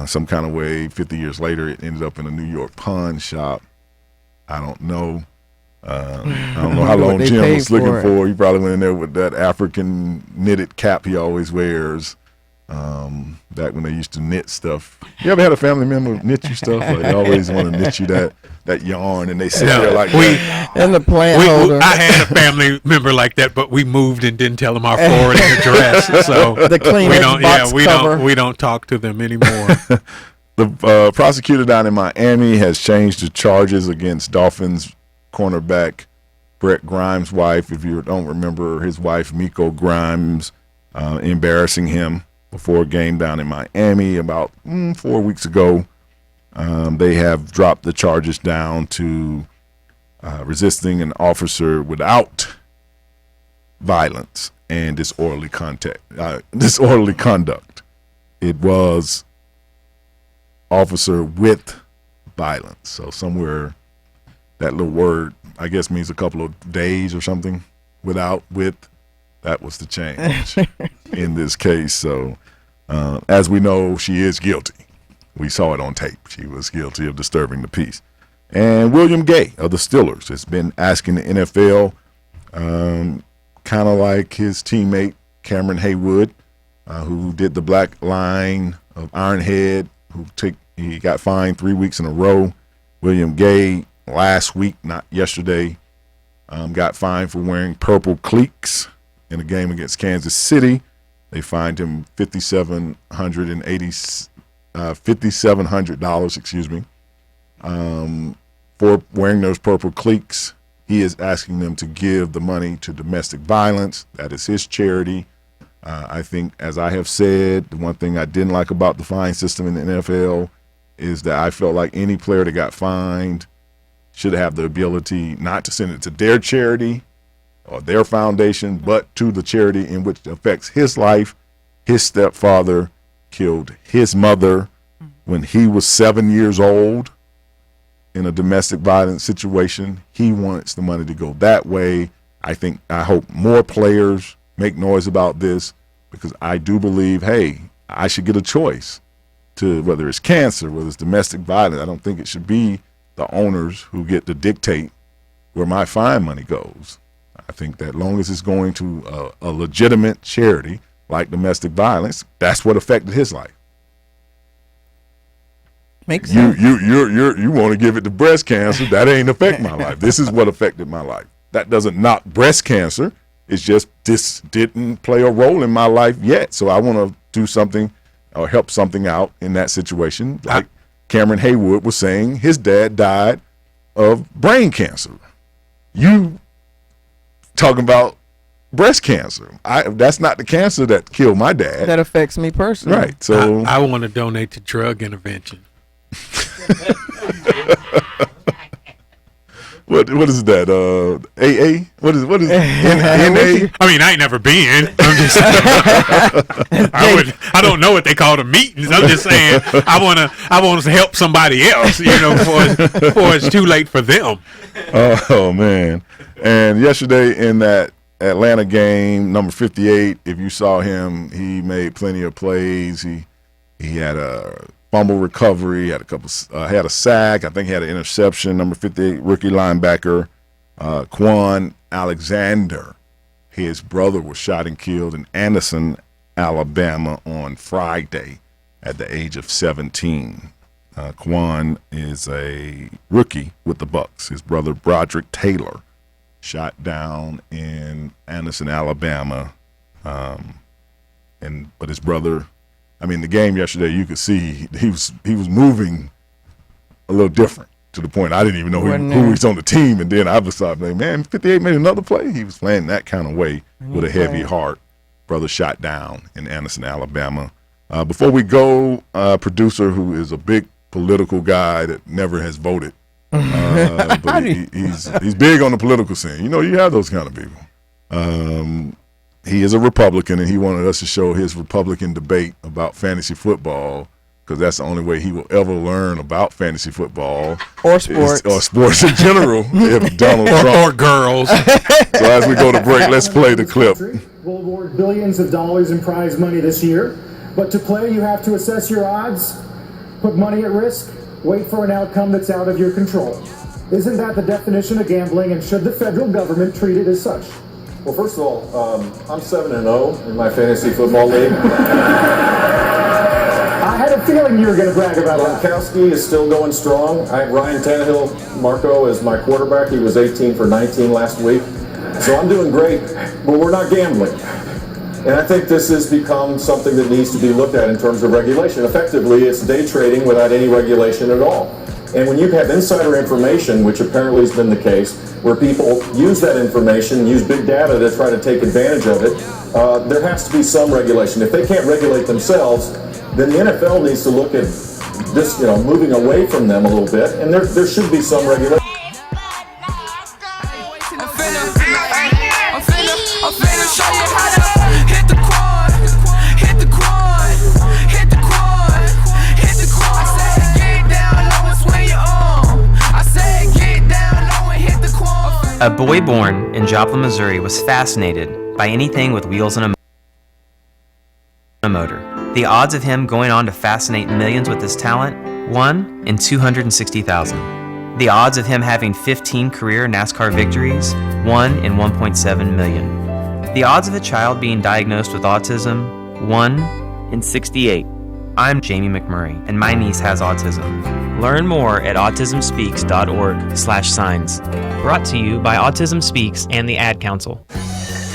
S11: some kind of way. 50 years later, it ended up in a New York pawn shop. I don't know. I don't know how long Jim was looking for. He probably went in there with that African knitted cap he always wears. Back when they used to knit stuff. You ever had a family member knit you stuff? Like they always want to knit you that yarn, and they sit there like that.
S13: And the plant holder.
S12: I had a family member like that, but we moved and didn't tell them our forwarding address. So
S13: the
S12: we don't talk to them anymore.
S11: The prosecutor down in Miami has changed the charges against Dolphins cornerback Brett Grimes' wife. If you don't remember, his wife Miko Grimes embarrassing him before a game down in Miami about 4 weeks ago. They have dropped the charges down to resisting an officer without violence and disorderly conduct. It was officer with violence. So somewhere that little word, I guess, means a couple of days or something. Without, with, that was the change in this case. So as we know, she is guilty. We saw it on tape. She was guilty of disturbing the peace. And William Gay of the Steelers has been asking the NFL, kind of like his teammate Cameron Haywood, who did the black line of Ironhead, he got fined 3 weeks in a row. William Gay last week, not yesterday, got fined for wearing purple cleats in a game against Kansas City. They fined him $5,700, for wearing those purple cleats. He is asking them to give the money to domestic violence. That is his charity. I think, as I have said, the one thing I didn't like about the fine system in the NFL is that I felt like any player that got fined should have the ability not to send it to their charity or their foundation, but to the charity in which it affects his life. His stepfather killed his mother when he was 7 years old in a domestic violence situation. He wants the money to go that way. I hope more players make noise about this, because I do believe, hey, I should get a choice to whether it's cancer, whether it's domestic violence. I don't think it should be the owners who get to dictate where my fine money goes. I think that long as it's going to a legitimate charity like domestic violence, that's what affected his life.
S13: Makes sense.
S11: You want to give it to breast cancer? That ain't affect my life. This is what affected my life. That doesn't knock breast cancer. It's just this didn't play a role in my life yet. So I want to do something or help something out in that situation. Like Cameron Haywood was saying, his dad died of brain cancer. You talking about breast cancer. That's not the cancer that killed my dad.
S13: That affects me personally.
S11: Right. So
S12: I want to donate to drug intervention.
S11: What is that? AA? What is NA?
S12: I mean, I ain't never been. I'm just I don't know what they call the meetings. I'm just saying I want to help somebody else, before it's too late for them.
S11: Oh man. And yesterday in that Atlanta game, number 58, if you saw him, he made plenty of plays. He had a fumble recovery, had a sack. I think he had an interception. Number 58, rookie linebacker Quan Alexander. His brother was shot and killed in Anderson, Alabama on Friday at the age of 17. Quan is a rookie with the Bucs. His brother Broderick Taylor shot down in Anderson, Alabama. But his brother, the game yesterday, you could see he was moving a little different to the point I didn't even know who was on the team. And then I was like, man, 58 made another play. He was playing that kind of way with a heavy heart. Brother shot down in Anderson, Alabama. Before we go, producer who is a big political guy that never has voted, but he's big on the political scene. You have those kind of people. He is a Republican, and he wanted us to show his Republican debate about fantasy football, because that's the only way he will ever learn about fantasy football
S13: or sports
S11: or sports in general. If Donald Trump
S12: or girls.
S11: So as we go to break, let's play the clip.
S5: We'll award billions of dollars in prize money this year, but to play, you have to assess your odds, put money at risk, wait for an outcome that's out of your control. Isn't that the definition of gambling, and should the federal government treat it as such?
S6: Well, first of all, I'm 7-0 in my fantasy football league.
S5: I had a feeling you were going to brag about that.
S6: Gronkowski is still going strong. I have Ryan Tannehill, Marco, as my quarterback. He was 18 for 19 last week. So I'm doing great, but we're not gambling. And I think this has become something that needs to be looked at in terms of regulation. Effectively, it's day trading without any regulation at all. And when you have insider information, which apparently has been the case, where people use that information, use big data to try to take advantage of it, there has to be some regulation. If they can't regulate themselves, then the NFL needs to look at this, moving away from them a little bit, and there should be some regulation.
S7: A boy born in Joplin, Missouri was fascinated by anything with wheels and a motor. The odds of him going on to fascinate millions with his talent, 1 in 260,000. The odds of him having 15 career NASCAR victories, 1 in 1.7 million. The odds of a child being diagnosed with autism, 1 in 68. I'm Jamie McMurray, and my niece has autism. Learn more at autismspeaks.org/signs. Brought to you by Autism Speaks and the Ad Council.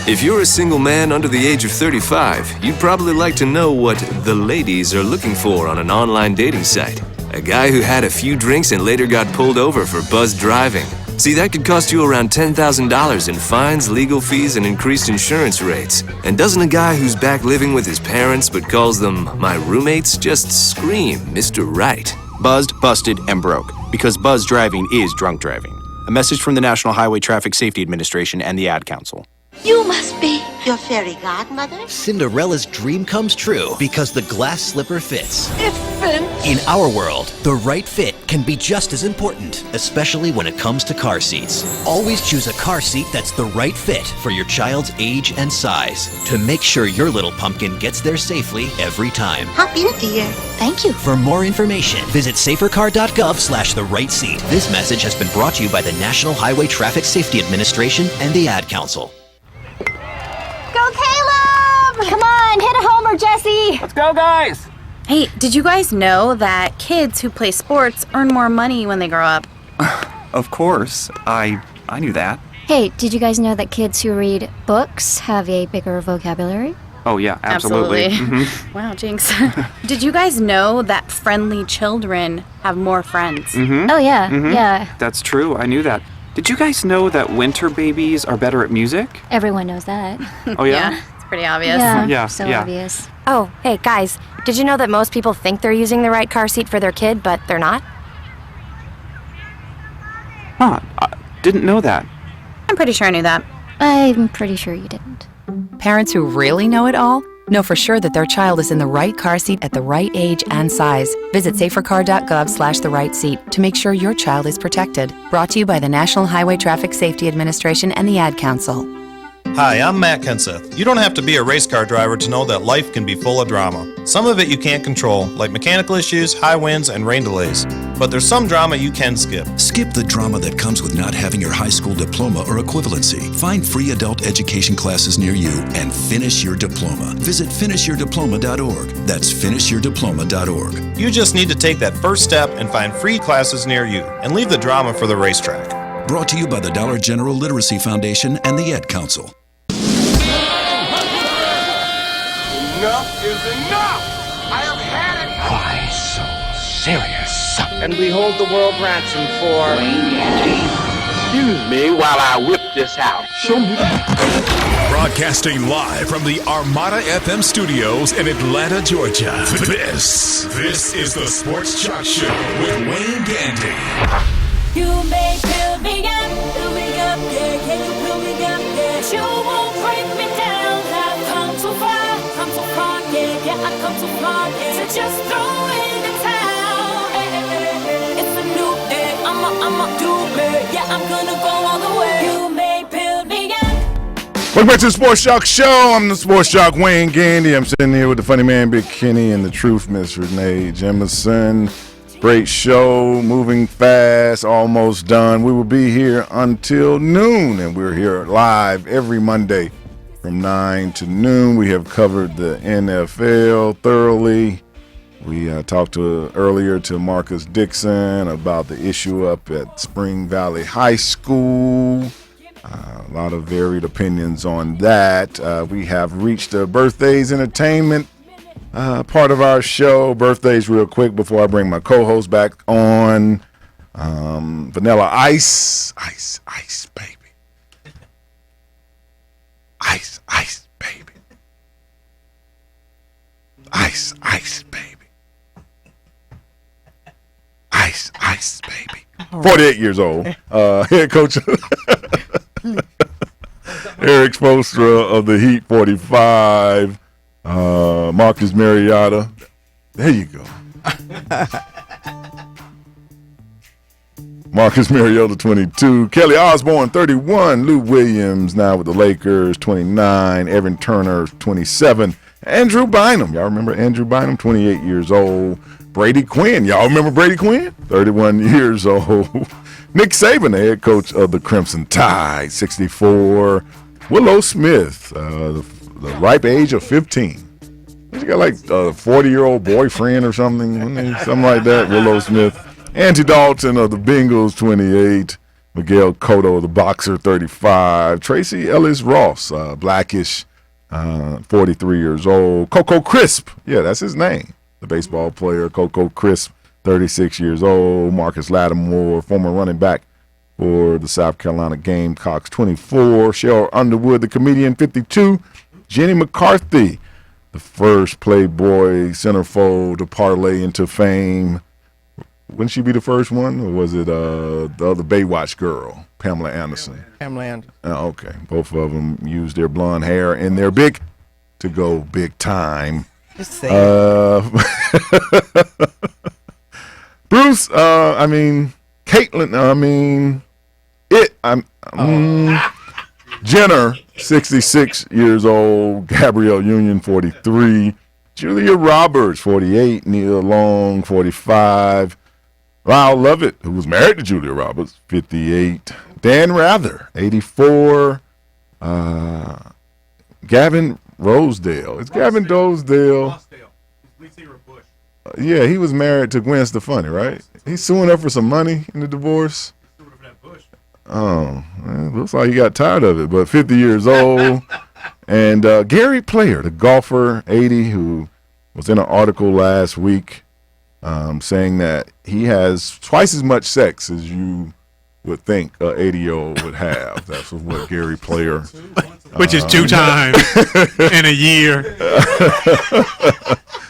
S10: If you're a single man under the age of 35, you'd probably like to know what the ladies are looking for on an online dating site. A guy who had a few drinks and later got pulled over for buzzed driving. See, that could cost you around $10,000 in fines, legal fees, and increased insurance rates. And doesn't a guy who's back living with his parents but calls them my roommates just scream Mr. Right?
S14: Buzzed, busted, and broke. Because buzzed driving is drunk driving. A message from the National Highway Traffic Safety Administration and the Ad Council.
S25: You must be your fairy godmother.
S26: Cinderella's dream comes true because the glass slipper fits.
S25: It fits.
S26: In our world, the right fit can be just as important, especially when it comes to car seats. Always choose a car seat that's the right fit for your child's age and size to make sure your little pumpkin gets there safely every time.
S25: Hop in, dear. Thank you.
S26: For more information, visit safercar.gov/the-right-seat. This message has been brought to you by the National Highway Traffic Safety Administration and the Ad Council.
S19: Go, Caleb! Come on, hit a homer, Jesse!
S15: Let's go, guys!
S27: Hey, did you guys know that kids who play sports earn more money when they grow up?
S15: Of course. I knew that.
S19: Hey, did you guys know that kids who read books have a bigger vocabulary?
S15: Oh, yeah, absolutely.
S27: Mm-hmm. Wow, jinx. Did you guys know that friendly children have more friends?
S15: Mm-hmm.
S19: Oh, yeah, yeah.
S15: That's true, I knew that. Did you guys know that winter babies are better at music?
S19: Everyone knows that.
S15: Oh, yeah?
S27: Yeah, it's pretty obvious.
S15: Yeah,
S19: so
S15: yeah.
S19: obvious.
S28: Oh, hey, guys, did you know that most people think they're using the right car seat for their kid, but they're not?
S15: Huh. Didn't know that.
S27: I'm pretty sure I knew that.
S19: I'm pretty sure you didn't.
S24: Parents who really know it all know for sure that their child is in the right car seat at the right age and size. Visit safercar.gov/the right seat to make sure your child is protected. Brought to you by the National Highway Traffic Safety Administration and the Ad Council.
S2: Hi, I'm Matt Kenseth. You don't have to be a race car driver to know that life can be full of drama. Some of it you can't control, like mechanical issues, high winds, and rain delays. But there's some drama you can skip.
S22: Skip the drama that comes with not having your high school diploma or equivalency. Find free adult education classes near you and finish your diploma. Visit finishyourdiploma.org. That's finishyourdiploma.org.
S2: You just need to take that first step and find free classes near you, and leave the drama for the racetrack.
S22: Brought to you by the Dollar General Literacy Foundation and the Ad Council.
S3: Enough is enough! I have had it! Why so serious? And we hold the world ransom for... Wayne Gandy. Excuse me while I whip this out. Show me.
S8: Broadcasting live from the Armada FM studios in Atlanta, Georgia. This is the Sports Joc Show with Wayne Gandy.
S16: You may build me up, yeah, can you build me up, yeah? You won't break me down, I've come too far, yeah, I've come too far, yeah. So just throw in the towel, it's a new day, I'ma do it, yeah, I'm gonna go all the way. You may build me up.
S11: Welcome back to the Sports Joc Show. I'm the Sports Joc Wayne Gandy. I'm sitting here with the funny man Big Kenny and the truth Miss Renee Jemison. Great show, moving fast, almost done. We will be here until noon, and we're here live every Monday from 9 to noon. We have covered the NFL thoroughly. We talked earlier to Marcus Dixon about the issue up at Spring Valley High School. A lot of varied opinions on that. We have reached the birthdays entertainment part of our show. Birthdays real quick before I bring my co-host back on. Vanilla Ice, baby. Ice, baby. Ice, baby. Ice, baby. 48 years old. Head coach Eric Spoelstra of the Heat, 45. Marcus Mariota. There you go. Marcus Mariota, 22. Kelly Osborne, 31. Lou Williams now with the Lakers, 29. Evan Turner, 27. Andrew Bynum. Y'all remember Andrew Bynum, 28 years old. Brady Quinn. Y'all remember Brady Quinn? 31 years old. Nick Saban, the head coach of the Crimson Tide, 64. Willow Smith, the ripe age of 15. He got like a 40-year-old boyfriend or something like that. Willow Smith. Andy Dalton of the Bengals, 28. Miguel Cotto of the Boxer, 35. Tracy Ellis Ross, Blackish, 43 years old. Coco Crisp, yeah, that's his name. The baseball player, Coco Crisp, 36 years old. Marcus Lattimore, former running back for the South Carolina Gamecocks, 24. Cheryl Underwood, the comedian, 52. Jenny McCarthy, the first Playboy centerfold to parlay into fame. Wouldn't she be the first one, or was it the other Baywatch girl, Pamela Anderson?
S13: Pamela Anderson.
S11: Okay, both of them used their blonde hair and their big to go big time.
S13: Just saying.
S11: Bruce, Caitlin, Jenner, 66 years old. Gabrielle Union, 43. Julia Roberts, 48. Nia Long, 45. Lyle Lovett, who was married to Julia Roberts, 58. Dan Rather, 84. Gavin Rosedale. It's Gavin Rosedale. Yeah, he was married to Gwen Stefani, right? He's suing her for some money in the divorce. Oh, it looks like he got tired of it, but 50 years old. And Gary Player, the golfer, 80, who was in an article last week saying that he has twice as much sex as you would think an 80-year-old would have. That's what Gary Player.
S12: Which is 2 times in a year.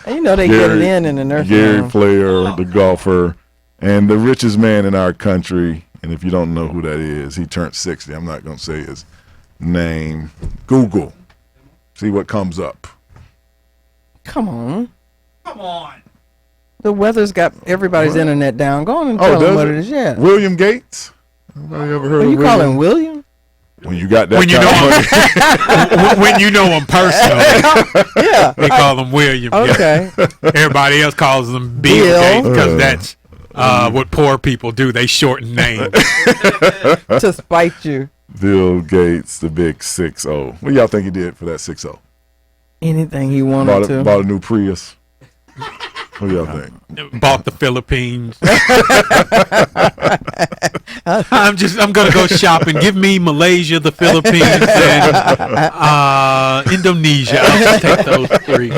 S13: You know they get it in the nursing
S11: Gary
S13: home.
S11: Player, the golfer, and the richest man in our country And if you don't know who that is, he turned 60. I'm not going to say his name. Google. See what comes up.
S13: Come on. The weather's got everybody's internet down. Go on and tell them
S11: does
S13: what
S11: it?
S13: it is. Yeah.
S11: William Gates? Anybody ever heard
S13: Are
S11: of
S13: you
S11: William?
S13: calling William?
S11: When you got that
S12: When you when you know him personally,
S13: yeah,
S12: they call him William.
S13: Okay.
S12: Yeah. Everybody else calls him Bill Gates because that's what poor people do. They shorten names
S13: to spite you.
S11: Bill Gates, the big 6-0. What do y'all think he did for that 6-0?
S13: Anything he wanted to.
S11: Bought a new Prius. What do y'all think?
S12: Bought the Philippines. I'm gonna go shopping. Give me Malaysia, the Philippines, and Indonesia. I'll just take those 3.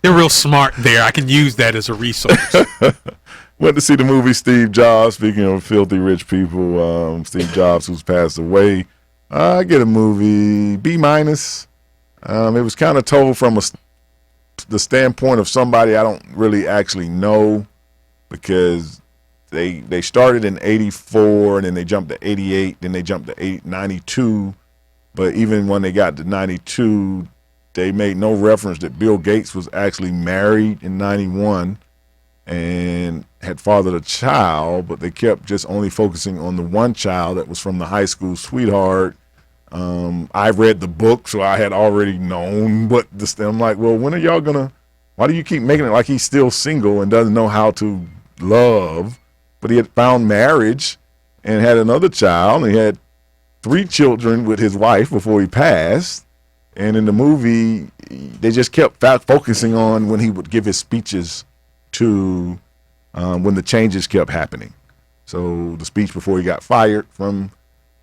S12: They're real smart there. I can use that as a resource.
S11: Went to see the movie Steve Jobs. Speaking of filthy rich people, Steve Jobs, who's passed away. I get a movie B-. It was kind of told from the standpoint of somebody I don't really actually know, because they started in 84 and then they jumped to 88, then they jumped to 92. But even when they got to 92, they made no reference that Bill Gates was actually married in 91 and had fathered a child, but they kept just only focusing on the one child that was from the high school sweetheart. I read the book, so I had already known what this. I'm like, well, when are y'all why do you keep making it like he's still single and doesn't know how to love? But he had found marriage and had another child, and he had 3 children with his wife before he passed. And in the movie, they just kept focusing on when he would give his speeches to when the changes kept happening. So the speech before he got fired from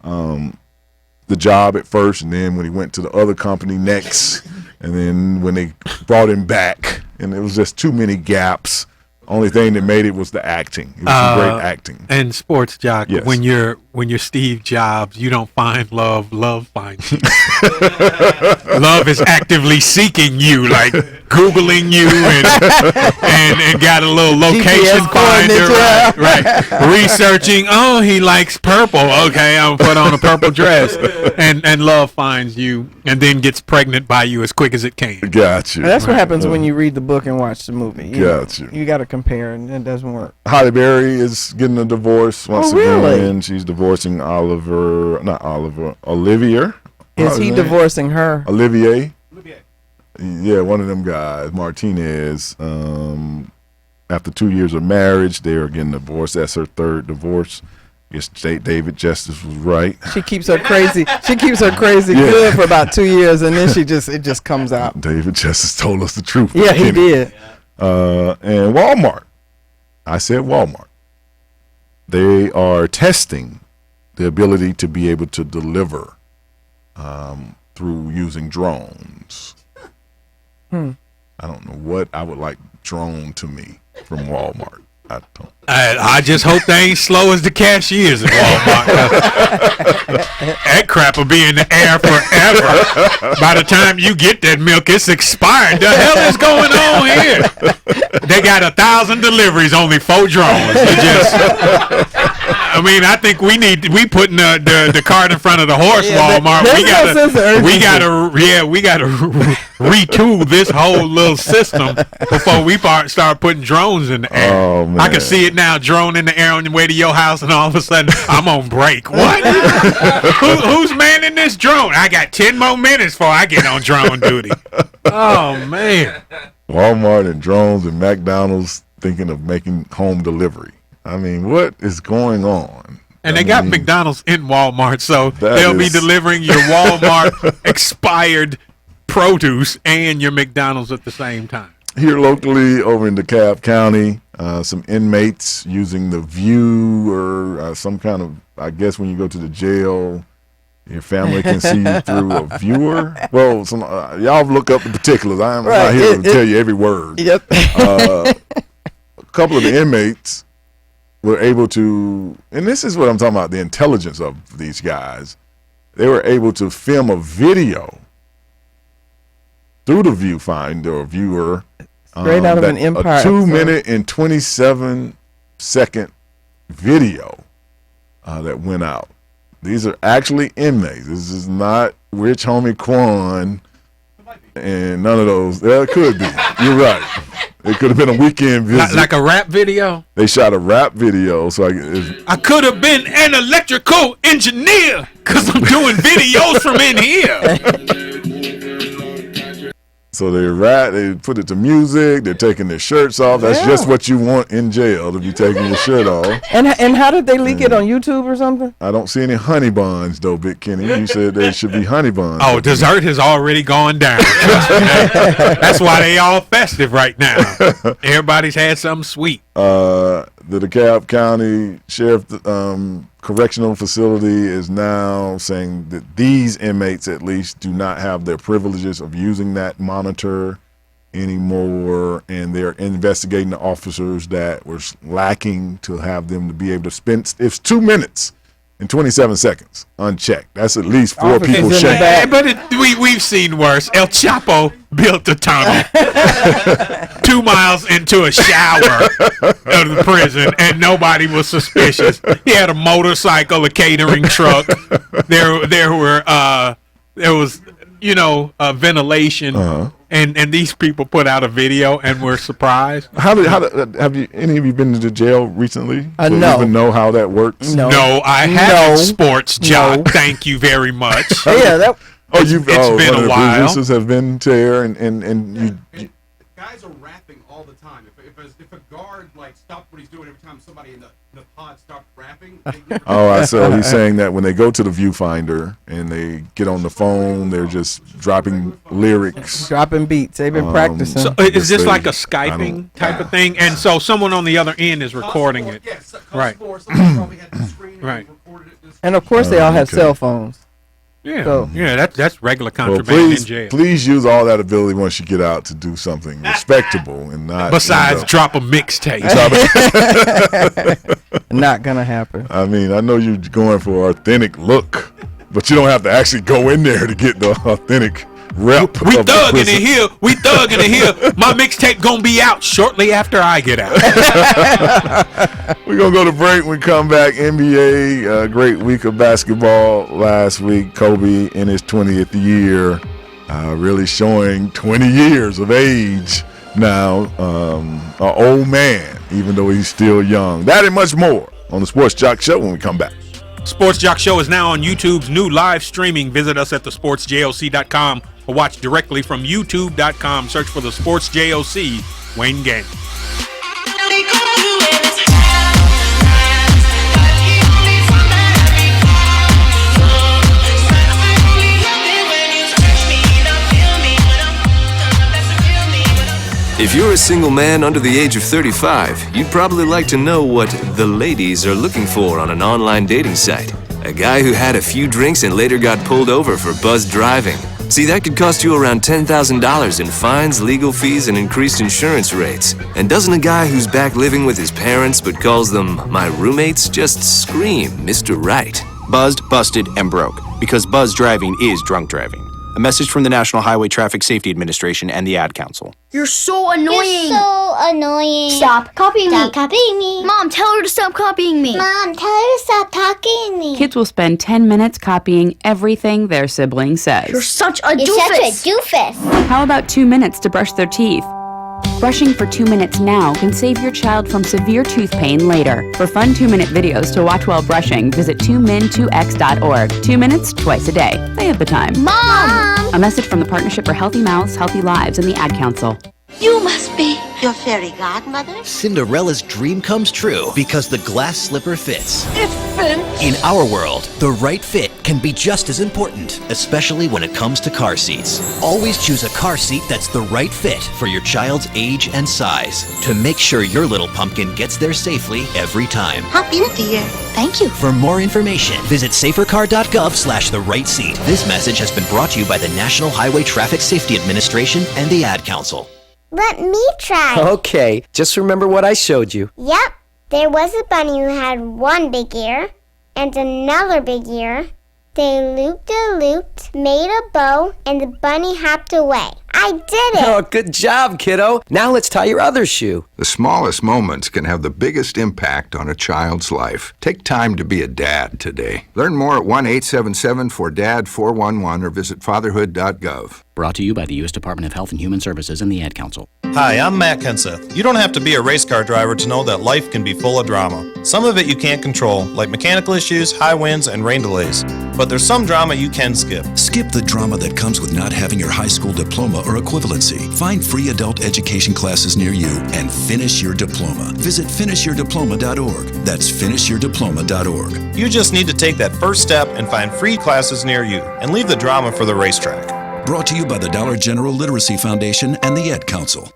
S11: the job at first, and then when he went to the other company next, and then when they brought him back, and it was just too many gaps. Only thing that made it was the acting. It was some great acting.
S12: And Sports Joc,
S11: Yes.
S12: when you're Steve Jobs, you don't find love. Love finds you. Love is actively seeking you, like Googling you and got a little location finder, right? Researching. Oh, he likes purple. Okay, I'll put on a purple dress, and love finds you, and then gets pregnant by you as quick as it can.
S11: Got you.
S13: That's what happens when you read the book and watch the movie.
S11: Got you.
S13: You got to compare, and it doesn't work.
S11: Halle Berry is getting a divorce once
S13: really?
S11: again. She's divorcing Olivier.
S13: Is he divorcing her?
S11: Olivier. Yeah, one of them guys, Martinez. After 2 years of marriage, they are getting divorced. That's her 3rd divorce. I guess David Justice was right.
S13: She keeps her crazy. She keeps her crazy good for about 2 years, and then it just comes out.
S11: David Justice told us the truth.
S13: Yeah, he did.
S11: And Walmart. I said Walmart. They are testing the ability to be able to deliver through using drones. I don't know what I would like drone to me from Walmart.
S12: I just hope they ain't slow as the cashiers at Walmart. That crap will be in the air forever. By the time you get that milk, it's expired. The hell is going on here? They got 1,000 deliveries, only 4 drones. I think we putting the cart in front of the horse. Walmart. We gotta retool this whole little system before we start putting drones in the air.
S11: Oh, man.
S12: I can see it now, drone in the air on the way to your house, and all of a sudden I'm on break. What? Who's manning this drone? I got 10 more minutes before I get on drone duty. Oh man.
S11: Walmart and drones and McDonald's thinking of making home delivery. I mean, what is going on?
S12: And they got McDonald's in Walmart, so they'll be delivering your Walmart expired produce and your McDonald's at the same time.
S11: Here locally over in DeKalb County, some inmates using the view or some kind of, I guess when you go to the jail, your family can see you through a viewer. Well, y'all look up the particulars. I'm not here to tell you every word.
S13: Yep.
S11: A couple of the inmates were able to, and this is what I'm talking about, the intelligence of these guys. They were able to film a video through the viewfinder or viewer.
S13: Straight out of an Empire.
S11: A 2-minute and 27-second video that went out. These are actually inmates. This is not Rich Homie Quan and none of those. There could be. You're right. It could have been a weekend visit.
S12: Like a rap video?
S11: They shot a rap video. So
S12: I could have been an electrical engineer because I'm doing videos from in here.
S11: So they put it to music. They're taking their shirts off. That's just what you want in jail, to be taking your shirt off.
S13: And how did they leak it on YouTube or something?
S11: I don't see any honey buns though, Big Kenny. You said there should be honey buns.
S12: Oh, dessert has already gone down. Trust me. That's why they all festive right now. Everybody's had something sweet.
S11: The DeKalb County Sheriff Correctional Facility is now saying that these inmates, at least, do not have their privileges of using that monitor anymore, and they're investigating the officers that were lacking to have them to be able to spend. It's 2 minutes and 27 seconds unchecked. That's at least 4 people shanked.
S12: But we've seen worse. El Chapo built a tunnel 2 miles into a shower of the prison, and nobody was suspicious. He had a motorcycle, a catering truck. There was ventilation. And these people put out a video and were surprised.
S11: Have any of you been to jail recently?
S13: No.
S11: You even know how that works?
S12: No, I haven't. Sports Joc. No. Thank you very much.
S13: Yeah,
S12: it's been a while.
S11: Producers have been there, and you.
S1: Guys are rapping all the time. If a guard stopped what he's doing every time somebody in the pod stopped rapping.
S11: So he's saying that when they go to the viewfinder and they get on the phone, they're just dropping lyrics,
S13: dropping beats. They've been practicing.
S12: So is this like a Skyping type of thing? And so someone on the other end is recording it, right? Right.
S13: And of course, they all have cell phones.
S12: Yeah,
S13: so.
S12: Yeah, that's regular contraband in jail.
S11: Please use all that ability once you get out to do something respectable and not.
S12: Besides, drop a mixtape.
S13: Not gonna happen.
S11: I mean, I know you're going for an authentic look, but you don't have to actually go in there to get the authentic rep.
S12: We thugging in here. We thugging in here. My mixtape gonna be out shortly after I get out.
S11: We're gonna go to break. When we come back, NBA, a great week of basketball last week. Kobe in his 20th year, really showing 20 years of age now. An old man, even though he's still young. That and much more on the Sports Joc Show when we come back.
S12: Sports Joc Show is now on YouTube's new live streaming. Visit us at thesportsjoc.com or watch directly from youtube.com. Search for the Sports JOC, Wayne Gandy.
S10: If you're a single man under the age of 35, you'd probably like to know what the ladies are looking for on an online dating site. A guy who had a few drinks and later got pulled over for buzzed driving. See, that could cost you around $10,000 in fines, legal fees, and increased insurance rates. And doesn't a guy who's back living with his parents but calls them my roommates just scream Mr. Right?
S14: Buzzed, busted, and broke. Because buzz driving is drunk driving. A message from the National Highway Traffic Safety Administration and the Ad Council.
S25: You're so annoying.
S4: You're so annoying.
S25: Stop copying me.
S4: Stop copying me.
S25: Mom, tell her to stop copying me.
S4: Mom, tell her to stop talking to me.
S24: Kids will spend 10 minutes copying everything their sibling says.
S25: You're such a
S4: You're
S25: doofus.
S4: such a doofus.
S24: How about 2 minutes to brush their teeth? Brushing for 2 minutes now can save your child from severe tooth pain later. For fun 2-minute videos to watch while brushing, visit 2min2x.org. 2 minutes, twice a day. They have the time.
S4: Mom!
S24: A message from the Partnership for Healthy Mouths, Healthy Lives, and the Ad Council.
S25: You must be your fairy godmother.
S26: Cinderella's dream comes true because the glass slipper fits.
S25: It fits.
S26: In our world, the right fit can be just as important, especially when it comes to car seats. Always choose a car seat that's the right fit for your child's age and size to make sure your little pumpkin gets there safely every time.
S25: Hop in, dear.
S26: Thank you. For more information, visit safercar.gov/the right seat. This message has been brought to you by the National Highway Traffic Safety Administration and the Ad Council.
S4: Let me try.
S9: Okay, just remember what I showed you.
S4: Yep. There was a bunny who had one big ear and another big ear. They looped-de-looped, made a bow, and the bunny hopped away. I did it!
S9: Oh, good job, kiddo. Now let's tie your other shoe.
S5: The smallest moments can have the biggest impact on a child's life. Take time to be a dad today. Learn more at 1-877-4DAD-411 or visit fatherhood.gov.
S6: Brought to you by the U.S. Department of Health and Human Services and the Ad Council.
S2: Hi, I'm Matt Kenseth. You don't have to be a race car driver to know that life can be full of drama. Some of it you can't control, like mechanical issues, high winds, and rain delays. But there's some drama you can skip.
S22: Skip the drama that comes with not having your high school diploma or equivalency. Find free adult education classes near you and finish your diploma. Visit finishyourdiploma.org. That's finishyourdiploma.org.
S2: You just need to take that first step and find free classes near you and leave the drama for the racetrack.
S22: Brought to you by the Dollar General Literacy Foundation and the Ad Council.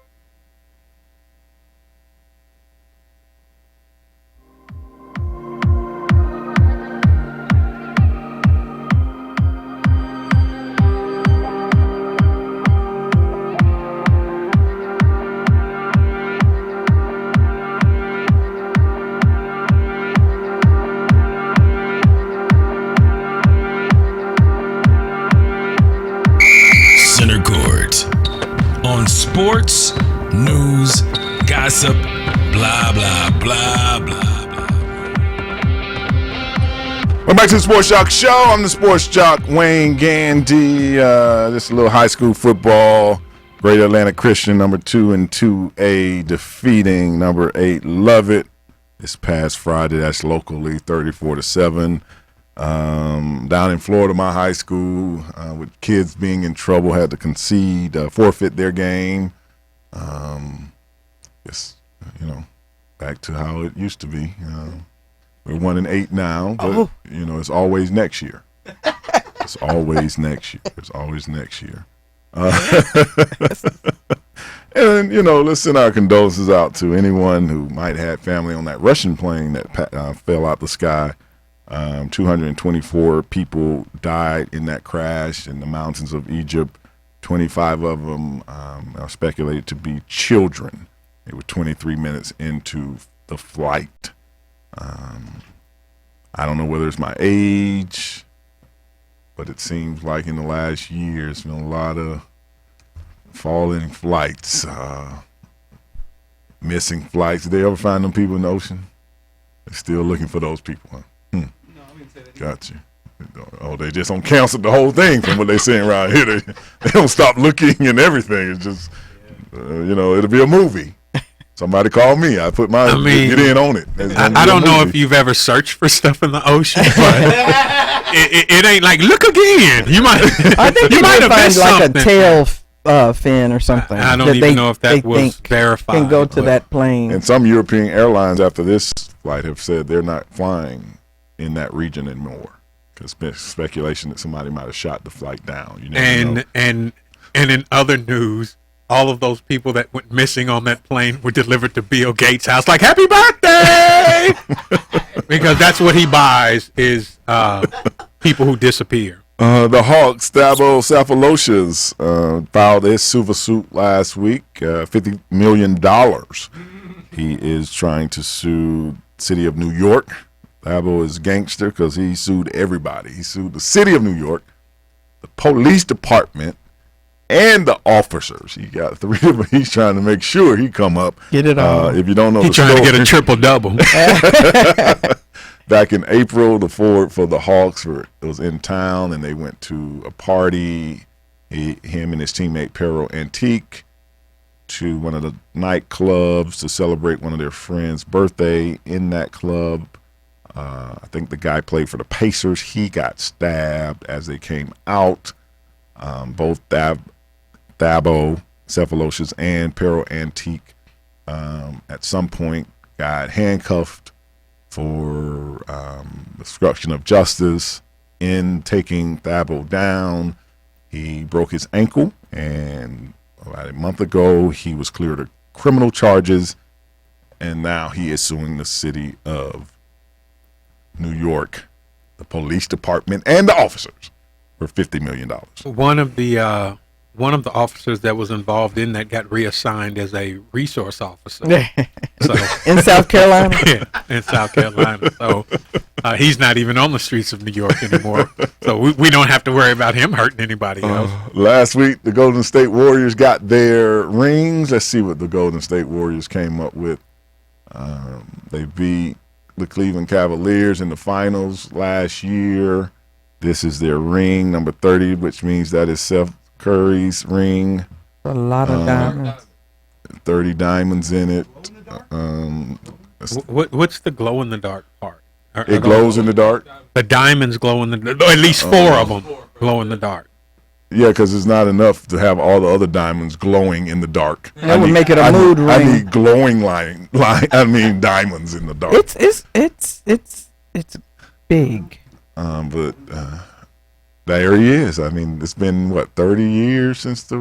S8: Center Court on sports, news, gossip, blah, blah, blah, blah, blah.
S11: Welcome back to the Sports Joc Show. I'm the Sports Joc, Wayne Gandy. Just a little high school football. Great Atlanta Christian, number 2 and 2A, defeating number 8, Lovett, this past Friday. That's locally 34-7. Down in Florida, my high school, with kids being in trouble, had to concede, forfeit their game. Just, back to how it used to be. We're 1-8 now, but it's always next year. It's always next year. It's always next year. And let's send our condolences out to anyone who might have family on that Russian plane that fell out the sky. 224 people died in that crash in the mountains of Egypt. 25 of them are speculated to be children. They were 23 minutes into the flight. I don't know whether it's my age, but it seems like in the last year it's been a lot of falling flights, missing flights. Did they ever find them people in the ocean? They're still looking for those people, huh? Gotcha. Oh, they just don't cancel the whole thing from what they're saying around here. They don't stop looking and everything. It's just, it'll be a movie. Somebody call me. I put my get in on it.
S12: I don't know if you've ever searched for stuff in the ocean, but it ain't like, look again. You might.
S13: I think you might have find like something. A tail fin or something.
S12: I don't even know if that was verified.
S13: Can go to that plane.
S11: And some European airlines after this flight have said they're not flying in that region anymore because speculation that somebody might have shot the flight down. You never know.
S12: And in other news, all of those people that went missing on that plane were delivered to Bill Gates' house like, happy birthday! Because that's what he buys is people who disappear.
S11: The Hawks, Thabo Sefolosha, filed his silver suit last week, $50 million. He is trying to sue the city of New York. Thabo is gangster because he sued everybody. He sued the city of New York, the police department, and the officers. He got 3 of them. He's trying to make sure he come up.
S13: Get it on.
S11: If you don't know,
S12: he's trying to get a triple-double.
S11: Back in April, the forward for the Hawks was in town, and they went to a party. Him and his teammate Pero Antique to one of the nightclubs to celebrate one of their friends' birthday in that club. I think the guy played for the Pacers. He got stabbed as they came out. Both Thabo Sefolosha and Pero Antique at some point got handcuffed for obstruction of justice. In taking Thabo down, he broke his ankle, and about a month ago he was cleared of criminal charges, and now he is suing the city of New York, the police department, and the officers for $50 million.
S12: One of the one of the officers that was involved in that got reassigned as a resource officer. So,
S13: in South Carolina?
S12: Yeah, in South Carolina. So he's not even on the streets of New York anymore. So we don't have to worry about him hurting anybody else.
S11: Last week, the Golden State Warriors got their rings. Let's see what the Golden State Warriors came up with. They beat the Cleveland Cavaliers in the finals last year. This is their ring, number 30, which means that is Steph Curry's ring.
S13: A lot of diamonds.
S11: 30 diamonds in it.
S12: What's the glow in the dark part?
S11: It glows in the dark?
S12: The diamonds glow in the at least 4 of them glow in the dark.
S11: Yeah, because it's not enough to have all the other diamonds glowing in the dark.
S13: That would make it a mood ring.
S11: I need glowing diamonds in the dark.
S13: It's big.
S11: But there he is. I mean, it's been 40 years since they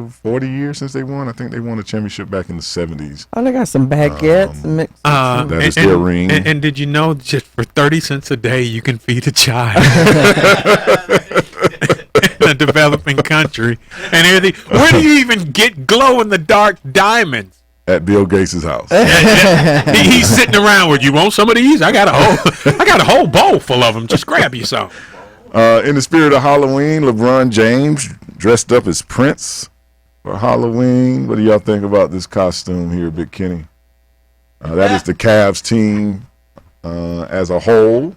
S11: won. I think they won a championship back in the 70s.
S13: Oh, they got some baguettes.
S11: That is their ring.
S12: And did you know just for 30 cents a day you can feed a child in a developing country and everything? Where do you even get glow in the dark diamonds?
S11: At Bill Gates' house.
S12: He's sitting around with, you want some of these? I got a whole bowl full of them. Just grab you some.
S11: In the spirit of Halloween, LeBron James dressed up as Prince for Halloween. What do y'all think about this costume here, Big Kenny? That is the Cavs team as a whole.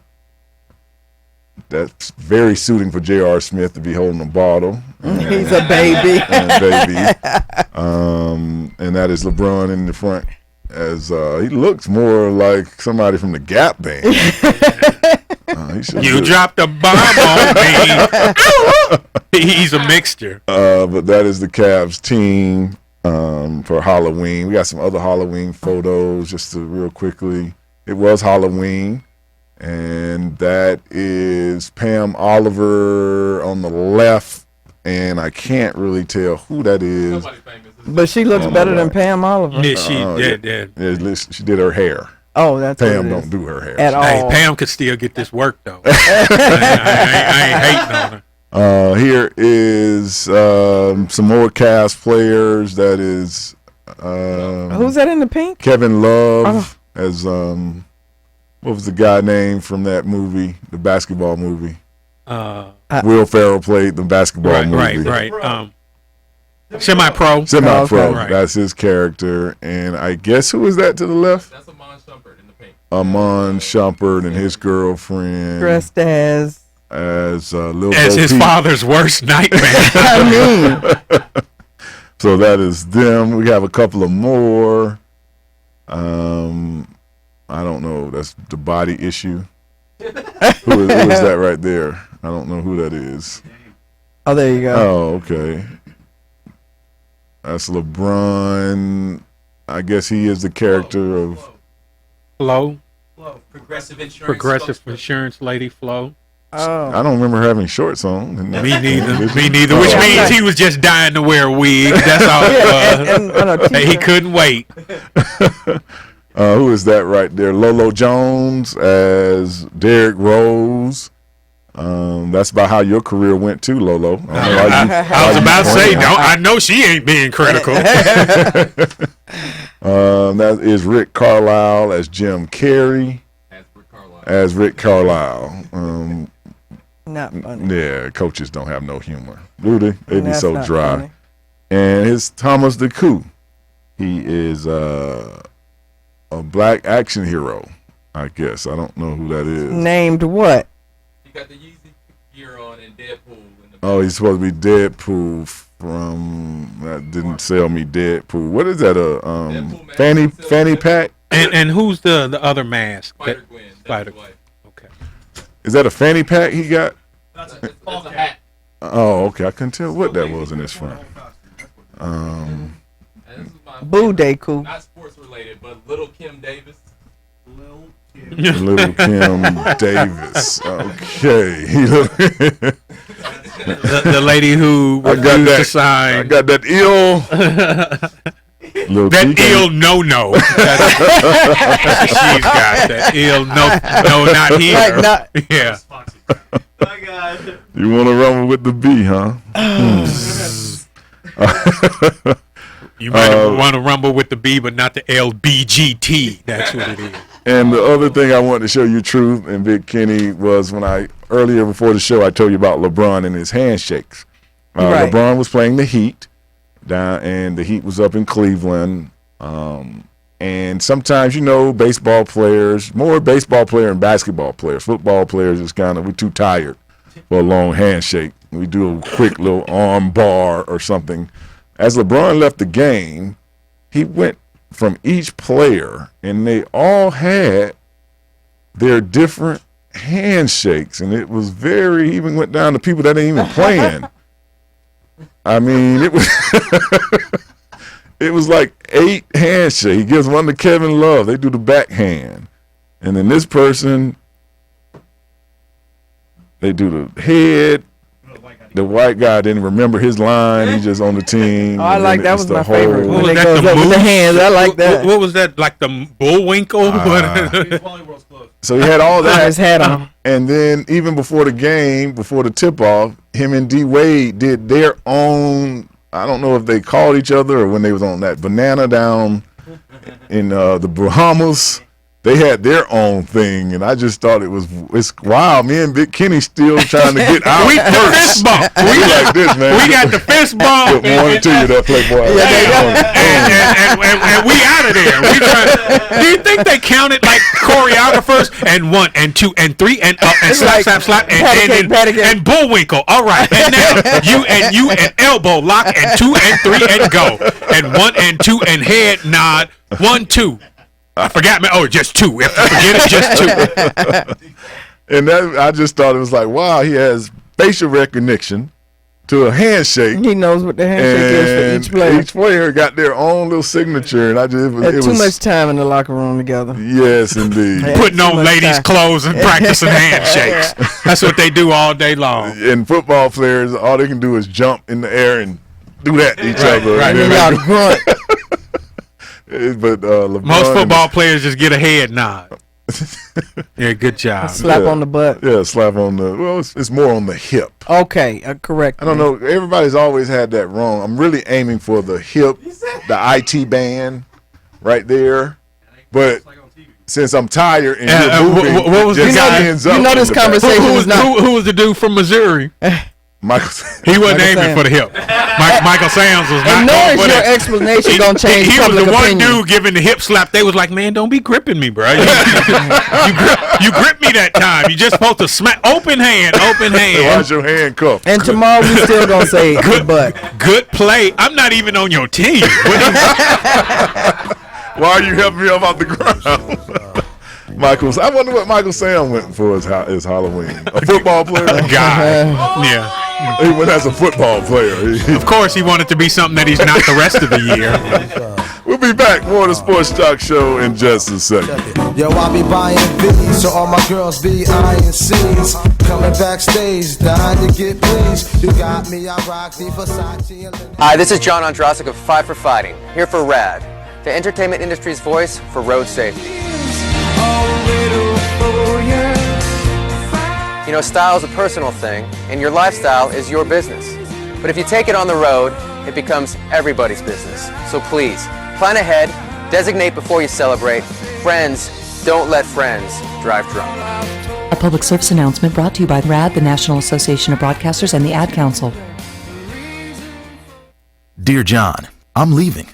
S11: That's very suiting for J.R. Smith to be holding a bottle.
S13: He's a baby.
S11: And that is LeBron in the front. As he looks more like somebody from the Gap band.
S12: You dropped a bomb on me. He's a mixture.
S11: But that is the Cavs team for Halloween. We got some other Halloween photos just to real quickly. It was Halloween. And that is Pam Oliver on the left. And I can't really tell who that is.
S13: But she looks better than Pam Oliver.
S12: Yeah, she did.
S11: Yeah, she did her hair.
S13: Oh, that's
S11: Pam don't do her hair
S13: at all.
S12: Hey, Pam could still get this work though. I ain't hating on her.
S11: Here is some more Cavs players. That is
S13: who's that in the pink?
S11: Kevin Love as what was the guy name from that movie, the basketball movie? Will Ferrell played the basketball movie.
S12: Right. Semi-pro.
S11: Semi-pro.
S12: Right.
S11: That's his character. And I guess who is that to the left?
S1: That's Amon Shumpert in the pink.
S11: Amon Shumpert and his girlfriend.
S13: Dressed as
S11: Lil
S12: as
S11: Bo
S12: his
S11: Peep.
S12: father's worst nightmare.
S13: I mean.
S11: So that is them. We have a couple of more. I don't know. That's the Body Issue. who is that right there? I don't know who that is.
S13: Oh, there you go.
S11: Oh, okay. That's LeBron. I guess he is the character of
S12: Flo.
S1: Progressive
S12: insurance lady Flo.
S13: Oh.
S11: I don't remember having shorts on.
S12: Me neither. Which means he was just dying to wear a wig. That's all it was. He couldn't wait.
S11: Who is that right there? Lolo Jones as Derrick Rose. That's about how your career went too, Lolo.
S12: I was about to say, I know she ain't being critical.
S11: That is Rick Carlisle as Jim Carrey. As Rick Carlisle.
S13: Not funny.
S11: Yeah, coaches don't have no humor, do they? They be so dry.
S13: Funny.
S11: And it's Thomas DeCoux. He is a black action hero, I guess. I don't know who that is.
S13: Named what?
S1: He got the Yeezy gear on and Deadpool.
S11: Oh, he's supposed to be Deadpool from that didn't sell me Deadpool. What is that? Fanny pack?
S12: And who's the other mask?
S1: Spider-Gwen.
S12: Spider-Gwen. Okay.
S11: Is that a fanny pack he got?
S1: That's a hat.
S11: Oh, okay. I couldn't tell what that was in his front.
S13: Boo Day Cool.
S1: Not sports related, but Little Kim Davis.
S11: Little Kim Davis. Okay.
S12: the lady who refused to sign.
S11: I got that ill.
S12: That ill no. That's what she's got. That ill no, not here.
S13: Like
S12: yeah.
S11: You want to rumble with the B, huh?
S12: You might want to rumble with the B, but not the LBGT. That's what it is.
S11: And the other thing I wanted to show you, Truth and Big Kenny, was when earlier before the show, I told you about LeBron and his handshakes. Right. LeBron was playing the Heat, and the Heat was up in Cleveland. And sometimes, baseball players, more baseball player than basketball players. Football players is we're too tired for a long handshake. We do a quick little arm bar or something. As LeBron left the game, he went from each player, and they all had their different handshakes. And it was he even went down to people that ain't even playing. I mean, it was... It was like 8 handshakes. He gives one to Kevin Love. They do the backhand. And then this person, they do the head. The white guy didn't remember his line. He's just on the team.
S13: Oh, I like that. Was my favorite.
S12: What
S13: When
S12: was
S13: it
S12: that,
S13: goes
S12: the
S13: up with the
S12: moose?
S13: hands. I like that.
S12: What was that, like the Bullwinkle?
S11: So he had all that.
S13: His hat on.
S11: And then even before the game, before the tip-off, him and D. Wade did their own, I don't know if they called each other or when they was on that banana down in the Bahamas. They had their own thing, and I just thought it's wild. Me and Big Kenny still trying to get out.
S12: We fist bump.
S11: We like this, man.
S12: We got the fist bump.
S11: Good morning to you, that Playboy.
S12: And we out of there. We trying, do you think they counted like choreographers? And 1 and 2 and 3 and up and slap, slap, slap and Bullwinkle. All right, and now you and elbow lock and 2 and 3 and go and 1 and 2 and head nod 1 2. I forgot, man. Oh, just 2. If you forget it, just 2.
S11: And that, I just thought it was like, wow, he has facial recognition to a handshake.
S13: He knows what the handshake is for each player.
S11: Each player got their own little signature, and
S13: Had too much time in the locker room together.
S11: Yes, indeed.
S12: Putting on ladies' clothes and practicing handshakes. That's what they do all day long.
S11: And football players, all they can do is jump in the air and do that to each other.
S12: Right.
S11: And then
S13: Y'all grunt.
S11: But LeBron,
S12: most football players just get a head nod. Yeah, good job.
S13: Slap on the butt.
S11: Yeah, slap on the. Well, it's more on the hip.
S13: Okay, correct.
S11: I don't know. Everybody's always had that wrong. I'm really aiming for the hip, the IT band, right there. But since I'm tired and you're moving,
S12: what was the guy?
S11: ends up
S13: You know this
S11: in the back.
S13: conversation is not.
S12: Who was the dude from Missouri?
S11: Michael.
S12: He wasn't
S13: Michael
S12: aiming
S13: Sam.
S12: for the hip. Michael Sam's was not
S13: And nor
S12: going
S13: is
S12: for
S13: your
S12: that.
S13: explanation gonna change
S12: He was
S13: public
S12: the one
S13: opinion.
S12: dude giving the hip slap. They was like, man, don't be gripping me, bro. You gripped me that time. You just supposed to smack. Open hand.
S11: Why's your hand cuffed?
S13: And tomorrow we still gonna say good butt.
S12: Good play. I'm not even on your team.
S11: Why are you helping me up off the ground? I wonder what Michael Sam went for his Halloween. A football player?
S12: A guy. Yeah.
S11: He went as a football player.
S12: Of course, he wanted to be something that he's not the rest of the year.
S11: We'll be back. More of the Sports Joc Show in just a second.
S7: Yo, I be buying B's, so all my girls be eyeing C's. Coming backstage, dying to get pleased. You got me, I rock the Versace.
S15: Hi, this is John Ondrasik of Five for Fighting, here for RAD, the entertainment industry's voice for road safety. You know, style is a personal thing, and your lifestyle is your business. But if you take it on the road, it becomes everybody's business. So please, plan ahead, designate before you celebrate. Friends, don't let friends drive drunk.
S17: A public service announcement brought to you by RAD, the National Association of Broadcasters, and the Ad Council.
S18: Dear John, I'm leaving.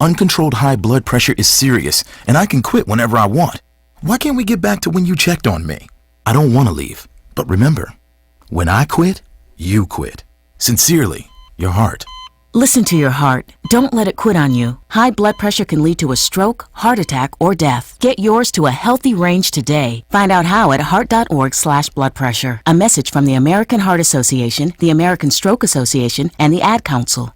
S18: Uncontrolled high blood pressure is serious, and I can quit whenever I want. Why can't we get back to when you checked on me? I don't want to leave, but remember, when I quit, you quit. Sincerely, your heart.
S17: Listen to your heart. Don't let it quit on you. High blood pressure can lead to a stroke, heart attack, or death. Get yours to a healthy range today. Find out how at heart.org/blood pressure. A message from the American Heart Association, the American Stroke Association, and the Ad Council.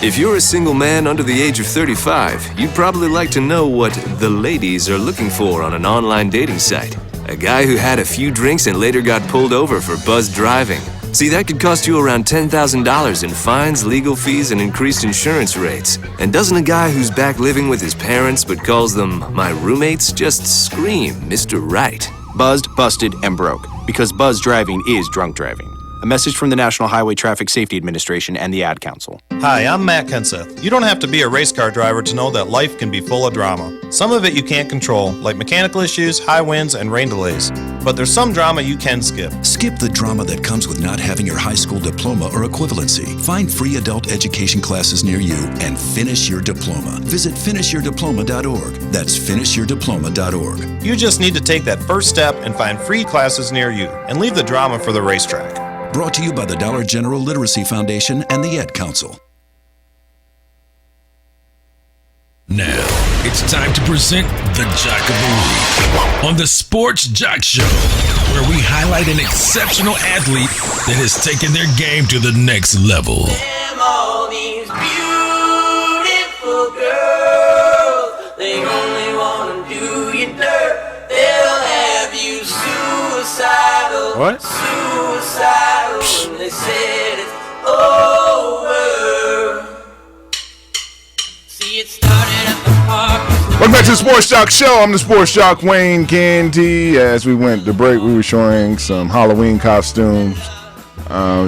S10: If you're a single man under the age of 35, you'd probably like to know what the ladies are looking for on an online dating site. A guy who had a few drinks and later got pulled over for buzzed driving. See, that could cost you around $10,000 in fines, legal fees, and increased insurance rates. And doesn't a guy who's back living with his parents but calls them my roommates just scream Mr. Right?
S14: Buzzed, busted, and broke. Because buzz driving is drunk driving. A message from the National Highway Traffic Safety Administration and the Ad Council.
S2: Hi, I'm Matt Kenseth. You don't have to be a race car driver to know that life can be full of drama. Some of it you can't control, like mechanical issues, high winds, and rain delays. But there's some drama you can skip.
S22: Skip the drama that comes with not having your high school diploma or equivalency. Find free adult education classes near you and finish your diploma. Visit finishyourdiploma.org. That's finishyourdiploma.org.
S2: You just need to take that first step and find free classes near you, and leave the drama for the racetrack.
S22: Brought to you by the Dollar General Literacy Foundation and the Ad Council.
S8: Now, it's time to present the Jock of the Week on the Sports Joc Show, where we highlight an exceptional athlete that has taken their game to the next level.
S3: All these beautiful girls, they only want to do you dirt. They'll have you suicidal.
S12: What?
S3: Suicidal when they said it's over. See, it started at the park.
S11: Welcome back to the Sports Joc Show. I'm the Sports Joc Wayne Gandy. As we went to break, we were showing some Halloween costumes.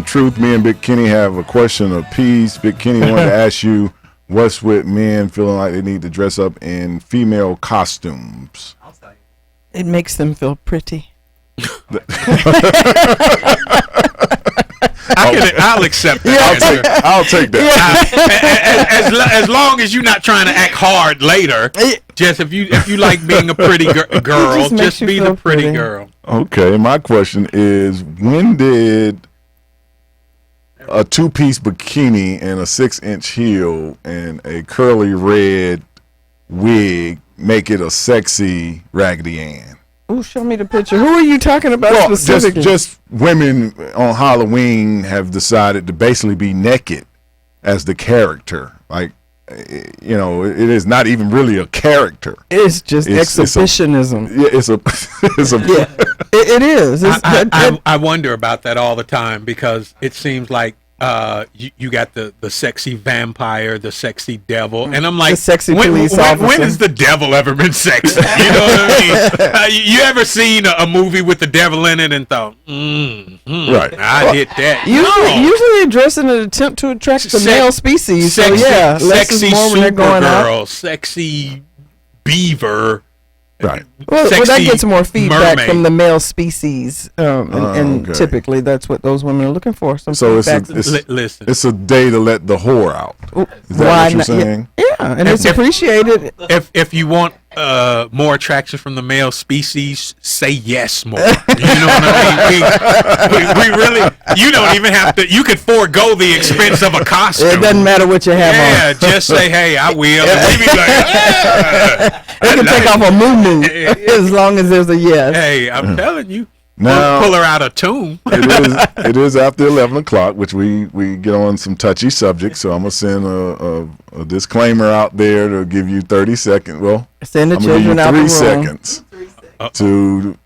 S11: Truth, me and Big Kenny have a question apiece. Big Kenny wanted to ask you, what's with men feeling like they need to dress up in female costumes?
S13: It makes them feel pretty.
S12: I'll accept that.
S11: I'll take
S12: that. As long as you're not trying to act hard later. Just if you like being a pretty girl, just be the pretty girl.
S11: Okay, my question is, when did a two-piece bikini and a 6-inch heel and a curly red wig make it a sexy Raggedy Ann?
S13: Oh, show me the picture. Who are you talking about specifically?
S11: Just women on Halloween have decided to basically be naked as the character. Like, you know, it is not even really a character.
S13: It's just exhibitionism.
S11: It's a
S13: yeah, it is.
S12: I wonder about that all the time, because it seems like you got the sexy vampire, the sexy devil, and I'm like,
S13: the sexy police
S12: when has the devil ever been sexy? You know what I mean? You ever seen a movie with the devil in it and thought,
S11: right,
S12: I did that?
S13: Usually they dress in an attempt to attract the male species.
S12: Sexy,
S13: so yeah, less
S12: sexy
S13: is more when they're going out.
S12: Sexy beaver.
S11: Right.
S13: Well, that gets more feedback
S12: mermaid
S13: from the male species, and typically that's what those women are looking for. Some
S11: so
S13: feedback.
S12: Listen,
S11: it's a day to let the whore out. Is that what you're saying?
S13: Yeah, and it's appreciated.
S12: If you want more attraction from the male species, say yes more. You know what I mean? We really, you don't even have to. You could forego the expense of a costume.
S13: It doesn't matter what you have on.
S12: Yeah, just say, hey, I will. And we be like,
S13: they can take off a moo-moo as long as there's a yes.
S12: Hey, I'm telling you.
S11: Now,
S12: pull her out of tomb.
S11: It is after 11 o'clock, which we get on some touchy subjects. So I'm gonna send a disclaimer out there to give you 30 seconds. Well,
S13: send the
S11: I'm gonna give
S13: children
S11: you
S13: out the
S11: 3
S13: room.
S11: seconds to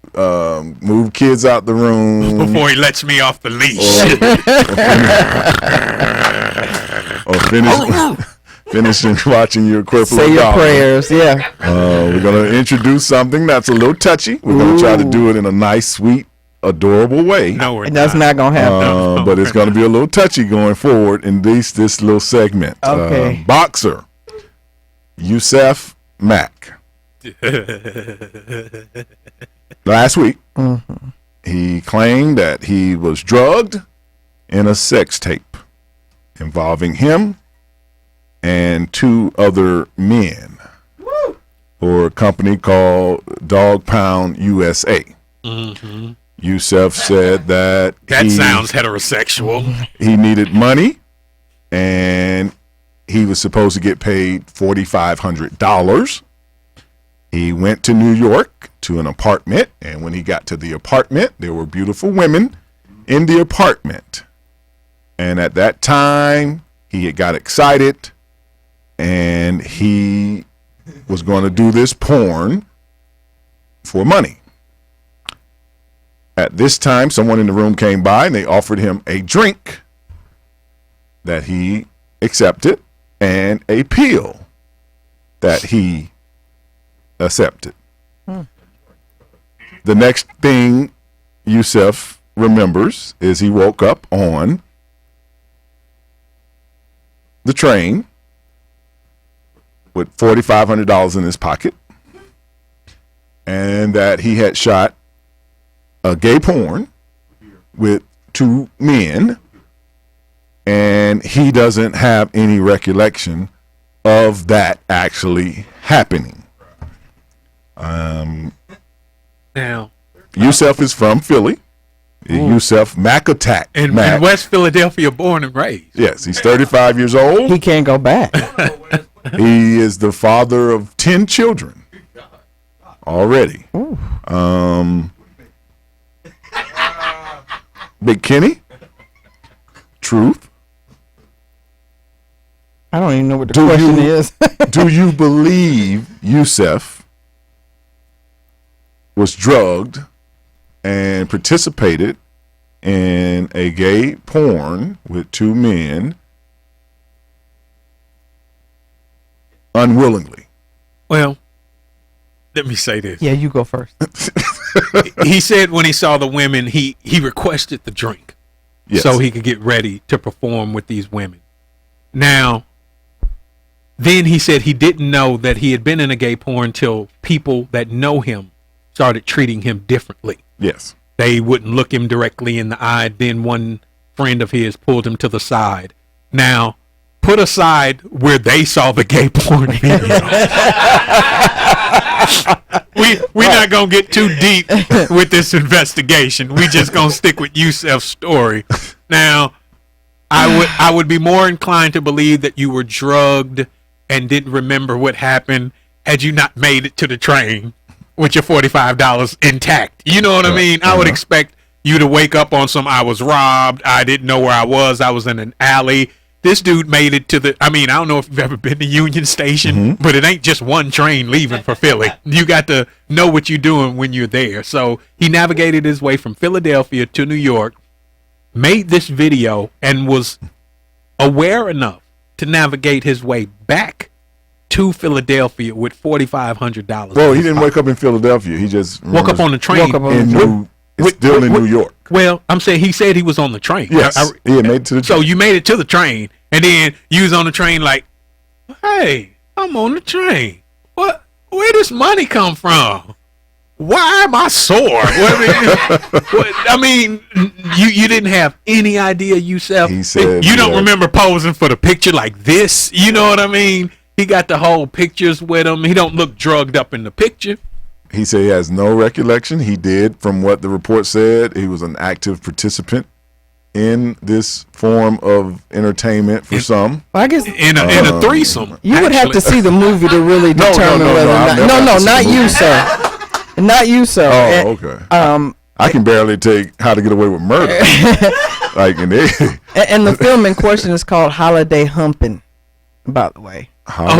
S11: move kids out the room
S12: before he lets me off the leash.
S11: Or finishing watching your equivalent.
S13: Say your prayers, yeah.
S11: We're going to introduce something that's a little touchy. We're going to try to do it in a nice, sweet, adorable way.
S12: No,
S13: that's not going to happen.
S11: But it's going to be a little touchy going forward in this little segment.
S13: Okay.
S11: Boxer, Yusef Mack. Last week, he claimed that he was drugged in a sex tape involving him and 2 other men for a company called Dog Pound USA.
S12: Mm-hmm.
S11: Yusef said that
S12: sounds heterosexual.
S11: He needed money, and he was supposed to get paid $4,500. He went to New York to an apartment, and when he got to the apartment, there were beautiful women in the apartment. And at that time, he got excited, and he was going to do this porn for money. At this time, someone in the room came by, and they offered him a drink that he accepted and a pill that he accepted. The next thing Yusef remembers is he woke up on the train with $4,500 in his pocket, and that he had shot a gay porn with 2 men, and he doesn't have any recollection of that actually happening.
S12: Now,
S11: Yusef is from Philly. Yusef Mac Attack.
S12: In West Philadelphia, born and raised.
S11: Yes, he's 35 years old.
S13: He can't go back.
S11: He is the father of 10 children already. Big Kenny, Truth.
S13: I don't even know what the question is.
S11: Do you believe Yusef was drugged and participated in a gay porn with 2 men unwillingly?
S12: Well, let me say this.
S13: Yeah, you go first.
S12: He said when he saw the women, he requested the drink so he could get ready to perform with these women. Now, then he said he didn't know that he had been in a gay porn until people that know him started treating him differently.
S11: Yes.
S12: They wouldn't look him directly in the eye. Then one friend of his pulled him to the side. Now, put aside where they saw the gay porn video. We're not going to get too deep with this investigation. We just going to stick with Yusef's story. Now, I would be more inclined to believe that you were drugged and didn't remember what happened had you not made it to the train with your $45 intact. You know what I mean? I would expect you to wake up on some, I was robbed, I didn't know where I was in an alley. This dude made it to the, I don't know if you've ever been to Union Station, but it ain't just one train leaving for Philly. You got to know what you're doing when you're there. So he navigated his way from Philadelphia to New York, made this video, and was aware enough to navigate his way back to Philadelphia with $4,500.
S11: Well, he didn't wake up in Philadelphia. He just
S12: woke up on the train.
S11: Still in New York.
S12: Well, I'm saying he said he was on the train.
S11: Yes, he had made it to the train.
S12: So you made it to the train, and then you was on the train like, hey, I'm on the train. What? Where does money come from? Why am I sore? You didn't have any idea yourself.
S11: He said
S12: you don't remember posing for the picture like this. You know what I mean? He got the whole pictures with him. He don't look drugged up in the picture.
S11: He said he has no recollection. He did, from what the report said, he was an active participant in this form of entertainment for some.
S13: Well, I guess
S12: in a threesome.
S13: You would have to see the movie to really determine whether or not. Not you, sir. Not you, sir.
S11: Oh, okay. I can barely take How to Get Away with Murder.
S13: And the film in question is called Holiday Humpin', by the way.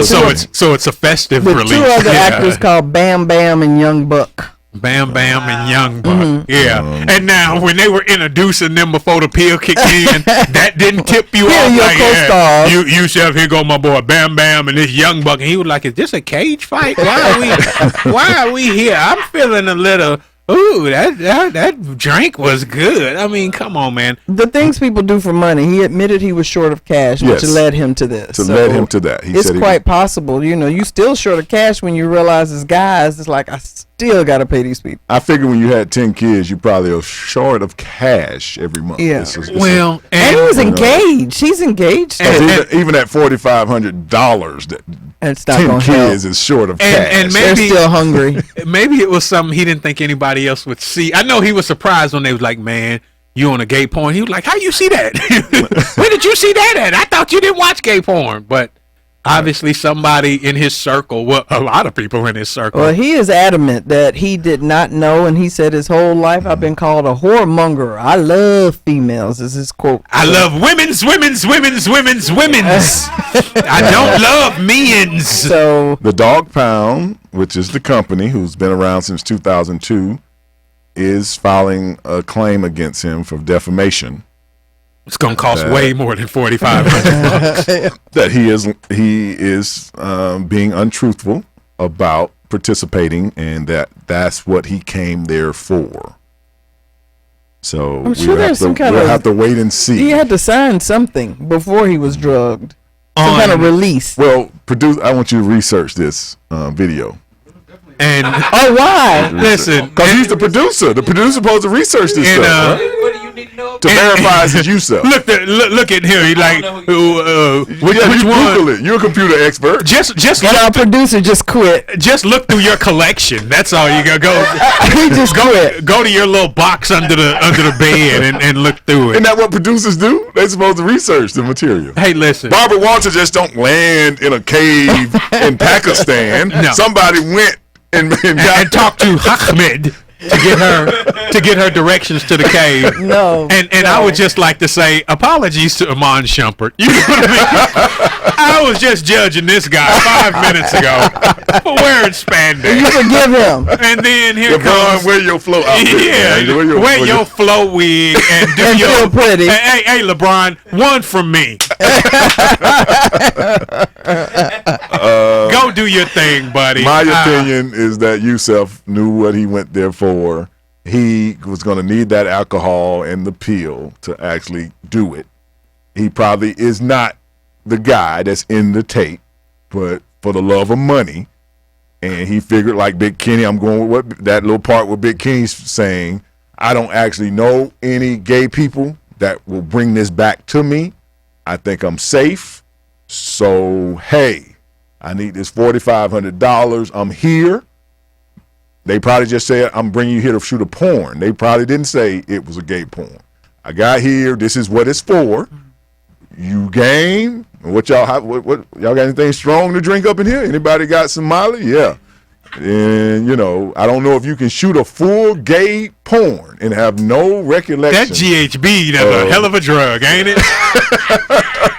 S12: So it's a festive
S13: with
S12: release.
S13: 2 other actors called Bam Bam and Young Buck.
S12: Bam Bam and Young Buck. Yeah. And now when they were introducing them before the pill kicked in, that didn't tip you off. Like, you said, here go my boy Bam Bam and this Young Buck. And he was like, is this a cage fight? Why are we here? I'm feeling a little, ooh, that drink was good. Come on, man.
S13: The things people do for money. He admitted he was short of cash, which led him to this.
S11: Led him to that.
S13: It's quite possible. You still short of cash when you realize as guys, it's like, I still got to pay these people.
S11: I figure when you had 10 kids, you probably are short of cash every month.
S13: Yeah.
S12: And
S13: he was engaged. He's engaged.
S11: Even at $4,500,
S13: it's not
S11: 10 kids is short of cash.
S12: And maybe,
S13: they're still hungry.
S12: Maybe it was something he didn't think anybody else would see. I know he was surprised when they was like, man, you on a gay porn. He was like, how you see that? Where did you see that at? I thought you didn't watch gay porn. But obviously somebody in his circle, well, a lot of people in his circle.
S13: Well, he is adamant that he did not know, and he said his whole life, I've been called a whoremonger. I love females, is his quote.
S12: I love women's. I don't love men's.
S13: So
S11: the Dog Pound, which is the company who's been around since 2002, is filing a claim against him for defamation.
S12: It's going to cost way more than $4,500.
S11: That he is being untruthful about participating, and that's what he came there for. So
S13: I'm sure there's some kind
S11: we'll
S13: of.
S11: have to wait and see.
S13: He had to sign something before he was drugged. Some kind of release.
S11: Well, I want you to research this video.
S12: And
S13: why?
S12: Listen,
S11: because he's the producer. The producer's supposed to research this stuff. Right?
S3: What do you need to know?
S11: To verify his Yusef.
S12: Look at him. He like, which
S11: you
S12: one?
S11: Google it. You're a computer expert.
S12: Just
S13: and our producer just quit.
S12: Just look through your collection. That's all you go.
S13: He just quit.
S12: Go to your little box under the bed and look through it.
S11: Isn't that what producers do? They're supposed to research the material.
S12: Hey, listen.
S11: Barbara Walters just don't land in a cave in Pakistan.
S12: No.
S11: Somebody went and
S12: talked to Ahmed to get her directions to the cave.
S13: No.
S12: And I would just like to say apologies to Amon Shumpert. You know what I mean? I was just judging this guy 5 minutes ago for wearing spandex.
S13: You forgive him.
S12: And then here
S11: LeBron,
S12: comes
S11: wear your flow outfit.
S12: Yeah,
S11: man.
S12: wear your flow wig and do
S13: And
S12: your
S13: feel pretty.
S12: Hey, LeBron, one from me. Go do your thing, buddy.
S11: My opinion is that Yusef knew what he went there for. He was going to need that alcohol and the pill to actually do it. He probably is not the guy that's in the tape, but for the love of money, and he figured like Big Kenny, I'm going with what that little part where Big Kenny's saying, I don't actually know any gay people that will bring this back to me. I think I'm safe. So, hey, I need this $4,500. I'm here. They probably just said, I'm bringing you here to shoot a porn. They probably didn't say it was a gay porn. I got here. This is what it's for. You game? What y'all got anything strong to drink up in here? Anybody got some Molly? Yeah. And, I don't know if you can shoot a full gay porn and have no recollection.
S12: That GHB, that's a hell of a drug, ain't it?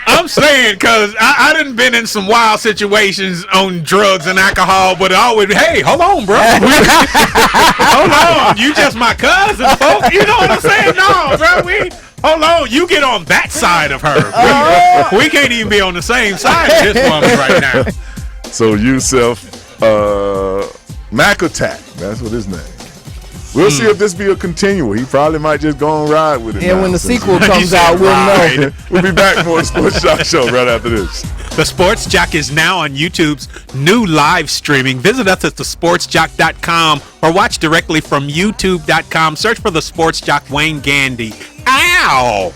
S12: I'm saying, because I done been in some wild situations on drugs and alcohol, but hey, hold on, bro. Hold on. You just my cousin, folks. You know what I'm saying? No, bro. Hold on. You get on that side of her. We can't even be on the same side of this woman right now.
S11: So, Yusef, Mac Attack. That's what his name. We'll see if this be a continual. He probably might just go and ride with it.
S13: Yeah, when the sequel comes out, we'll know.
S11: We'll be back for the Sports Joc Show right after this.
S12: The Sports Joc is now on YouTube's new live streaming. Visit us at thesportsjoc.com or watch directly from youtube.com. Search for the Sports Joc Wayne Gandy. Ow!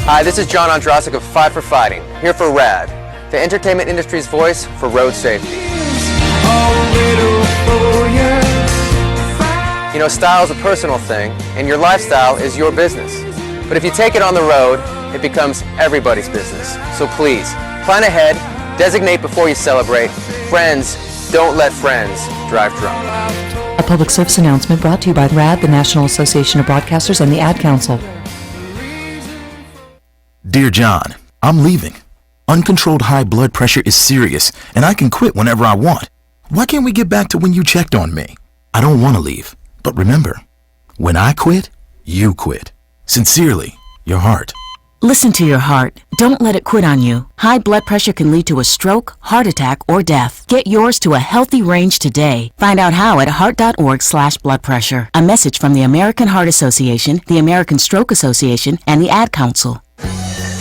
S15: Hi, this is John Ondrasik of Fight for Fighting, here for RAD, the entertainment industry's voice for road safety. Style is a personal thing, and your lifestyle is your business. But if you take it on the road, it becomes everybody's business. So please, plan ahead, designate before you celebrate. Friends, don't let friends drive drunk.
S16: A public service announcement brought to you by RAD, the National Association of Broadcasters, and the Ad Council.
S18: Dear John, I'm leaving. Uncontrolled high blood pressure is serious, and I can quit whenever I want. Why can't we get back to when you checked on me? I don't want to leave, but remember, when I quit, you quit. Sincerely, your heart.
S17: Listen to your heart. Don't let it quit on you. High blood pressure can lead to a stroke, heart attack, or death. Get yours to a healthy range today. Find out how at heart.org/blood pressure. A message from the American Heart Association, the American Stroke Association, and the Ad Council.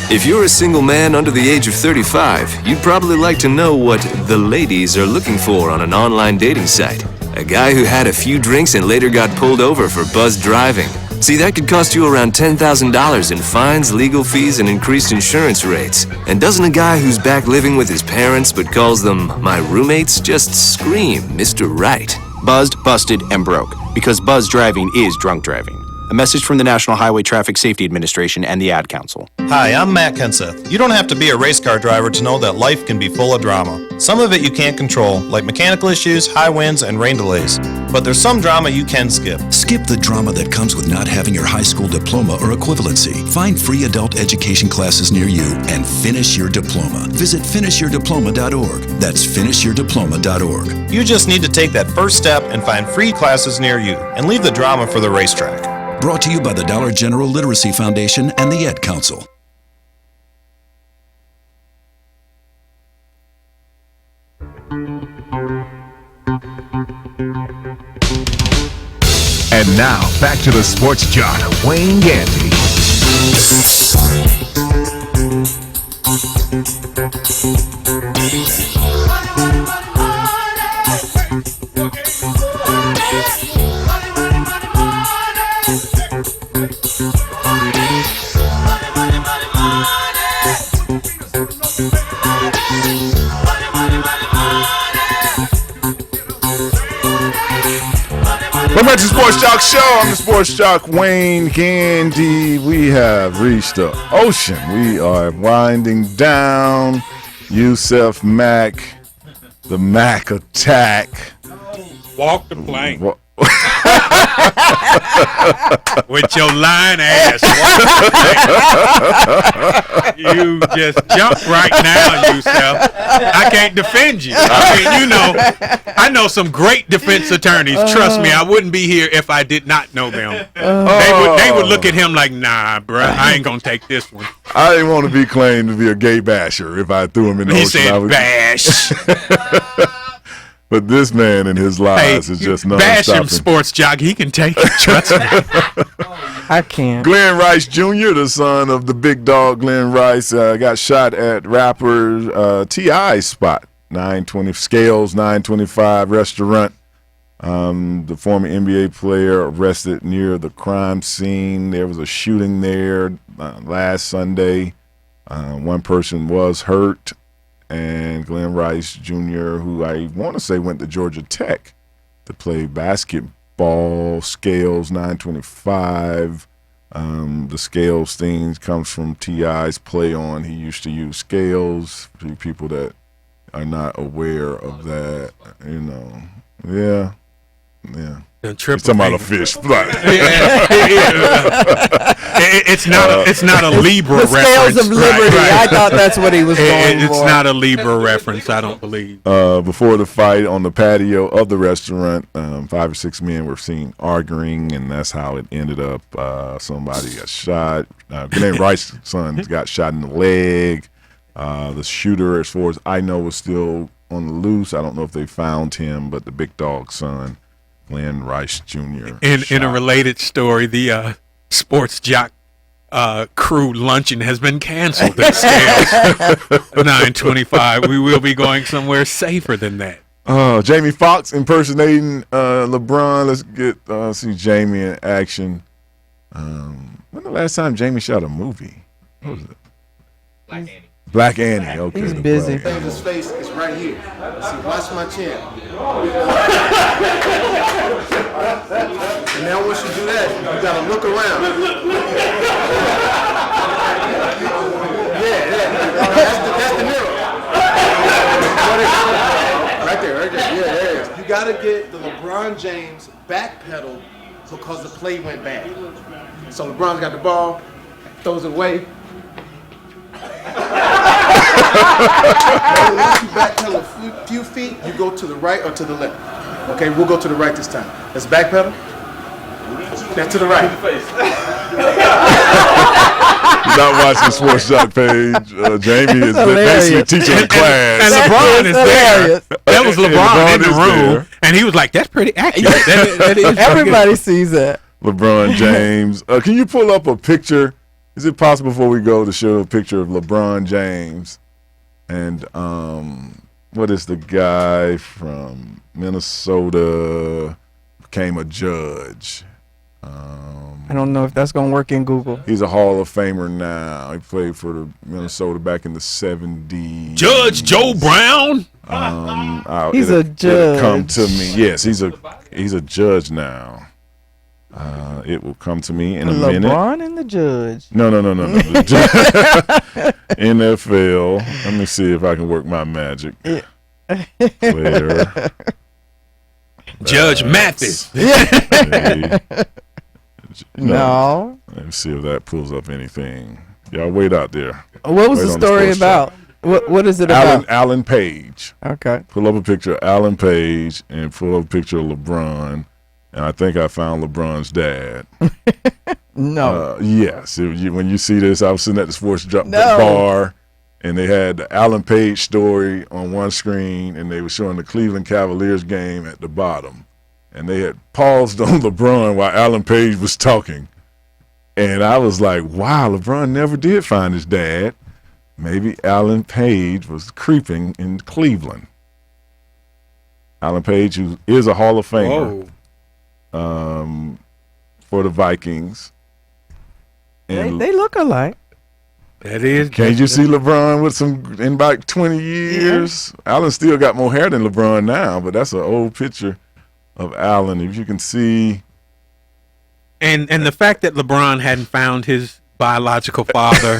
S10: If you're a single man under the age of 35, you'd probably like to know what the ladies are looking for on an online dating site. A guy who had a few drinks and later got pulled over for buzzed driving. See, that could cost you around $10,000 in fines, legal fees, and increased insurance rates. And doesn't a guy who's back living with his parents but calls them my roommates just scream Mr. Right?
S14: Buzzed, busted, and broke. Because buzz driving is drunk driving. A message from the National Highway Traffic Safety Administration and the Ad Council.
S2: Hi, I'm Matt Kenseth. You don't have to be a race car driver to know that life can be full of drama. Some of it you can't control, like mechanical issues, high winds, and rain delays. But there's some drama you can skip.
S22: Skip the drama that comes with not having your high school diploma or equivalency. Find free adult education classes near you and finish your diploma. Visit finishyourdiploma.org. That's finishyourdiploma.org.
S2: You just need to take that first step and find free classes near you, and leave the drama for the racetrack.
S22: Brought to you by the Dollar General Literacy Foundation and the Ad Council.
S11: And now, back to the Sports Joc, Wayne Gandy. Welcome back to the Sports Joc Show. I'm the Sports Joc, Wayne Gandy. We have reached the ocean. We are winding down. Yusef Mack, the Mack attack.
S12: Walk the plank. With your lying ass. You just jumped right now, Yusef. I can't defend you. I mean, you know, I know some great defense attorneys. Trust me, I wouldn't be here if I did not know them. They would look at him like, nah, bruh, I ain't gonna take this one.
S11: I didn't want to be claimed to be a gay basher if I threw him in the ocean.
S12: He said bash.
S11: But this man and his lies is just
S12: bash
S11: non-stopping.
S12: him, Sports Joc. He can take it. Trust me.
S13: I can't.
S11: Glenn Rice Jr., the son of the big dog Glenn Rice, got shot at rapper T.I.'s spot, 925 restaurant. The former NBA player arrested near the crime scene. There was a shooting there last Sunday. One person was hurt. And Glenn Rice Jr., who I want to say went to Georgia Tech to play basketball, scales 925. The scales thing comes from T.I.'s play on. He used to use scales. For people that are not aware of that, you know, yeah. He's talking about a fish.
S12: It's not a Libra
S13: the
S12: reference.
S13: Scales of Liberty.
S12: Right.
S13: I thought that's what he was going
S12: It's
S13: for.
S12: not a Libra reference, I don't believe.
S11: Before the fight on the patio of the restaurant, 5 or 6 men were seen arguing, and that's how it ended up. Somebody got shot. Glenn Rice's son got shot in the leg. The shooter, as far as I know, was still on the loose. I don't know if they found him, but the big dog's son, Glenn Rice Jr.
S12: In a related story, the Sports Joc crew luncheon has been canceled at Scales 925. We will be going somewhere safer than that.
S11: Jamie Foxx impersonating LeBron. Let's get see Jamie in action. When the last time Jamie shot a movie? What was it? Black Annie. Okay.
S13: He's busy.
S7: His face is right here. See, watch my chin. And now once you do that, you gotta look around. That's the mirror. Right there. Yeah, there it is. You gotta get the LeBron James back pedal because the play went bad. So LeBron's got the ball, throws it away. Once you backpedal a few feet, you go to the right or to the left. Okay, we'll go to the right this time. Let's backpedal. Now to the right.
S11: You're not watching the Sports Joc page. Jamie is basically teaching a class.
S12: And LeBron is there. That was LeBron in the room, and he was like, "That's pretty accurate." That is
S13: Everybody sees that.
S11: LeBron James. Can you pull up a picture? Is it possible before we go to show a picture of LeBron James and what is the guy from Minnesota became a judge?
S13: I don't know if that's going to work in Google.
S11: He's a Hall of Famer now. He played for the Minnesota back in the 70s.
S12: Judge Joe Brown.
S13: He's a judge.
S11: It'll come to me. Yes, he's a judge now. It will come to me in a minute.
S13: LeBron and the judge.
S11: No. NFL. Let me see if I can work my magic. Player.
S12: Judge Mathis.
S13: No.
S11: Let me see if that pulls up anything. Y'all wait out there.
S13: What was the story about? What is it about?
S11: Alan Page.
S13: Okay.
S11: Pull up a picture of Alan Page and pull up a picture of LeBron. And I think I found LeBron's dad.
S13: No.
S11: Yes. When you see this, I was sitting at the Sports Joc bar, and they had the Alan Page story on one screen, and they were showing the Cleveland Cavaliers game at the bottom. and they had paused on LeBron while Alan Page was talking. And I was like, wow, LeBron never did find his dad. Maybe Alan Page was creeping in Cleveland. Alan Page, who is a Hall of Famer for the Vikings. And
S13: they look alike.
S12: That is.
S11: Can't you see LeBron with in about 20 years? Yeah. Allen still got more hair than LeBron now, but that's an old picture of Allen. If you can see.
S12: And the fact that LeBron hadn't found his biological father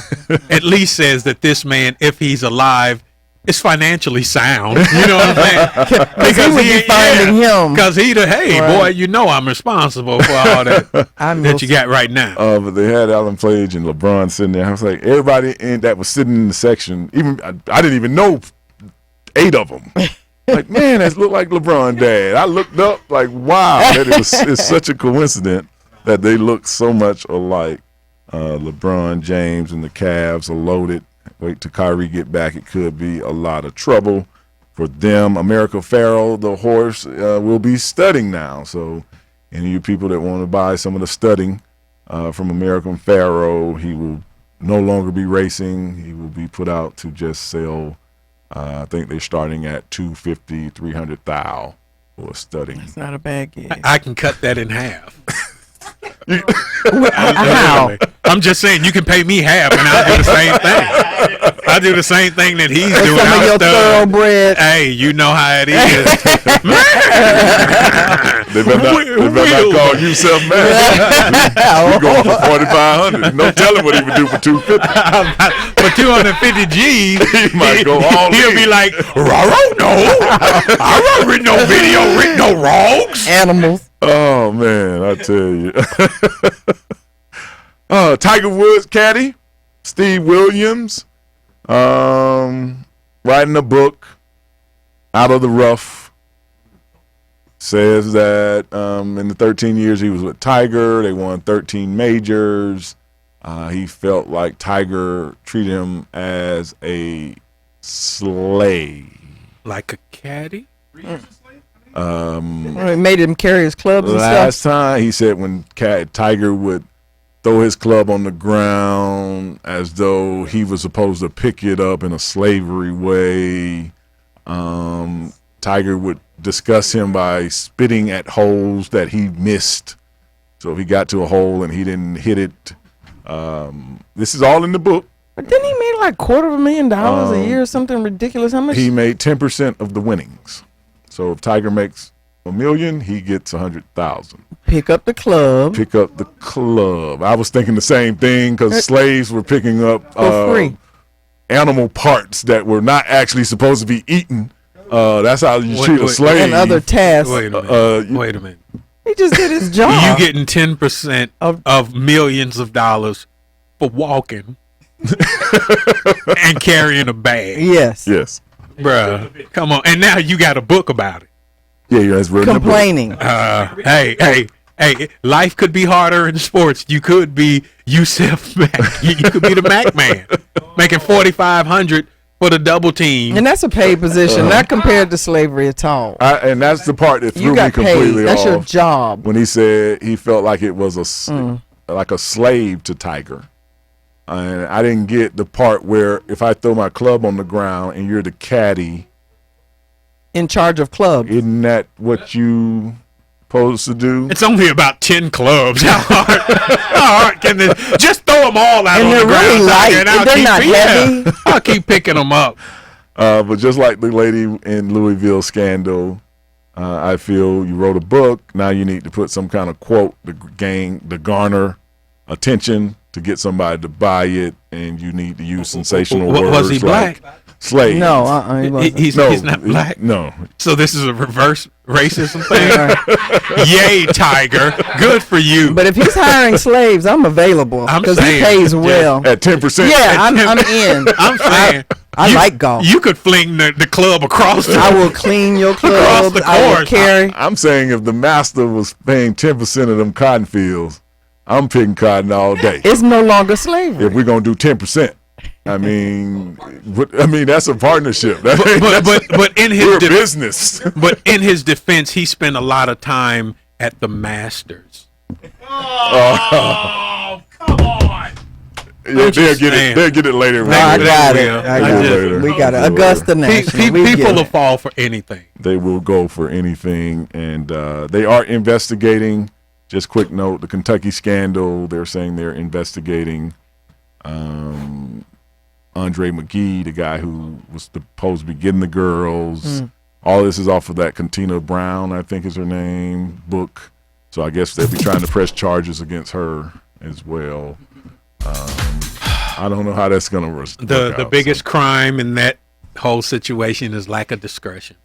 S12: at least says that this man, if he's alive, is financially sound. You know what I'm saying?
S13: Because he would be finding him.
S12: Because boy, you know I'm responsible for all that you got right now.
S11: But they had Alan Page and LeBron sitting there. I was like, everybody that was sitting in the section, even I didn't even know 8 of them. Like, man, that looked like LeBron dad. I looked up like, wow, it's such a coincidence that they look so much alike. LeBron James and the Cavs are loaded. Wait till Kyrie get back. It could be a lot of trouble for them. America Pharoah, the horse, will be studding now. So any of you people that want to buy some of the studding from American Pharoah, he will no longer be racing. He will be put out to just sell. I think they're starting at $250,000, $300,000 for studding.
S13: That's not a bad gig.
S12: I can cut that in half.
S13: How?
S12: I'm just saying you can pay me half and I'll do the same thing. I do the same thing that he's doing.
S13: Some of your thoroughbred.
S12: Hey, you know how it is.
S11: They better not call you something mad. You going for $4,500. No telling what he would do for $250.
S12: For 250 G's,
S11: he might go all in.
S12: He'll be like, no, I don't read no video, read no wrongs.
S13: Animals.
S11: Oh man, I tell you. Tiger Woods caddy, Steve Williams, writing a book, Out of the Rough, says that in the 13 years he was with Tiger, they won 13 majors. He felt like Tiger treated him as a slave.
S12: Like a caddy?
S13: It made him carry his clubs and stuff.
S11: Last time he said when Tiger would throw his club on the ground as though he was supposed to pick it up in a slavery way. Tiger would discuss him by spitting at holes that he missed. So if he got to a hole and he didn't hit it, this is all in the book.
S13: But didn't he make like $250,000 a year or something ridiculous? How much?
S11: He made 10% of the winnings. So if Tiger makes $1 million, he gets $100,000.
S13: Pick up the club.
S11: Pick up the club. I was thinking the same thing because slaves were picking up
S13: for free
S11: animal parts that were not actually supposed to be eaten. That's how you treat a slave.
S13: And other tasks.
S12: Wait a minute.
S13: He just did his job.
S12: You getting 10% of millions of dollars for walking and carrying a bag.
S13: Yes.
S11: Yes.
S12: Bruh, come on. And now you got a book about it.
S11: Yeah, you guys written
S13: complaining.
S12: Hey, life could be harder in sports. You could be Yusuf Mack. You could be the Mac man, making $4,500 for the double team.
S13: And that's a paid position, not compared to slavery at all.
S11: And that's the part that threw me completely
S13: off. That's your
S11: off
S13: job.
S11: When he said he felt like it was like a slave to Tiger. And I didn't get the part where if I throw my club on the ground and you're the caddy
S13: in charge of clubs,
S11: isn't that what you supposed to do?
S12: It's only about 10 clubs. How hard can this? Just throw them all out
S13: and
S12: on
S13: they're
S12: the ground.
S13: Really light.
S12: And
S13: they're not heavy.
S12: I'll keep picking them up.
S11: But just like the lady in Louisville scandal, I feel you wrote a book. Now you need to put some kind of quote to garner attention, to get somebody to buy it, and you need to use sensational words.
S12: Was he black?
S11: Like slave.
S13: No,
S12: he's not black.
S11: No.
S12: So this is a reverse racism thing. Yay, Tiger! Good for you.
S13: But if he's hiring slaves, I'm available because he pays well
S11: at 10%.
S13: Yeah, I'm in.
S12: I'm saying
S13: I like golf.
S12: You could fling the club across.
S13: I will clean your club. I will carry.
S11: I'm saying if the master was paying 10% of them cotton fields, I'm picking cotton all day.
S13: It's no longer slavery.
S11: If we're gonna do 10%. I mean, that's a partnership.
S12: But in his
S11: we're business.
S12: But in his defense, he spent a lot of time at the Masters.
S11: Oh,
S12: come on!
S11: Yeah, they'll get it later.
S13: I got it. We got it. Augusta National.
S12: People will fall for anything.
S11: They will go for anything, and they are investigating. Just quick note: the Kentucky scandal. They're saying they're investigating Andre McGee, the guy who was supposed to be getting the girls. All this is off of that Katina Brown, I think is her name, book. So I guess they'll be trying to press charges against her as well. I don't know how that's going to work.
S12: The biggest crime in that whole situation is lack of discretion.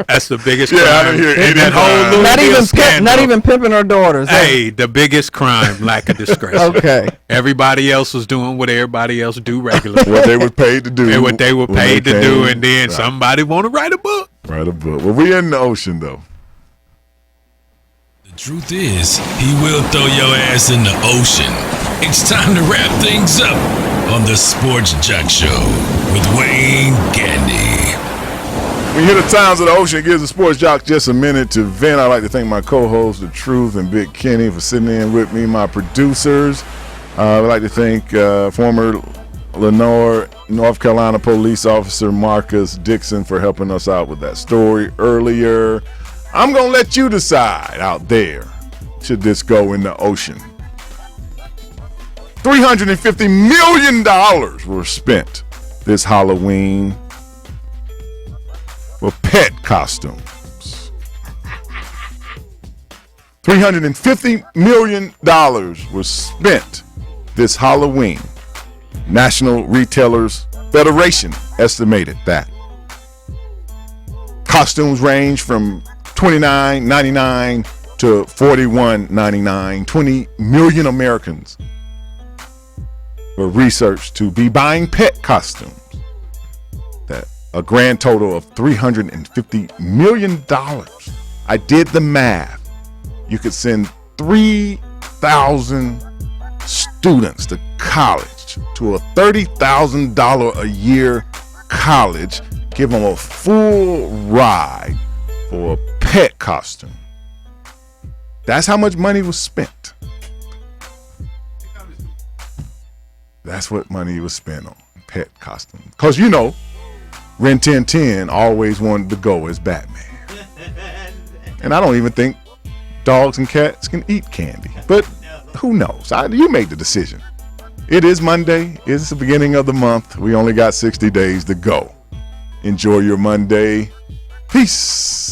S12: That's the biggest crime.
S11: I didn't hear any
S13: not even pimping her daughters.
S12: Hey, the biggest crime, lack of discretion.
S13: Okay.
S12: Everybody else was doing what everybody else do regularly.
S11: What they were paid to do.
S12: And what they were paid to do, and then somebody want to write a book.
S11: Write a book. Well, we're in the ocean, though.
S8: The truth is, he will throw your ass in the ocean. It's time to wrap things up on the Sports Joc Show with Wayne Gandy.
S11: We hear the sounds of the ocean. It gives the Sports Joc just a minute to vent. I'd like to thank my co-hosts, The Truth and Big Kenny, for sitting in with me, my producers. I'd like to thank former Lenore, North Carolina police officer Marcus Dixon for helping us out with that story earlier. I'm going to let you decide out there, should this go in the ocean? $350 million were spent this Halloween for pet costumes. $350 million was spent this Halloween. National Retailers Federation estimated that. Costumes range from $29.99 to $41.99. 20 million Americans were researched to be buying pet costumes. That a grand total of $350 million. I did the math. You could send 3,000 students to college, to a $30,000 a year college, give them a full ride for a pet costume. That's how much money was spent. That's what money was spent on pet costumes. Because, you know, Ren 1010 always wanted to go as Batman. And I don't even think dogs and cats can eat candy. But who knows? You made the decision. It is Monday. It's the beginning of the month. We only got 60 days to go. Enjoy your Monday. Peace.